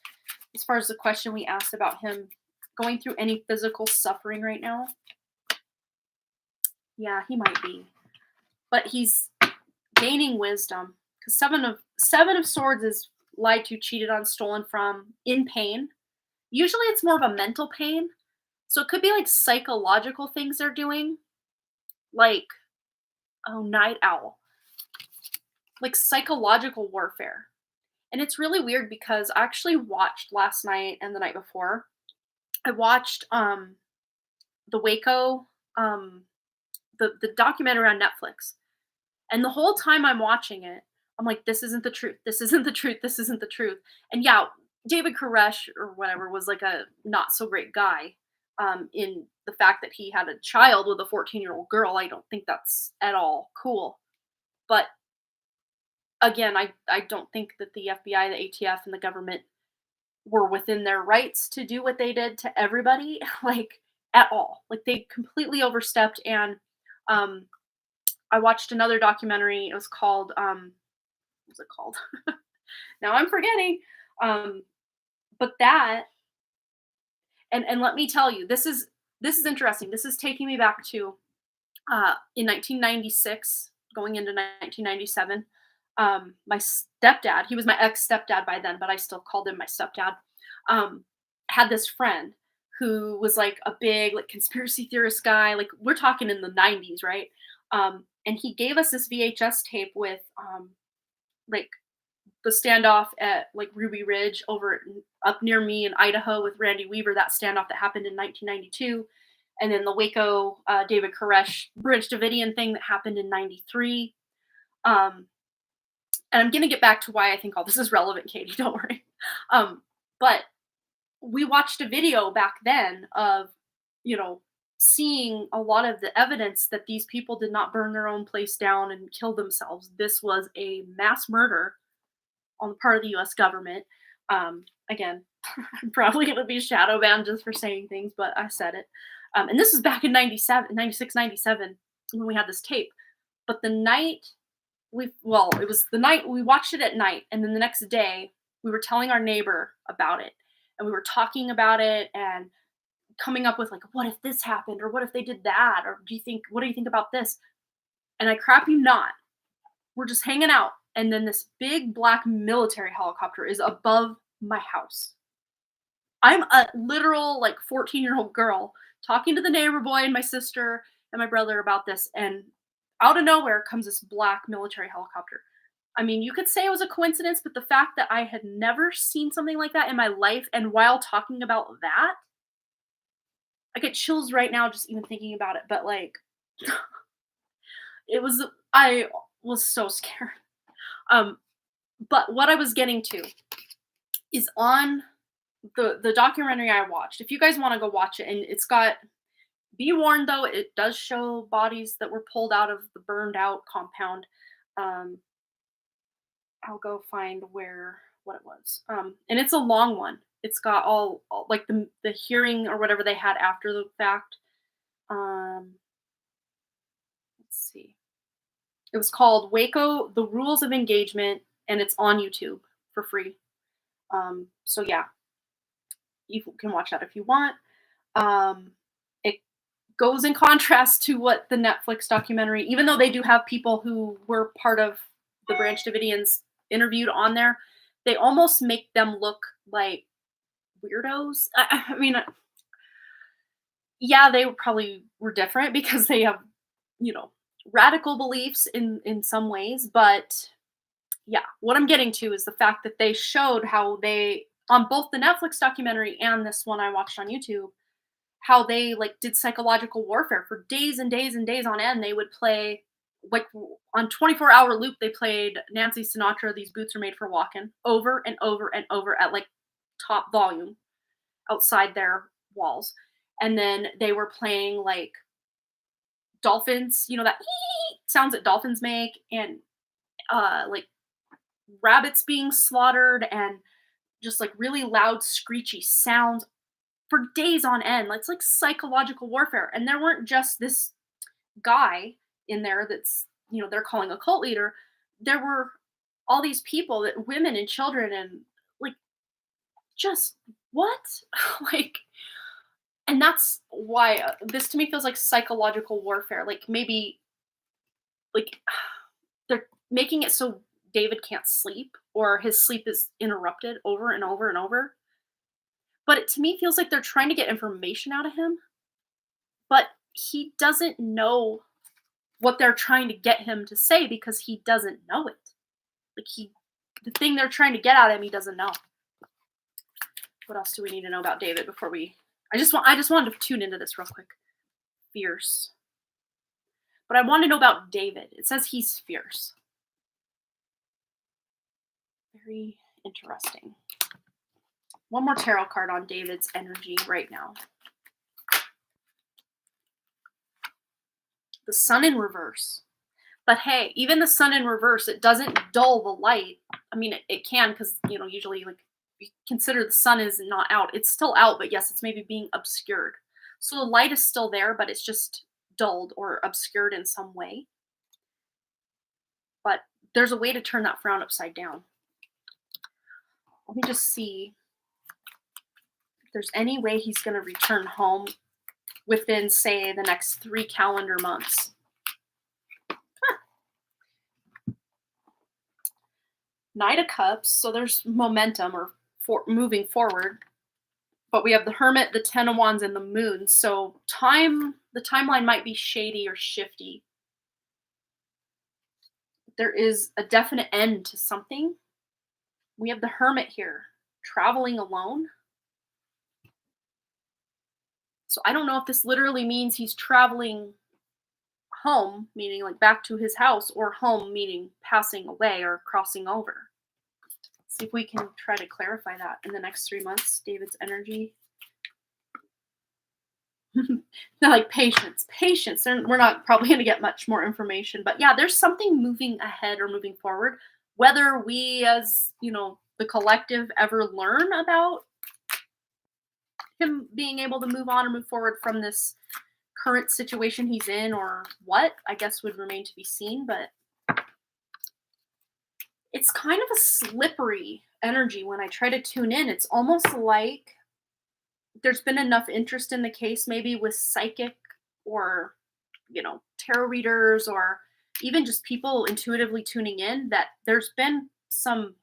as far as the question we asked about him going through any physical suffering right now. Yeah, he might be. But he's gaining wisdom. Because seven of swords is lied to, cheated on, stolen from, in pain. Usually it's more of a mental pain. So it could be like psychological things they're doing. Like, oh, night owl. Like psychological warfare. And it's really weird because I actually watched last night and the night before. I watched the Waco, the documentary on Netflix. And the whole time I'm watching it, I'm like, this isn't the truth. This isn't the truth. This isn't the truth. And yeah, David Koresh or whatever was like a not so great guy in the fact that he had a child with a 14-year-old girl. I don't think that's at all cool. But again, I don't think that the FBI, the ATF, and the government were within their rights to do what they did to everybody, like at all. Like they completely overstepped. And I watched another documentary. It was called what was it called? Now I'm forgetting. But that and let me tell you, this is interesting. This is taking me back to in 1996, going into 1997. My stepdad, he was my ex stepdad by then, but I still called him my stepdad. Had this friend who was like a big like conspiracy theorist guy. Like we're talking in the 90s, right? And he gave us this VHS tape with like the standoff at like Ruby Ridge up near me in Idaho with Randy Weaver, that standoff that happened in 1992. And then the Waco David Koresh Bridge Davidian thing that happened in 93. And I'm going to get back to why I think all this is relevant, Katie, don't worry. But we watched a video back then of, seeing a lot of the evidence that these people did not burn their own place down and kill themselves. This was a mass murder on the part of the U.S. government. Again, I'm probably going to be shadow banned just for saying things, but I said it. And this was back in 96, 97, when we had this tape. But the night it was the night we watched it at night. And then the next day we were telling our neighbor about it. And we were talking about it and coming up with like, what if this happened? Or what if they did that? Or what do you think about this? And I crap you not. We're just hanging out. And then this big black military helicopter is above my house. I'm a literal like 14-year-old girl talking to the neighbor boy and my sister and my brother about this. And out of nowhere comes this black military helicopter. I mean, you could say it was a coincidence, but the fact that I had never seen something like that in my life, and while talking about that, I get chills right now just even thinking about it. But like, I was so scared. But what I was getting to is on the documentary I watched. If you guys want to go watch it, and it's got, be warned though, it does show bodies that were pulled out of the burned out compound. I'll go find what it was. And it's a long one. It's got all like the hearing or whatever they had after the fact. Let's see. It was called Waco, The Rules of Engagement, and it's on YouTube for free. So yeah, you can watch that if you want. It goes in contrast to what the Netflix documentary, even though they do have people who were part of the Branch Davidians interviewed on there, they almost make them look like weirdos. I mean, yeah, they probably were different because they have, you know, radical beliefs in some ways, but yeah, what I'm getting to is the fact that they showed how they on both the Netflix documentary and this one I watched on YouTube, how they like did psychological warfare for days and days and days on end. They would play like on 24-hour loop. They played Nancy Sinatra, "These Boots Are Made for Walking" over and over and over at like top volume outside their walls. And then they were playing like dolphins, you know, that sounds that dolphins make, and like rabbits being slaughtered, and just like really loud screechy sounds for days on end. It's like psychological warfare. And there weren't just this guy in there that's, you know, they're calling a cult leader. There were all these people, that women and children, and like just what? Like, and that's why this to me feels like psychological warfare. Like maybe like they're making it so David can't sleep, or his sleep is interrupted over and over and over. But it to me feels like they're trying to get information out of him, but he doesn't know what they're trying to get him to say because he doesn't know it. Like the thing they're trying to get out of him, he doesn't know. What else do we need to know about David before we? I just wanted to tune into this real quick. Fierce. But I want to know about David. It says he's fierce. Very interesting. One more tarot card on David's energy right now. The sun in reverse. But hey, even the sun in reverse, it doesn't dull the light. I mean, it can, because, you know, usually like you consider the sun is not out. It's still out, but yes, it's maybe being obscured. So the light is still there, but it's just dulled or obscured in some way. But there's a way to turn that frown upside down. Let me just see if there's any way he's going to return home within, say, the next 3 calendar months. Knight of Cups, so there's momentum or moving forward. But we have the Hermit, the Ten of Wands, and the Moon. So the timeline might be shady or shifty. There is a definite end to something. We have the Hermit here, traveling alone. So I don't know if this literally means he's traveling home, meaning like back to his house, or home, meaning passing away or crossing over. Let's see if we can try to clarify that in the next 3 months, David's energy. They're like, patience. We're not probably going to get much more information, but yeah, there's something moving ahead or moving forward. Whether we as, you know, the collective ever learn about him being able to move on or move forward from this current situation he's in, or what, I guess would remain to be seen. But it's kind of a slippery energy when I try to tune in. It's almost like there's been enough interest in the case, maybe with psychic or, you know, tarot readers, or even just people intuitively tuning in, that there's been some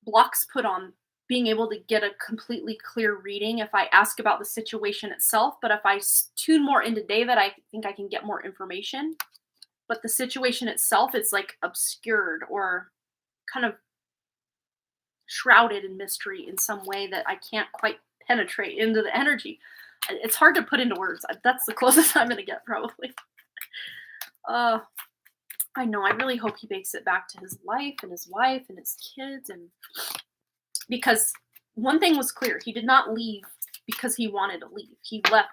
blocks put on being able to get a completely clear reading if I ask about the situation itself. But if I tune more into David, I think I can get more information. But the situation itself is like obscured or kind of shrouded in mystery in some way that I can't quite penetrate into the energy. It's hard to put into words. That's the closest I'm going to get, probably. I know. I really hope he makes it back to his life and his wife and his kids. And because one thing was clear, he did not leave because he wanted to leave. He left.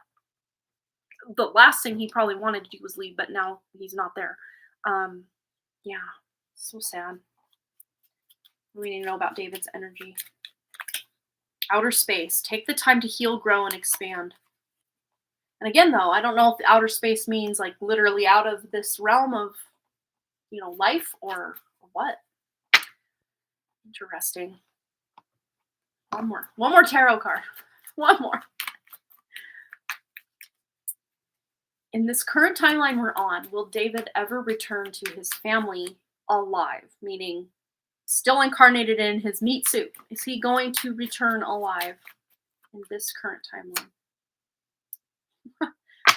The last thing he probably wanted to do was leave, but now he's not there. Yeah, so sad. We need to know about David's energy. Outer space. Take the time to heal, grow, and expand. And again, though, I don't know if outer space means like literally out of this realm of, you know, life, or what. Interesting. One more tarot card. One more. In this current timeline we're on, will David ever return to his family alive? Meaning still incarnated in his meat suit. Is he going to return alive in this current timeline?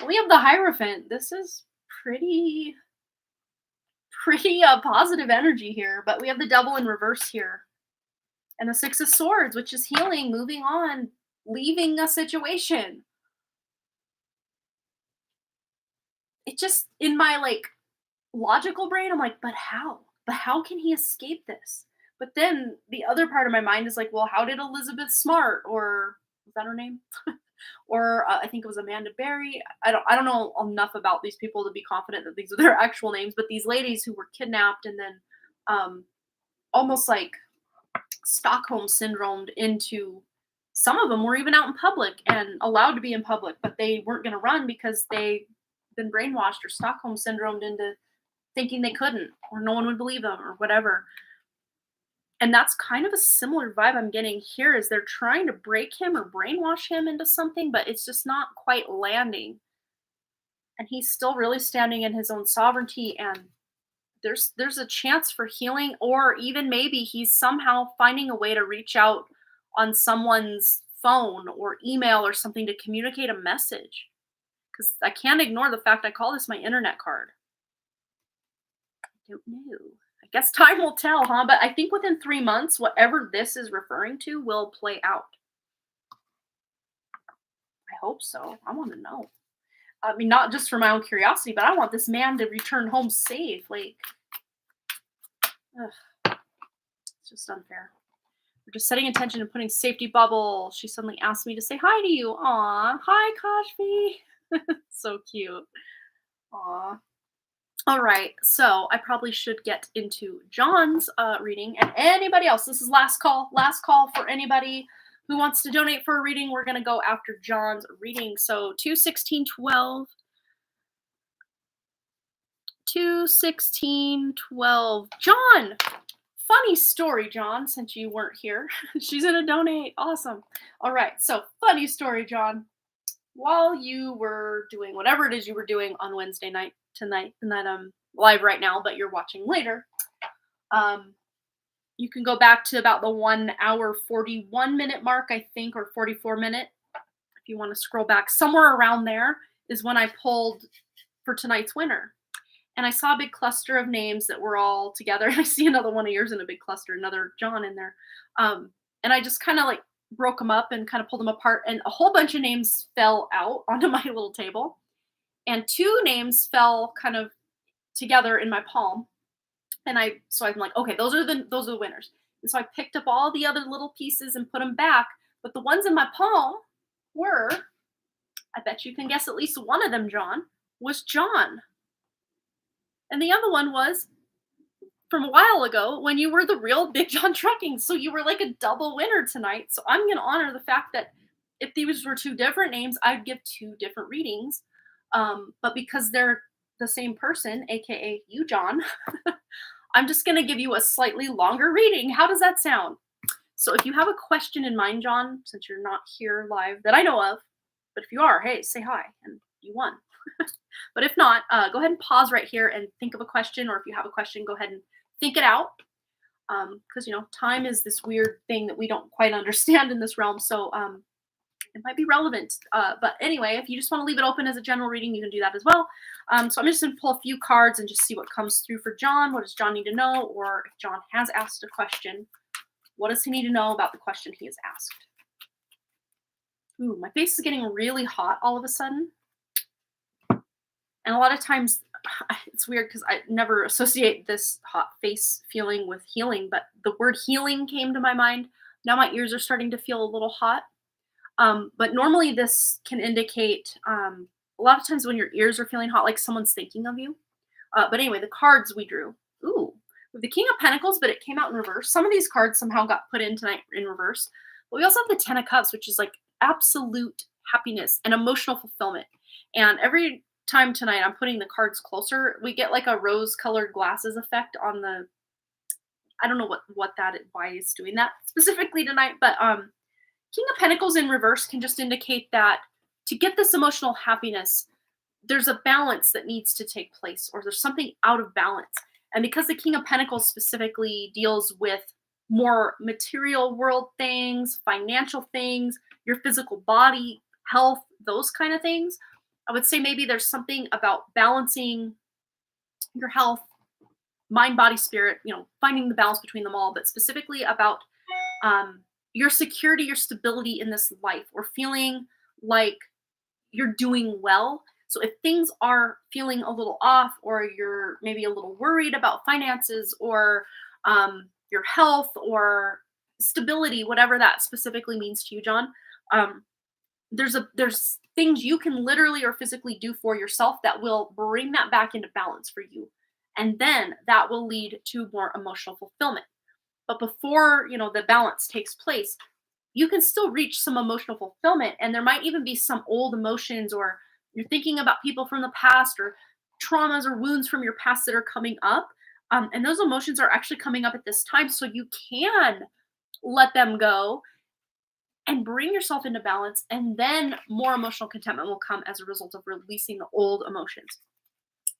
We have the Hierophant. This is pretty positive energy here, but we have the Devil in reverse here. And the Six of Swords, which is healing, moving on, leaving a situation. It just, in my like logical brain, I'm like, but how? But how can he escape this? But then the other part of my mind is like, well, how did Elizabeth Smart, or was that her name? Or I think it was Amanda Berry. I don't know enough about these people to be confident that these are their actual names, but these ladies who were kidnapped and then almost like Stockholm syndromed into, some of them were even out in public and allowed to be in public, but they weren't going to run because they'd been brainwashed or Stockholm syndromed into thinking they couldn't, or no one would believe them or whatever. And that's kind of a similar vibe I'm getting here, is they're trying to break him or brainwash him into something, but it's just not quite landing. And he's still really standing in his own sovereignty, and there's a chance for healing, or even maybe he's somehow finding a way to reach out on someone's phone or email or something to communicate a message. Because I can't ignore the fact I call this my internet card. I don't know. I guess time will tell, huh? But I think within 3 months, whatever this is referring to will play out. I hope so. I want to know. I mean, not just for my own curiosity, but I want this man to return home safe. Like, ugh, it's just unfair. We're just setting intention and putting safety bubble. She suddenly asked me to say hi to you. Aw, hi, Kashfi. So cute. Aw. All right, so I probably should get into John's reading, and anybody else. This is last call for anybody who wants to donate for a reading. We're going to go after John's reading. So 21612. 21612. John! Funny story, John, since you weren't here. She's going to donate. Awesome. All right, so funny story, John. While you were doing whatever it is you were doing on Wednesday night, tonight, the night I'm live right now, but you're watching later, you can go back to about the 1 hour 41 minute mark, I think, or 44 minute. If you want to scroll back, somewhere around there is when I pulled for tonight's winner. And I saw a big cluster of names that were all together. I see another one of yours in a big cluster, another John in there. And I just kind of like broke them up and kind of pulled them apart, and a whole bunch of names fell out onto my little table, and 2 names fell kind of together in my palm. And so I'm like, okay, those are the winners. And so I picked up all the other little pieces and put them back, but the ones in my palm were, I bet you can guess at least one of them, John, was John. And the other one was from a while ago when you were the real Big John Trucking. So you were like a double winner tonight. So I'm going to honor the fact that if these were 2 different names, I'd give 2 different readings. But because they're the same person, aka you, John, I'm just going to give you a slightly longer reading. How does that sound? So if you have a question in mind, John, since you're not here live that I know of, but if you are, hey, say hi and you won. But if not, go ahead and pause right here and think of a question, or if you have a question, go ahead and think it out. Because, time is this weird thing that we don't quite understand in this realm. So it might be relevant. But anyway, if you just want to leave it open as a general reading, you can do that as well. So I'm just going to pull a few cards and just see what comes through for John. What does John need to know? Or if John has asked a question, what does he need to know about the question he has asked? Ooh, my face is getting really hot all of a sudden. And a lot of times, it's weird because I never associate this hot face feeling with healing, but the word healing came to my mind. Now my ears are starting to feel a little hot. But normally this can indicate, a lot of times when your ears are feeling hot, like someone's thinking of you. But anyway, the cards we drew. Ooh, with the King of Pentacles, but it came out in reverse. Some of these cards somehow got put in tonight in reverse. But we also have the Ten of Cups, which is like absolute happiness and emotional fulfillment. And every time tonight I'm putting the cards closer, we get like a rose-colored glasses effect on the, I don't know why it's doing that specifically tonight, but King of Pentacles in reverse can just indicate that to get this emotional happiness, there's a balance that needs to take place, or there's something out of balance. And because the King of Pentacles specifically deals with more material world things, financial things, your physical body, health, those kind of things, I would say maybe there's something about balancing your health, mind, body, spirit, finding the balance between them all, but specifically about your security, your stability in this life, or feeling like you're doing well. So if things are feeling a little off, or you're maybe a little worried about finances, or your health, or stability, whatever that specifically means to you, John, there's things you can literally or physically do for yourself that will bring that back into balance for you. And then that will lead to more emotional fulfillment. But before, the balance takes place, you can still reach some emotional fulfillment. And there might even be some old emotions, or you're thinking about people from the past, or traumas or wounds from your past that are coming up. And those emotions are actually coming up at this time. So you can let them go and bring yourself into balance. And then more emotional contentment will come as a result of releasing the old emotions.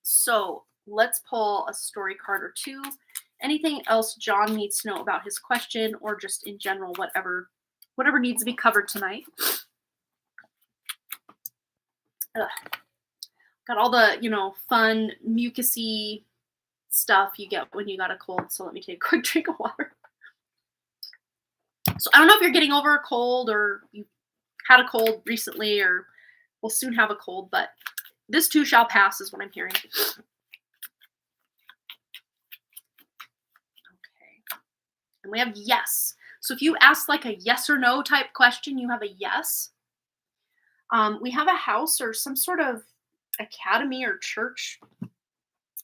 So let's pull a story card or two. Anything else John needs to know about his question, or just in general, whatever needs to be covered tonight. Got all the, fun, mucusy stuff you get when you got a cold. So let me take a quick drink of water. So I don't know if you're getting over a cold, or you had a cold recently, or will soon have a cold, but this too shall pass is what I'm hearing. And we have yes. So if you ask like a yes or no type question, you have a yes. We have a house or some sort of academy or church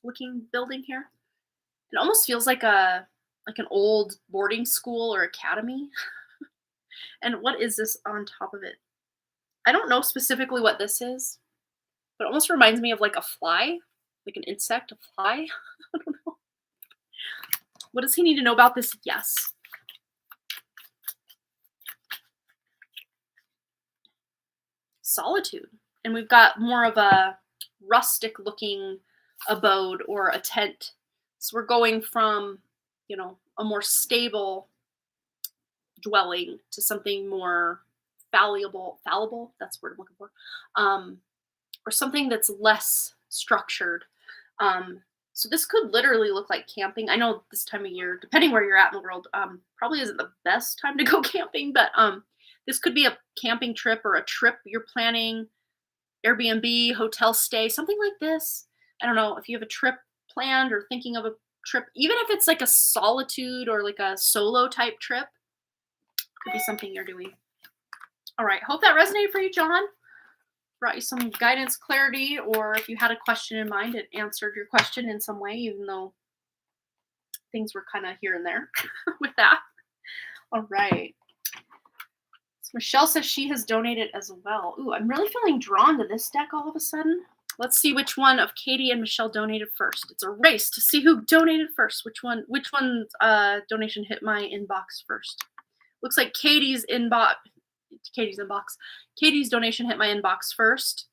looking building here. It almost feels like an old boarding school or academy. And what is this on top of it? I don't know specifically what this is, but it almost reminds me of like a fly, like an insect, a fly. I don't know. What does he need to know about this? Yes. Solitude. And we've got more of a rustic looking abode or a tent. So we're going from, a more stable dwelling to something more fallible, that's the word I'm looking for, or something that's less structured. So this could literally look like camping. I know this time of year, depending where you're at in the world, probably isn't the best time to go camping, but this could be a camping trip, or a trip you're planning, Airbnb, hotel stay, something like this. I don't know if you have a trip planned or thinking of a trip, even if it's like a solitude or like a solo type trip, could be something you're doing. All right. Hope that resonated for you, John. Brought you some guidance, clarity, or if you had a question in mind, it answered your question in some way, even though things were kind of here and there with that. All right. So Michelle says she has donated as well. Ooh, I'm really feeling drawn to this deck all of a sudden. Let's see which one of Katie and Michelle donated first. It's a race to see who donated first. Which one's donation hit my inbox first? Looks like Katie's donation hit my inbox first,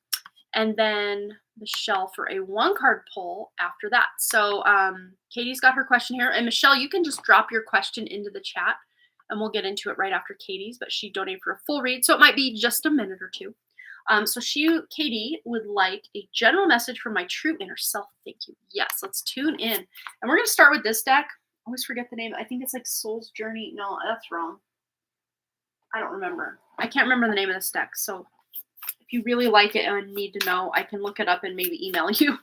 and then Michelle for a 1-card pull after that. So Katie's got her question here, and Michelle, you can just drop your question into the chat and we'll get into it right after Katie's, but she donated for a full read, so it might be just a minute or two. So Katie would like a general message from my true inner self. Thank you. Yes, let's tune in. And we're going to start with this deck. I always forget the name. I think it's like Soul's Journey. No, that's wrong. I don't remember. I can't remember the name of this deck. So if you really like it and need to know, I can look it up and maybe email you.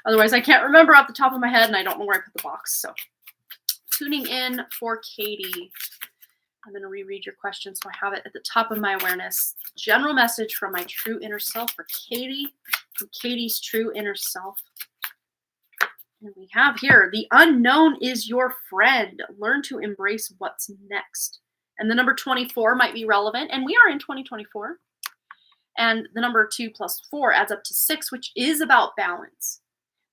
Otherwise, I can't remember off the top of my head, and I don't know where I put the box. So tuning in for Katie. I'm going to reread your question so I have it at the top of my awareness. General message from my true inner self for Katie, from Katie's true inner self. And we have here, the unknown is your friend. Learn to embrace what's next. And the number 24 might be relevant, and we are in 2024. And the number 2 plus 4 adds up to 6, which is about balance.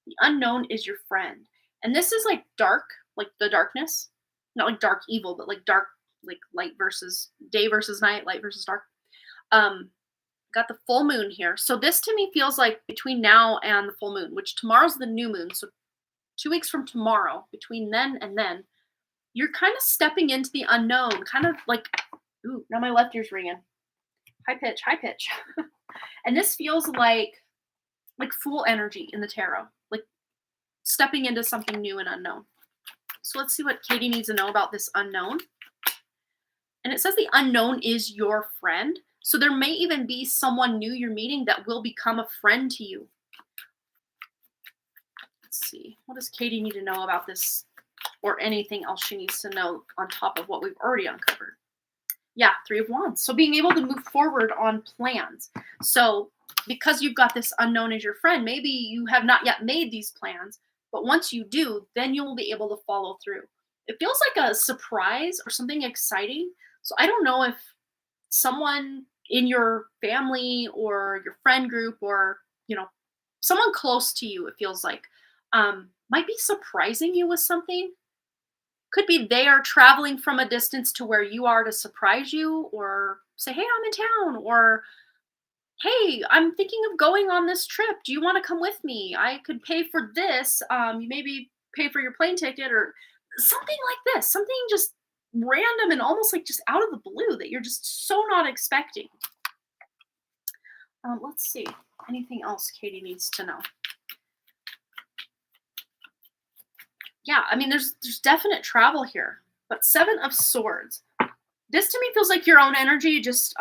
The unknown is your friend. And this is like dark, like the darkness. Not like dark evil, but like dark, like light versus day versus night, light versus dark. Got the full moon here. So this to me feels like between now and the full moon, which tomorrow's the new moon. So 2 weeks from tomorrow, between then and then, you're kind of stepping into the unknown, kind of like, ooh, now my left ear's ringing. High pitch, high pitch. And this feels like full energy in the tarot, like stepping into something new and unknown. So let's see what Katie needs to know about this unknown. And it says the unknown is your friend. So there may even be someone new you're meeting that will become a friend to you. Let's see. What does Katie need to know about this, or anything else she needs to know on top of what we've already uncovered? Yeah, 3 of Wands. So being able to move forward on plans. So because you've got this unknown as your friend, maybe you have not yet made these plans, but once you do, then you will be able to follow through. It feels like a surprise or something exciting. So I don't know if someone in your family or your friend group, or, you know, someone close to you, it feels like, might be surprising you with something. Could be they are traveling from a distance to where you are to surprise you, or say, hey, I'm in town, or hey, I'm thinking of going on this trip. Do you want to come with me? I could pay for this. You maybe pay for your plane ticket, or something like this. Something just random and almost like just out of the blue that you're just so not expecting. Let's see. Anything else Katie needs to know? Yeah, I mean, there's definite travel here, but 7 of Swords. This to me feels like your own energy, just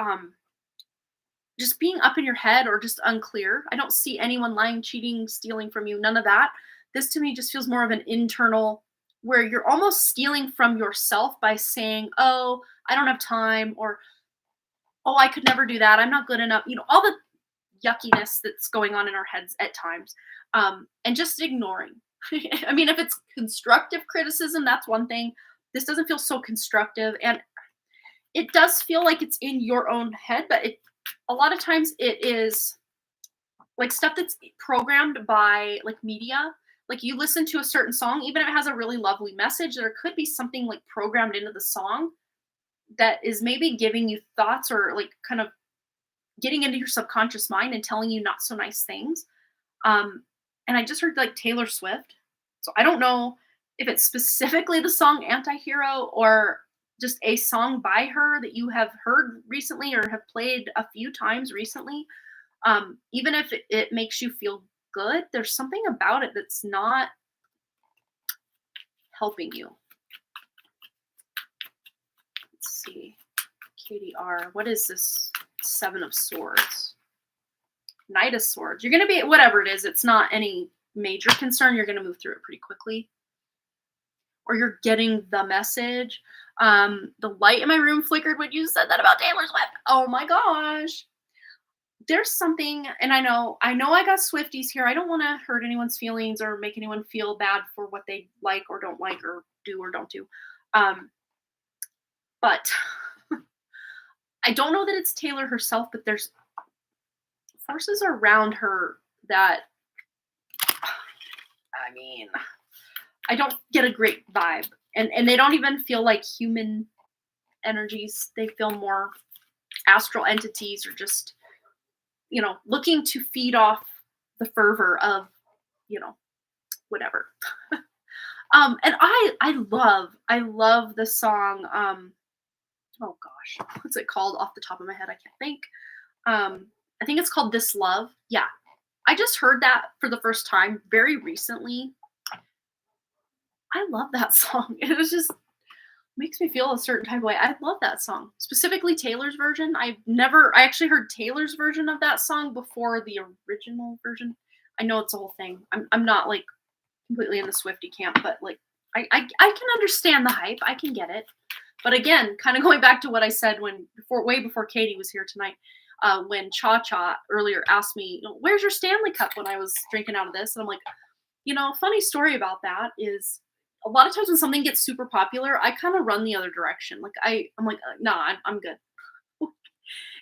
being up in your head or just unclear. I don't see anyone lying, cheating, stealing from you, none of that. This to me just feels more of an internal, where you're almost stealing from yourself by saying, oh, I don't have time, or, oh, I could never do that, I'm not good enough. You know, all the yuckiness that's going on in our heads at times, and just ignoring. I mean, if it's constructive criticism, that's one thing. This doesn't feel so constructive, and it does feel like it's in your own head, but a lot of times it is like stuff that's programmed by like media. Like you listen to a certain song, even if it has a really lovely message, there could be something like programmed into the song that is maybe giving you thoughts, or like kind of getting into your subconscious mind and telling you not so nice things. And I just heard like Taylor Swift. So I don't know if it's specifically the song Antihero, or just a song by her that you have heard recently or have played a few times recently. Even if it makes you feel good, there's something about it that's not helping you. Let's see. Katie R. What is this 7 of Swords? Knight of Swords. You're going to be, whatever it is, it's not any major concern. You're going to move through it pretty quickly. Or you're getting the message. The light in my room flickered when you said that about Taylor Swift. Oh my gosh. There's something, and I know I got Swifties here. I don't want to hurt anyone's feelings or make anyone feel bad for what they like or don't like or do or don't do. But I don't know that it's Taylor herself, but there's forces around her that, I mean, I don't get a great vibe. And they don't even feel like human energies. They feel more astral entities, or just, you know, looking to feed off the fervor of, you know, whatever. And I love the song. Oh gosh, what's it called off the top of my head? I can't think. I think it's called This Love. Yeah. I just heard that for the first time very recently. I love that song. It was just makes me feel a certain type of way. I love that song. Specifically Taylor's version. I actually heard Taylor's version of that song before the original version. I know it's a whole thing. I'm not like completely in the Swiftie camp, but like I can understand the hype. I can get it. But again, kind of going back to what I said way before Katie was here tonight, when Cha Cha earlier asked me, you know, where's your Stanley Cup when I was drinking out of this? And I'm like, you know, funny story about that is a lot of times when something gets super popular, I kind of run the other direction. Like I'm like, nah, I'm good.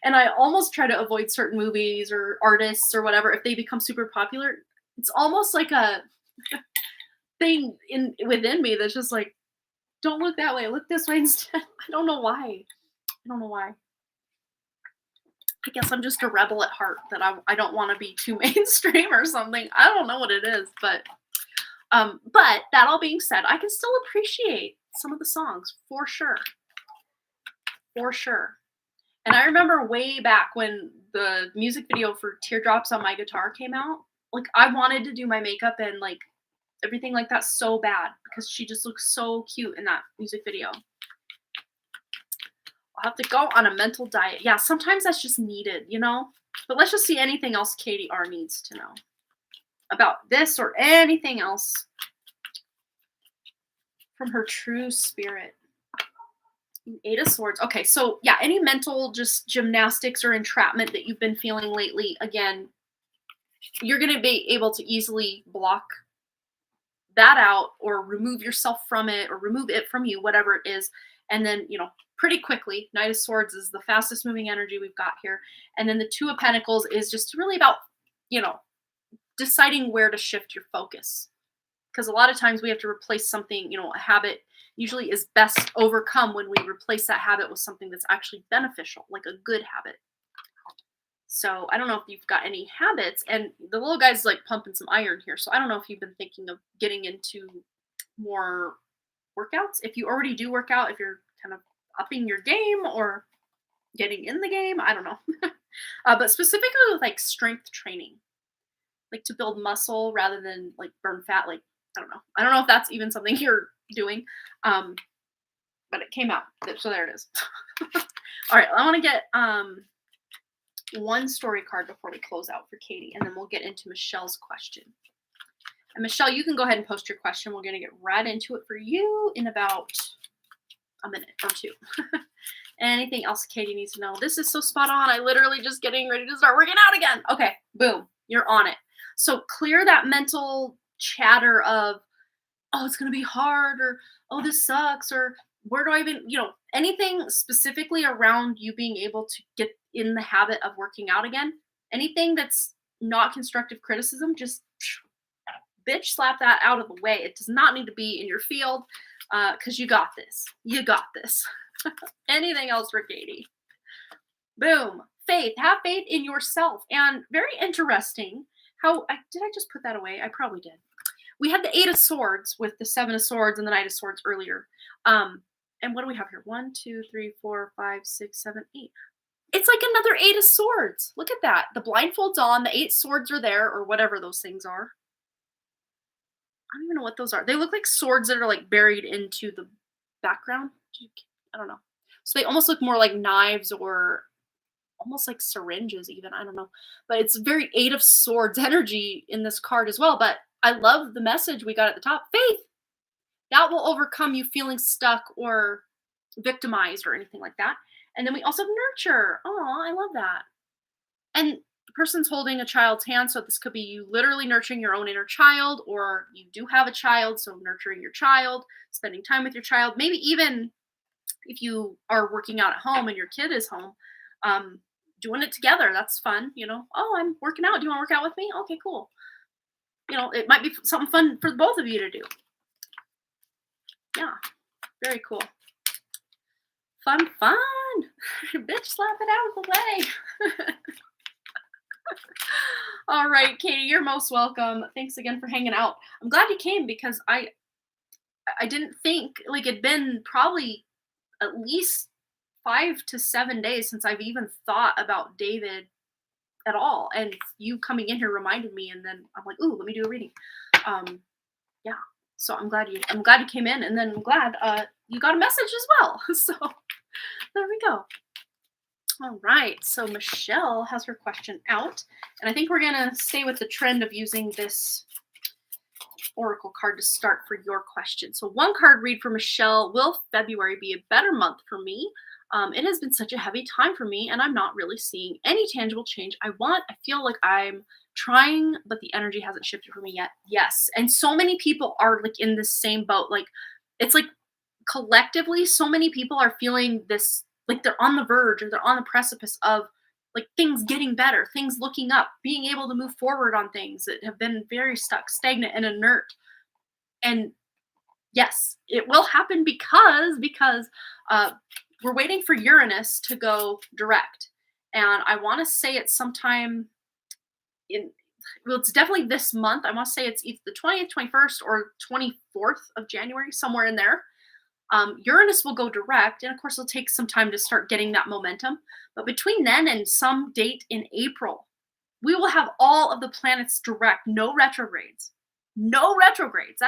And I almost try to avoid certain movies or artists or whatever if they become super popular. It's almost like a thing within me that's just like, don't look that way, look this way instead. I don't know why. I guess I'm just a rebel at heart, that I don't want to be too mainstream or something. I don't know what it is, but But that all being said, I can still appreciate some of the songs for sure. For sure. And I remember way back when the music video for Teardrops on My Guitar came out, like I wanted to do my makeup and like everything like that so bad because she just looks so cute in that music video. I'll have to go on a mental diet. Yeah, sometimes that's just needed, you know? But let's just see anything else Katie R needs to know about this or anything else from her true spirit. Eight of Swords. Okay, so yeah, any mental just gymnastics or entrapment that you've been feeling lately, again, you're going to be able to easily block that out or remove yourself from it or remove it from you, whatever it is. And then, you know, pretty quickly, Knight of Swords is the fastest moving energy we've got here. And then the Two of Pentacles is just really about, you know, deciding where to shift your focus. Because a lot of times we have to replace something, you know, a habit usually is best overcome when we replace that habit with something that's actually beneficial, like a good habit. So I don't know if you've got any habits, and the little guy's like pumping some iron here. So I don't know if you've been thinking of getting into more workouts. If you already do work out, if you're kind of upping your game or getting in the game, I don't know. But specifically with like strength training, like to build muscle rather than like burn fat. Like, I don't know. I don't know if that's even something you're doing. But it came out. So there it is. All right. I want to get one story card before we close out for Katie, and then we'll get into Michelle's question. And Michelle, you can go ahead and post your question. We're going to get right into it for you in about a minute or two. Anything else Katie needs to know? This is so spot on. I literally just getting ready to start working out again. Okay, boom, you're on it. So clear that mental chatter of, oh, it's going to be hard, or, oh, this sucks, or where do I even, you know, anything specifically around you being able to get in the habit of working out again. Anything that's not constructive criticism, just bitch slap that out of the way. It does not need to be in your field because you got this. You got this. Anything else for Katie? Boom. Faith. Have faith in yourself. And very interesting how, did I just put that away? I probably did. We had the Eight of Swords with the Seven of Swords and the Knight of Swords earlier. And what do we have here? 1, 2, 3, 4, 5, 6, 7, 8. It's like another Eight of Swords. Look at that. The blindfold's on. The 8 swords are there, or whatever those things are. I don't even know what those are. They look like swords that are like buried into the background. I don't know. So they almost look more like knives or almost like syringes even. I don't know. But it's very Eight of Swords energy in this card as well. But I love the message we got at the top. Faith. That will overcome you feeling stuck or victimized or anything like that. And then we also have nurture. Oh, I love that. And the person's holding a child's hand. So this could be you literally nurturing your own inner child, or you do have a child. So nurturing your child, spending time with your child. Maybe even if you are working out at home and your kid is home, doing it together. That's fun. You know, oh, I'm working out. Do you want to work out with me? Okay, cool. You know, it might be something fun for both of you to do. Yeah, very cool. Fun. Bitch, slap it out of the way. All right, Katie, you're most welcome. Thanks again for hanging out. I'm glad you came because I didn't think, like, it'd been probably at least 5 to 7 days since I've even thought about David at all. And you coming in here reminded me, and then I'm like, ooh, let me do a reading. Yeah. So I'm glad you came in, and then I'm glad you got a message as well. So there we go. All right. So Michelle has her question out, and I think we're gonna stay with the trend of using this oracle card to start for your question. So one card read for Michelle. Will February be a better month for me? It has been such a heavy time for me, and I'm not really seeing any tangible change I feel like I'm trying, but the energy hasn't shifted for me yet. Yes. And so many people are like in the same boat. Like, it's like collectively, so many people are feeling this, like they're on the verge or they're on the precipice of like things getting better, things looking up, being able to move forward on things that have been very stuck, stagnant, and inert. And yes, it will happen because we're waiting for Uranus to go direct. And I want to say it's sometime well, it's definitely this month. I want to say it's either the 20th, 21st, or 24th of January, somewhere in there. Uranus will go direct, and of course, it'll take some time to start getting that momentum. But between then and some date in April, we will have all of the planets direct, no retrogrades. No retrogrades.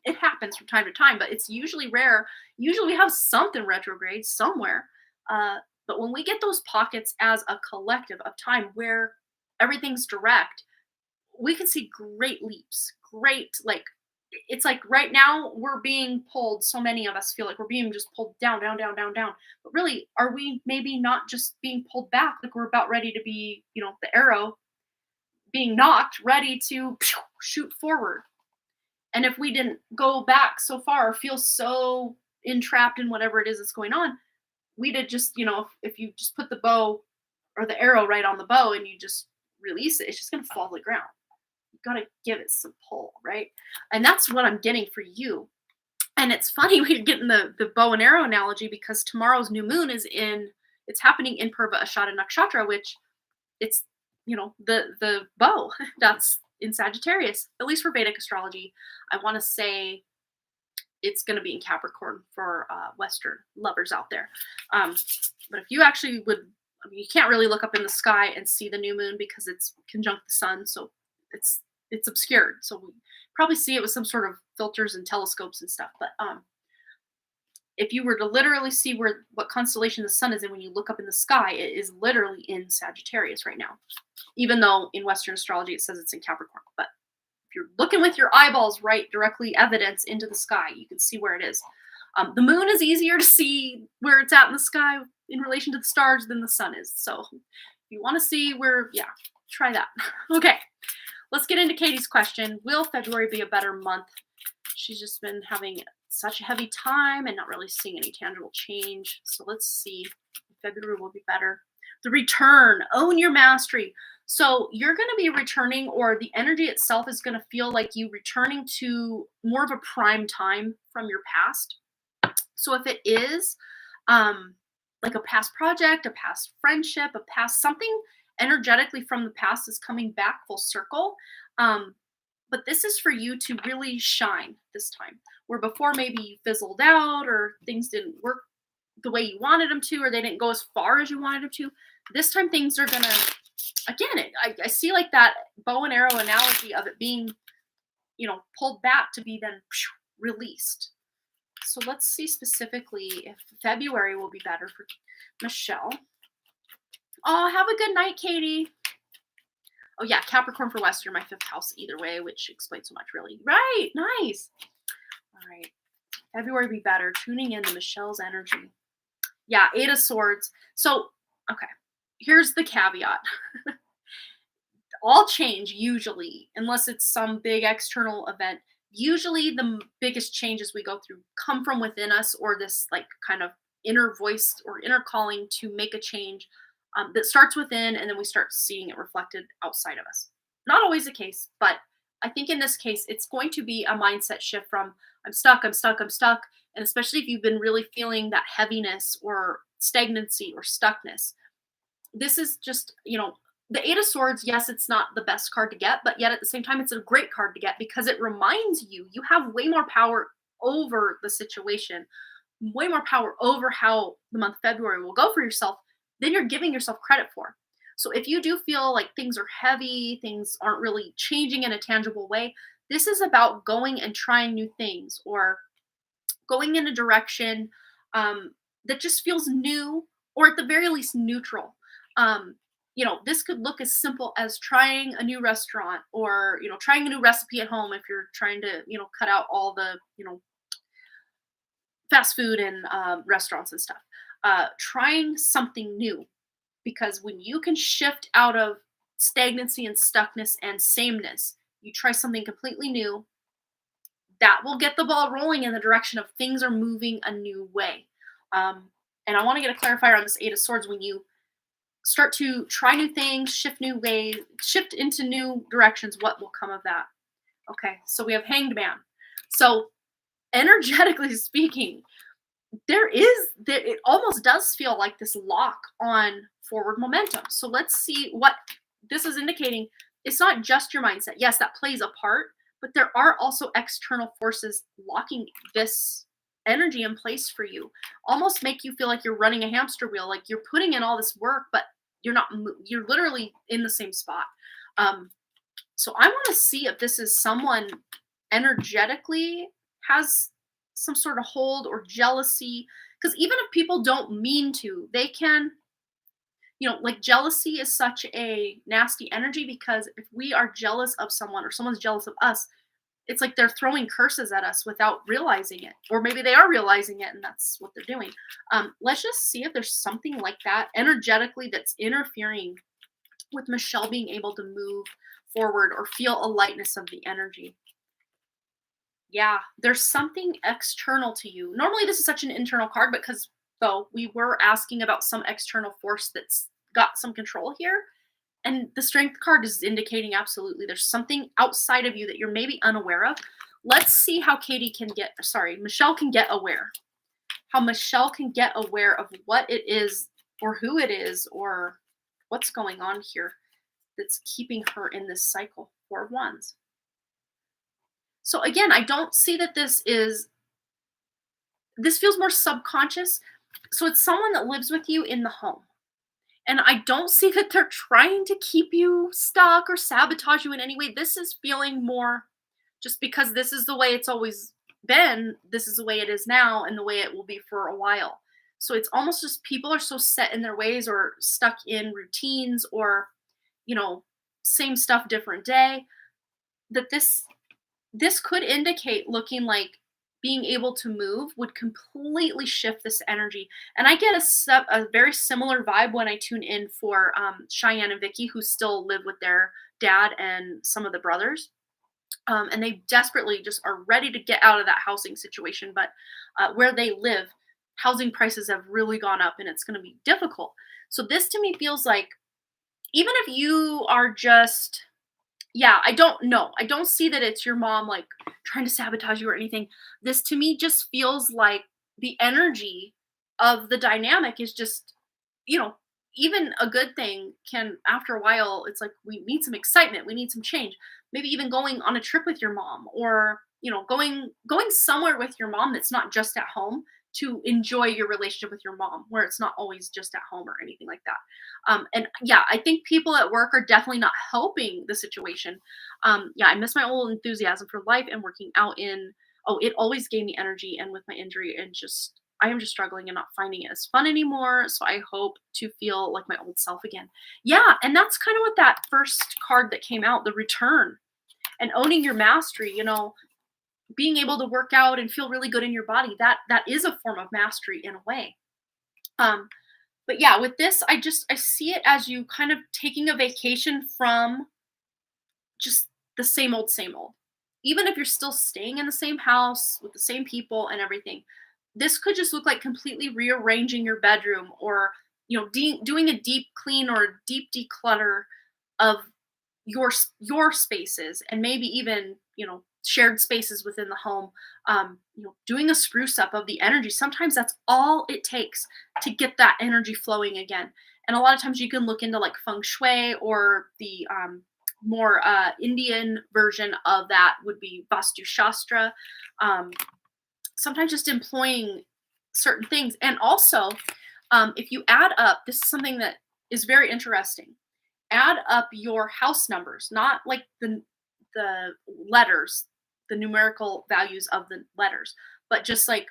It happens from time to time, but it's usually rare. Usually we have something retrograde somewhere. But when we get those pockets as a collective of time where everything's direct, we can see great leaps. Great, like, it's like right now we're being pulled. So many of us feel like we're being just pulled down, down, down, down, down. But really, are we maybe not just being pulled back? Like we're about ready to be, the arrow being knocked, ready to shoot forward. And if we didn't go back so far, or feel so entrapped in whatever it is that's going on, we'd have just, if you just put the bow or the arrow right on the bow and you just release it, it's just going to fall to the ground. You got to give it some pull, right? And that's what I'm getting for you. And it's funny we're getting the bow and arrow analogy because tomorrow's new moon it's happening in Purva Ashada Nakshatra, which it's, the bow that's in Sagittarius, at least for Vedic astrology. I want to say it's going to be in Capricorn for Western lovers out there. But if you actually you can't really look up in the sky and see the new moon because it's conjunct the sun, so it's obscured. So we probably see it with some sort of filters and telescopes and stuff. But if you were to literally see what constellation the sun is in when you look up in the sky, it is literally in Sagittarius right now. Even though in Western astrology it says it's in Capricorn. But if you're looking with your eyeballs right directly evidence into the sky, you can see where it is. The moon is easier to see where it's at in the sky in relation to the stars than the sun is. So if you want to see try that. Okay, let's get into Katie's question. Will February be a better month? She's just been having such a heavy time and not really seeing any tangible change. So let's see if February will be better. The return, own your mastery. So you're going to be returning, or the energy itself is going to feel like you returning to more of a prime time from your past. So if it is like a past project, a past friendship, a past something energetically from the past is coming back full circle. But this is for you to really shine this time, where before maybe you fizzled out or things didn't work the way you wanted them to, or they didn't go as far as you wanted them to. This time things are going to, again, I see like that bow and arrow analogy of it being, pulled back to be then released. So let's see specifically if February will be better for Michelle. Oh, have a good night, Katie. Oh yeah, Capricorn for Western, my 5th house either way, which explains so much really. Right, nice. All right, February be better. Tuning in to Michelle's energy. Yeah, 8 of Swords. So, okay, here's the caveat. All change usually, unless it's some big external event, usually the biggest changes we go through come from within us, or this like kind of inner voice or inner calling to make a change that starts within, and then we start seeing it reflected outside of us. Not always the case, but I think in this case, it's going to be a mindset shift from I'm stuck, I'm stuck, I'm stuck. And especially if you've been really feeling that heaviness or stagnancy or stuckness, this is just, the 8 of Swords, yes, it's not the best card to get, but yet at the same time, it's a great card to get because it reminds you have way more power over the situation, way more power over how the month of February will go for yourself than you're giving yourself credit for. So if you do feel like things are heavy, things aren't really changing in a tangible way, this is about going and trying new things or going in a direction that just feels new, or at the very least neutral. This could look as simple as trying a new restaurant, or, trying a new recipe at home if you're trying to, cut out all the, fast food and restaurants and stuff. Trying something new, because when you can shift out of stagnancy and stuckness and sameness, you try something completely new, that will get the ball rolling in the direction of things are moving a new way. And I want to get a clarifier on this 8 of Swords. When you start to try new things, shift new ways, shift into new directions, what will come of that? Okay, so we have Hanged Man. So energetically speaking, it almost does feel like this lock on forward momentum. So let's see what this is indicating. it's not just your mindset. Yes, that plays a part, but there are also external forces locking this energy in place for you. Almost make you feel like you're running a hamster wheel, like you're putting in all this work, but you're not. You're literally in the same spot. Um, so I want to see if this is someone energetically has some sort of hold or jealousy. Because even if people don't mean to, they can, like jealousy is such a nasty energy because if we are jealous of someone or someone's jealous of us, it's like they're throwing curses at us without realizing it. Or maybe they are realizing it and that's what they're doing. Let's just see if there's something like that energetically that's interfering with Michelle being able to move forward or feel a lightness of the energy. Yeah, there's something external to you. Normally, this is such an internal card because though we were asking about some external force that's got some control here. And the strength card is indicating absolutely there's something outside of you that you're maybe unaware of. Let's see how Michelle can get aware. How Michelle can get aware of what it is or who it is or what's going on here that's keeping her in this cycle. 4 of Wands. So again, I don't see that this feels more subconscious. So it's someone that lives with you in the home. And I don't see that they're trying to keep you stuck or sabotage you in any way. This is feeling more just because this is the way it's always been, this is the way it is now, and the way it will be for a while. So it's almost just people are so set in their ways or stuck in routines or, same stuff, different day, that this could indicate looking like being able to move would completely shift this energy. And I get a very similar vibe when I tune in for Cheyenne and Vicky, who still live with their dad and some of the brothers. And they desperately just are ready to get out of that housing situation. But where they live, housing prices have really gone up and it's going to be difficult. So this to me feels like even if you are just I don't know. I don't see that it's your mom like trying to sabotage you or anything. This to me just feels like the energy of the dynamic is just, even a good thing can, after a while, it's like we need some excitement, we need some change. Maybe even going on a trip with your mom or, going somewhere with your mom that's not just at home to enjoy your relationship with your mom, where it's not always just at home or anything like that. And yeah, I think people at work are definitely not helping the situation. I miss my old enthusiasm for life and working out it always gave me energy. And with my injury and I am just struggling and not finding it as fun anymore. So I hope to feel like my old self again. Yeah. And that's kind of what that first card that came out, the return and owning your mastery, being able to work out and feel really good in your body. That is a form of mastery in a way. But yeah, with this, I see it as you kind of taking a vacation from just the same old, same old. Even if you're still staying in the same house with the same people and everything, this could just look like completely rearranging your bedroom or, doing a deep clean or deep declutter of your spaces and maybe even, shared spaces within the home. Doing a spruce up of the energy. Sometimes that's all it takes to get that energy flowing again. And a lot of times you can look into like feng shui or the more Indian version of that would be Vastu Shastra. Sometimes just employing certain things. And also, if you add up, this is something that is very interesting. Add up your house numbers, not like the letters, the numerical values of the letters, but just like,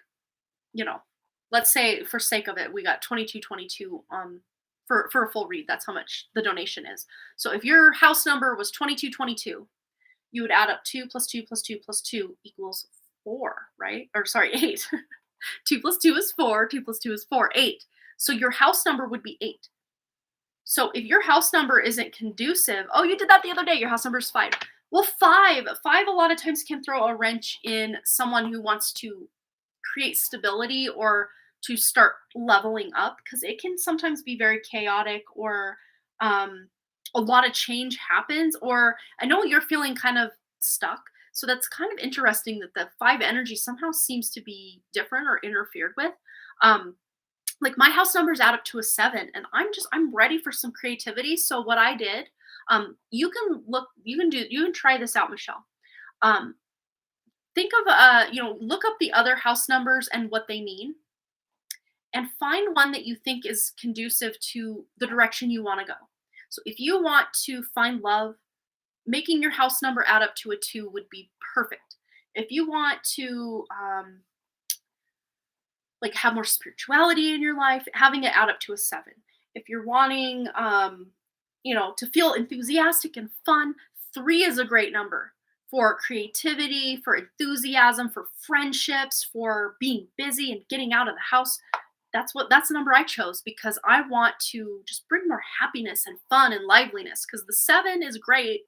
let's say for sake of it, we got 2222 for a full read. That's how much the donation is. So if your house number was 2222, you would add up 2 plus 2 plus 2 plus 2 equals 4, right? Or sorry, 8. 2 plus 2 is 4, 2 plus 2 is 4, 8. So your house number would be 8. So if your house number isn't conducive, you did that the other day, your house number is 5. Well, 5 a lot of times can throw a wrench in someone who wants to create stability or to start leveling up because it can sometimes be very chaotic or a lot of change happens. Or I know you're feeling kind of stuck. So that's kind of interesting that the 5 energy somehow seems to be different or interfered with. Like my house numbers add up to a 7 and I'm ready for some creativity. So what I did, You can try this out, Michelle. Um, think of, look up the other house numbers and what they mean, and find one that you think is conducive to the direction you want to go. So if you want to find love, making your house number add up to a 2 would be perfect. If you want to like have more spirituality in your life, having it add up to a 7. If you're wanting to feel enthusiastic and fun, 3 is a great number for creativity, for enthusiasm, for friendships, for being busy and getting out of the house. That's the number I chose, because I want to just bring more happiness and fun and liveliness, because the 7 is great,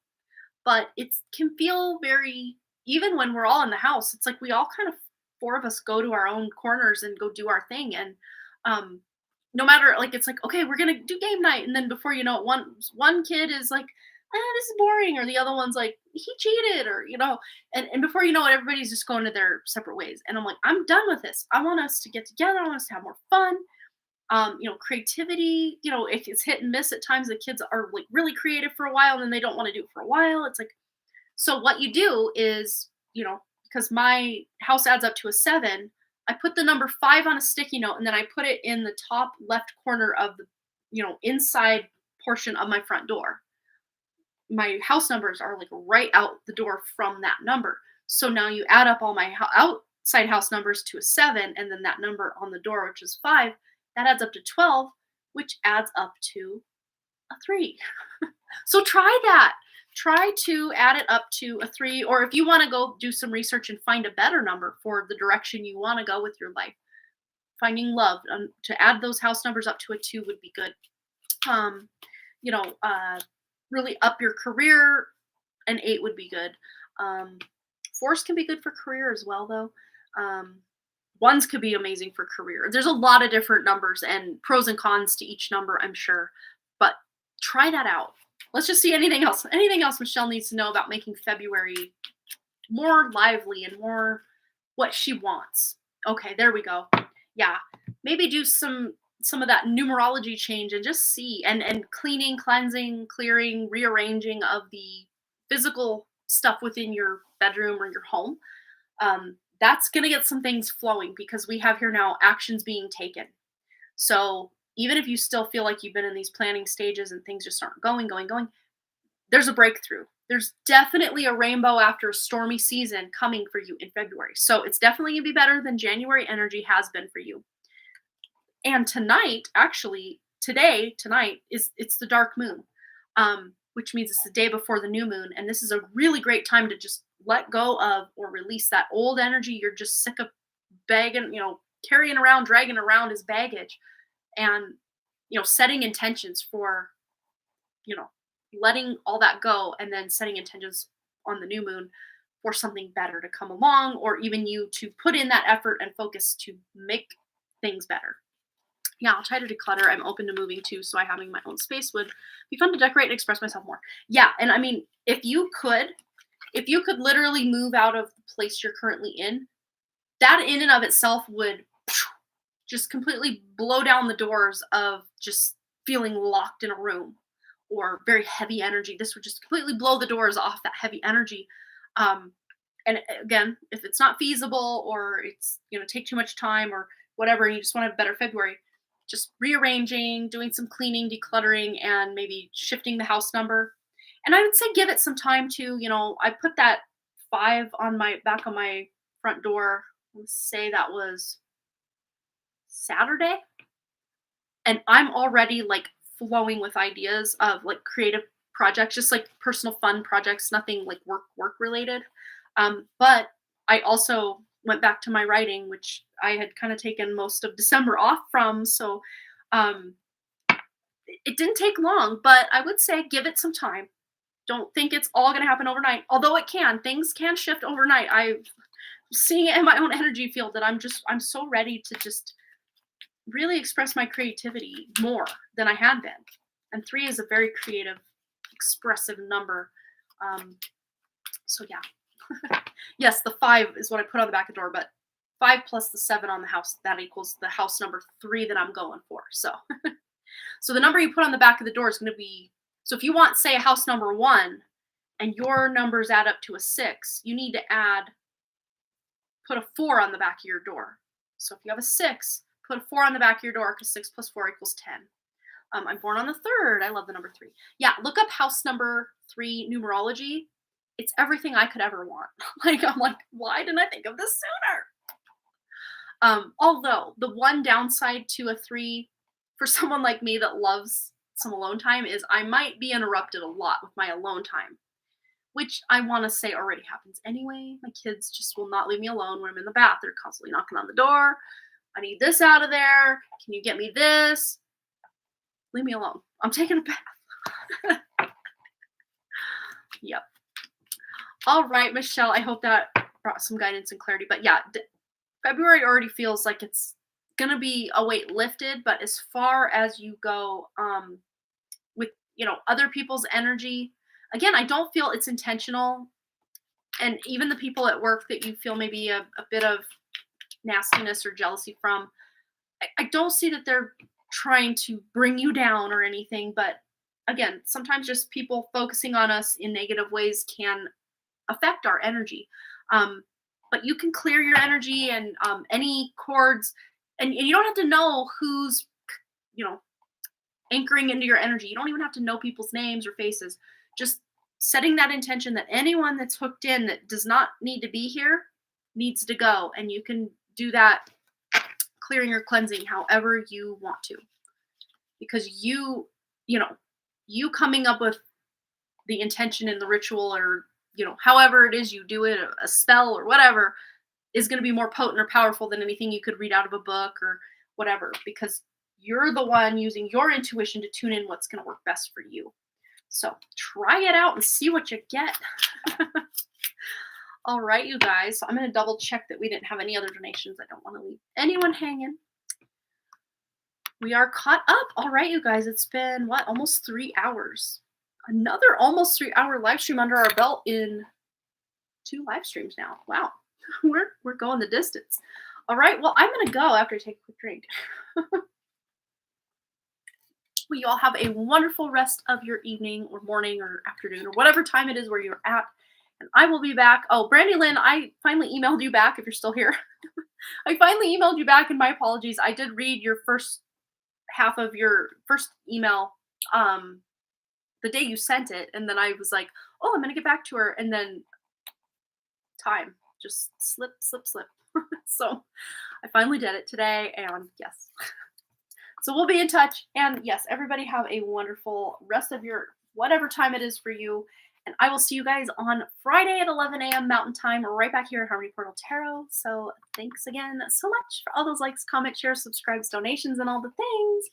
but it can feel very, even when we're all in the house, it's like we all kind of, 4 of us go to our own corners and go do our thing. And no matter, like, it's like, okay, we're gonna do game night, and then before you know it, one kid is like, this is boring, or the other one's like, he cheated, or and before you know it, everybody's just going to their separate ways. And I'm like, I'm done with this. I want us to get together. I want us to have more fun. Creativity, if it's hit and miss at times, the kids are like really creative for a while and then they don't want to do it for a while. It's like, so what you do is, because my house adds up to a 7, I put the number 5 on a sticky note, and then I put it in the top left corner of the, inside portion of my front door. My house numbers are like right out the door from that number. So now you add up all my outside house numbers to a 7, and then that number on the door, which is 5, that adds up to 12, which adds up to a 3. So try that. Try to add it up to a 3, or if you want to go do some research and find a better number for the direction you want to go with your life, finding love, to add those house numbers up to a 2 would be good. Really up your career, an 8 would be good. 4s can be good for career as well, though. 1s could be amazing for career. There's a lot of different numbers and pros and cons to each number, I'm sure, but try that out. Let's just see anything else. Anything else Michelle needs to know about making February more lively and more what she wants. Okay, there we go. Yeah, maybe do some of that numerology change and just see, and cleaning, cleansing, clearing, rearranging of the physical stuff within your bedroom or your home. That's going to get some things flowing, because we have here now actions being taken. So even if you still feel like you've been in these planning stages and things just aren't going, there's a breakthrough. There's definitely a rainbow after a stormy season coming for you in February. So it's definitely going to be better than January energy has been for you. And tonight, actually, tonight it's the dark moon, which means it's the day before the new moon. And this is a really great time to just let go of or release that old energy you're just sick of bagging, carrying around, dragging around as baggage. And, setting intentions for, letting all that go, and then setting intentions on the new moon for something better to come along, or even you to put in that effort and focus to make things better. Yeah, I'll try to declutter. I'm open to moving too, so having my own space would be fun to decorate and express myself more. Yeah, and I mean, if you could literally move out of the place you're currently in, that in and of itself would just completely blow down the doors of just feeling locked in a room or very heavy energy. This would just completely blow the doors off that heavy energy. And again, if it's not feasible, or it's take too much time or whatever, and you just want to have a better February, just rearranging, doing some cleaning, decluttering, and maybe shifting the house number. And I would say give it some time to, I put that 5 on my back on my front door. Let's say that was Saturday, and I'm already like flowing with ideas of like creative projects, just like personal fun projects, nothing like work related. But I also went back to my writing, which I had kind of taken most of December off from. So it didn't take long, but I would say give it some time. Don't think it's all going to happen overnight, although it can. Things can shift overnight. I'm seeing it in my own energy field that I'm so ready to just really express my creativity more than I had been. And 3 is a very creative, expressive number. So yeah. Yes, the 5 is what I put on the back of the door, but 5 plus the 7 on the house, that equals the house number 3 that I'm going for. So, so the number you put on the back of the door is going to be So if you want, say, a house number 1 and your numbers add up to a 6, you need to put a 4 on the back of your door. So if you have a 6, put a 4 on the back of your door because 6 plus 4 equals 10. I'm born on the 3rd. I love the number 3. Yeah, look up house number 3 numerology. It's everything I could ever want. I'm like, why didn't I think of this sooner? Although the one downside to a 3 for someone like me that loves some alone time is I might be interrupted a lot with my alone time, which I want to say already happens anyway. My kids just will not leave me alone when I'm in the bath. They're constantly knocking on the door. I need this out of there. Can you get me this? Leave me alone. I'm taking a bath. Yep. All right, Michelle. I hope that brought some guidance and clarity. But yeah, February already feels like it's gonna be a weight lifted. But as far as you go, with other people's energy, again, I don't feel it's intentional. And even the people at work that you feel maybe a bit of nastiness or jealousy from, I don't see that they're trying to bring you down or anything. But again, sometimes just people focusing on us in negative ways can affect our energy. But you can clear your energy and any cords, and you don't have to know who's, anchoring into your energy. You don't even have to know people's names or faces. Just setting that intention that anyone that's hooked in that does not need to be here needs to go. And you can do that clearing or cleansing however you want to. Because you coming up with the intention and the ritual, or however it is you do it, a spell or whatever, is going to be more potent or powerful than anything you could read out of a book or whatever, because you're the one using your intuition to tune in what's going to work best for you. So try it out and see what you get. All right, you guys. So I'm going to double check that we didn't have any other donations. I don't want to leave anyone hanging. We are caught up. All right, you guys. It's been, almost 3 hours. Another almost 3-hour live stream under our belt in 2 live streams now. Wow. We're going the distance. All right. Well, I'm going to go after I take a quick drink. Well, you all have a wonderful rest of your evening or morning or afternoon or whatever time it is where you're at. And I will be back. Oh, Brandy Lynn, I finally emailed you back if you're still here. I finally emailed you back, and my apologies. I did read your first half of your first email the day you sent it, and then I was like, oh, I'm going to get back to her. And then time just slip. So I finally did it today, and yes. So we'll be in touch. And yes, everybody have a wonderful rest of your whatever time it is for you. And I will see you guys on Friday at 11 a.m. Mountain Time, right back here at Harmony Portal Tarot. So thanks again so much for all those likes, comments, shares, subscribes, donations, and all the things.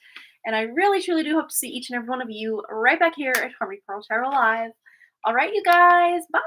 And I really, truly do hope to see each and every one of you right back here at Harmony Portal Tarot Live. All right, you guys. Bye.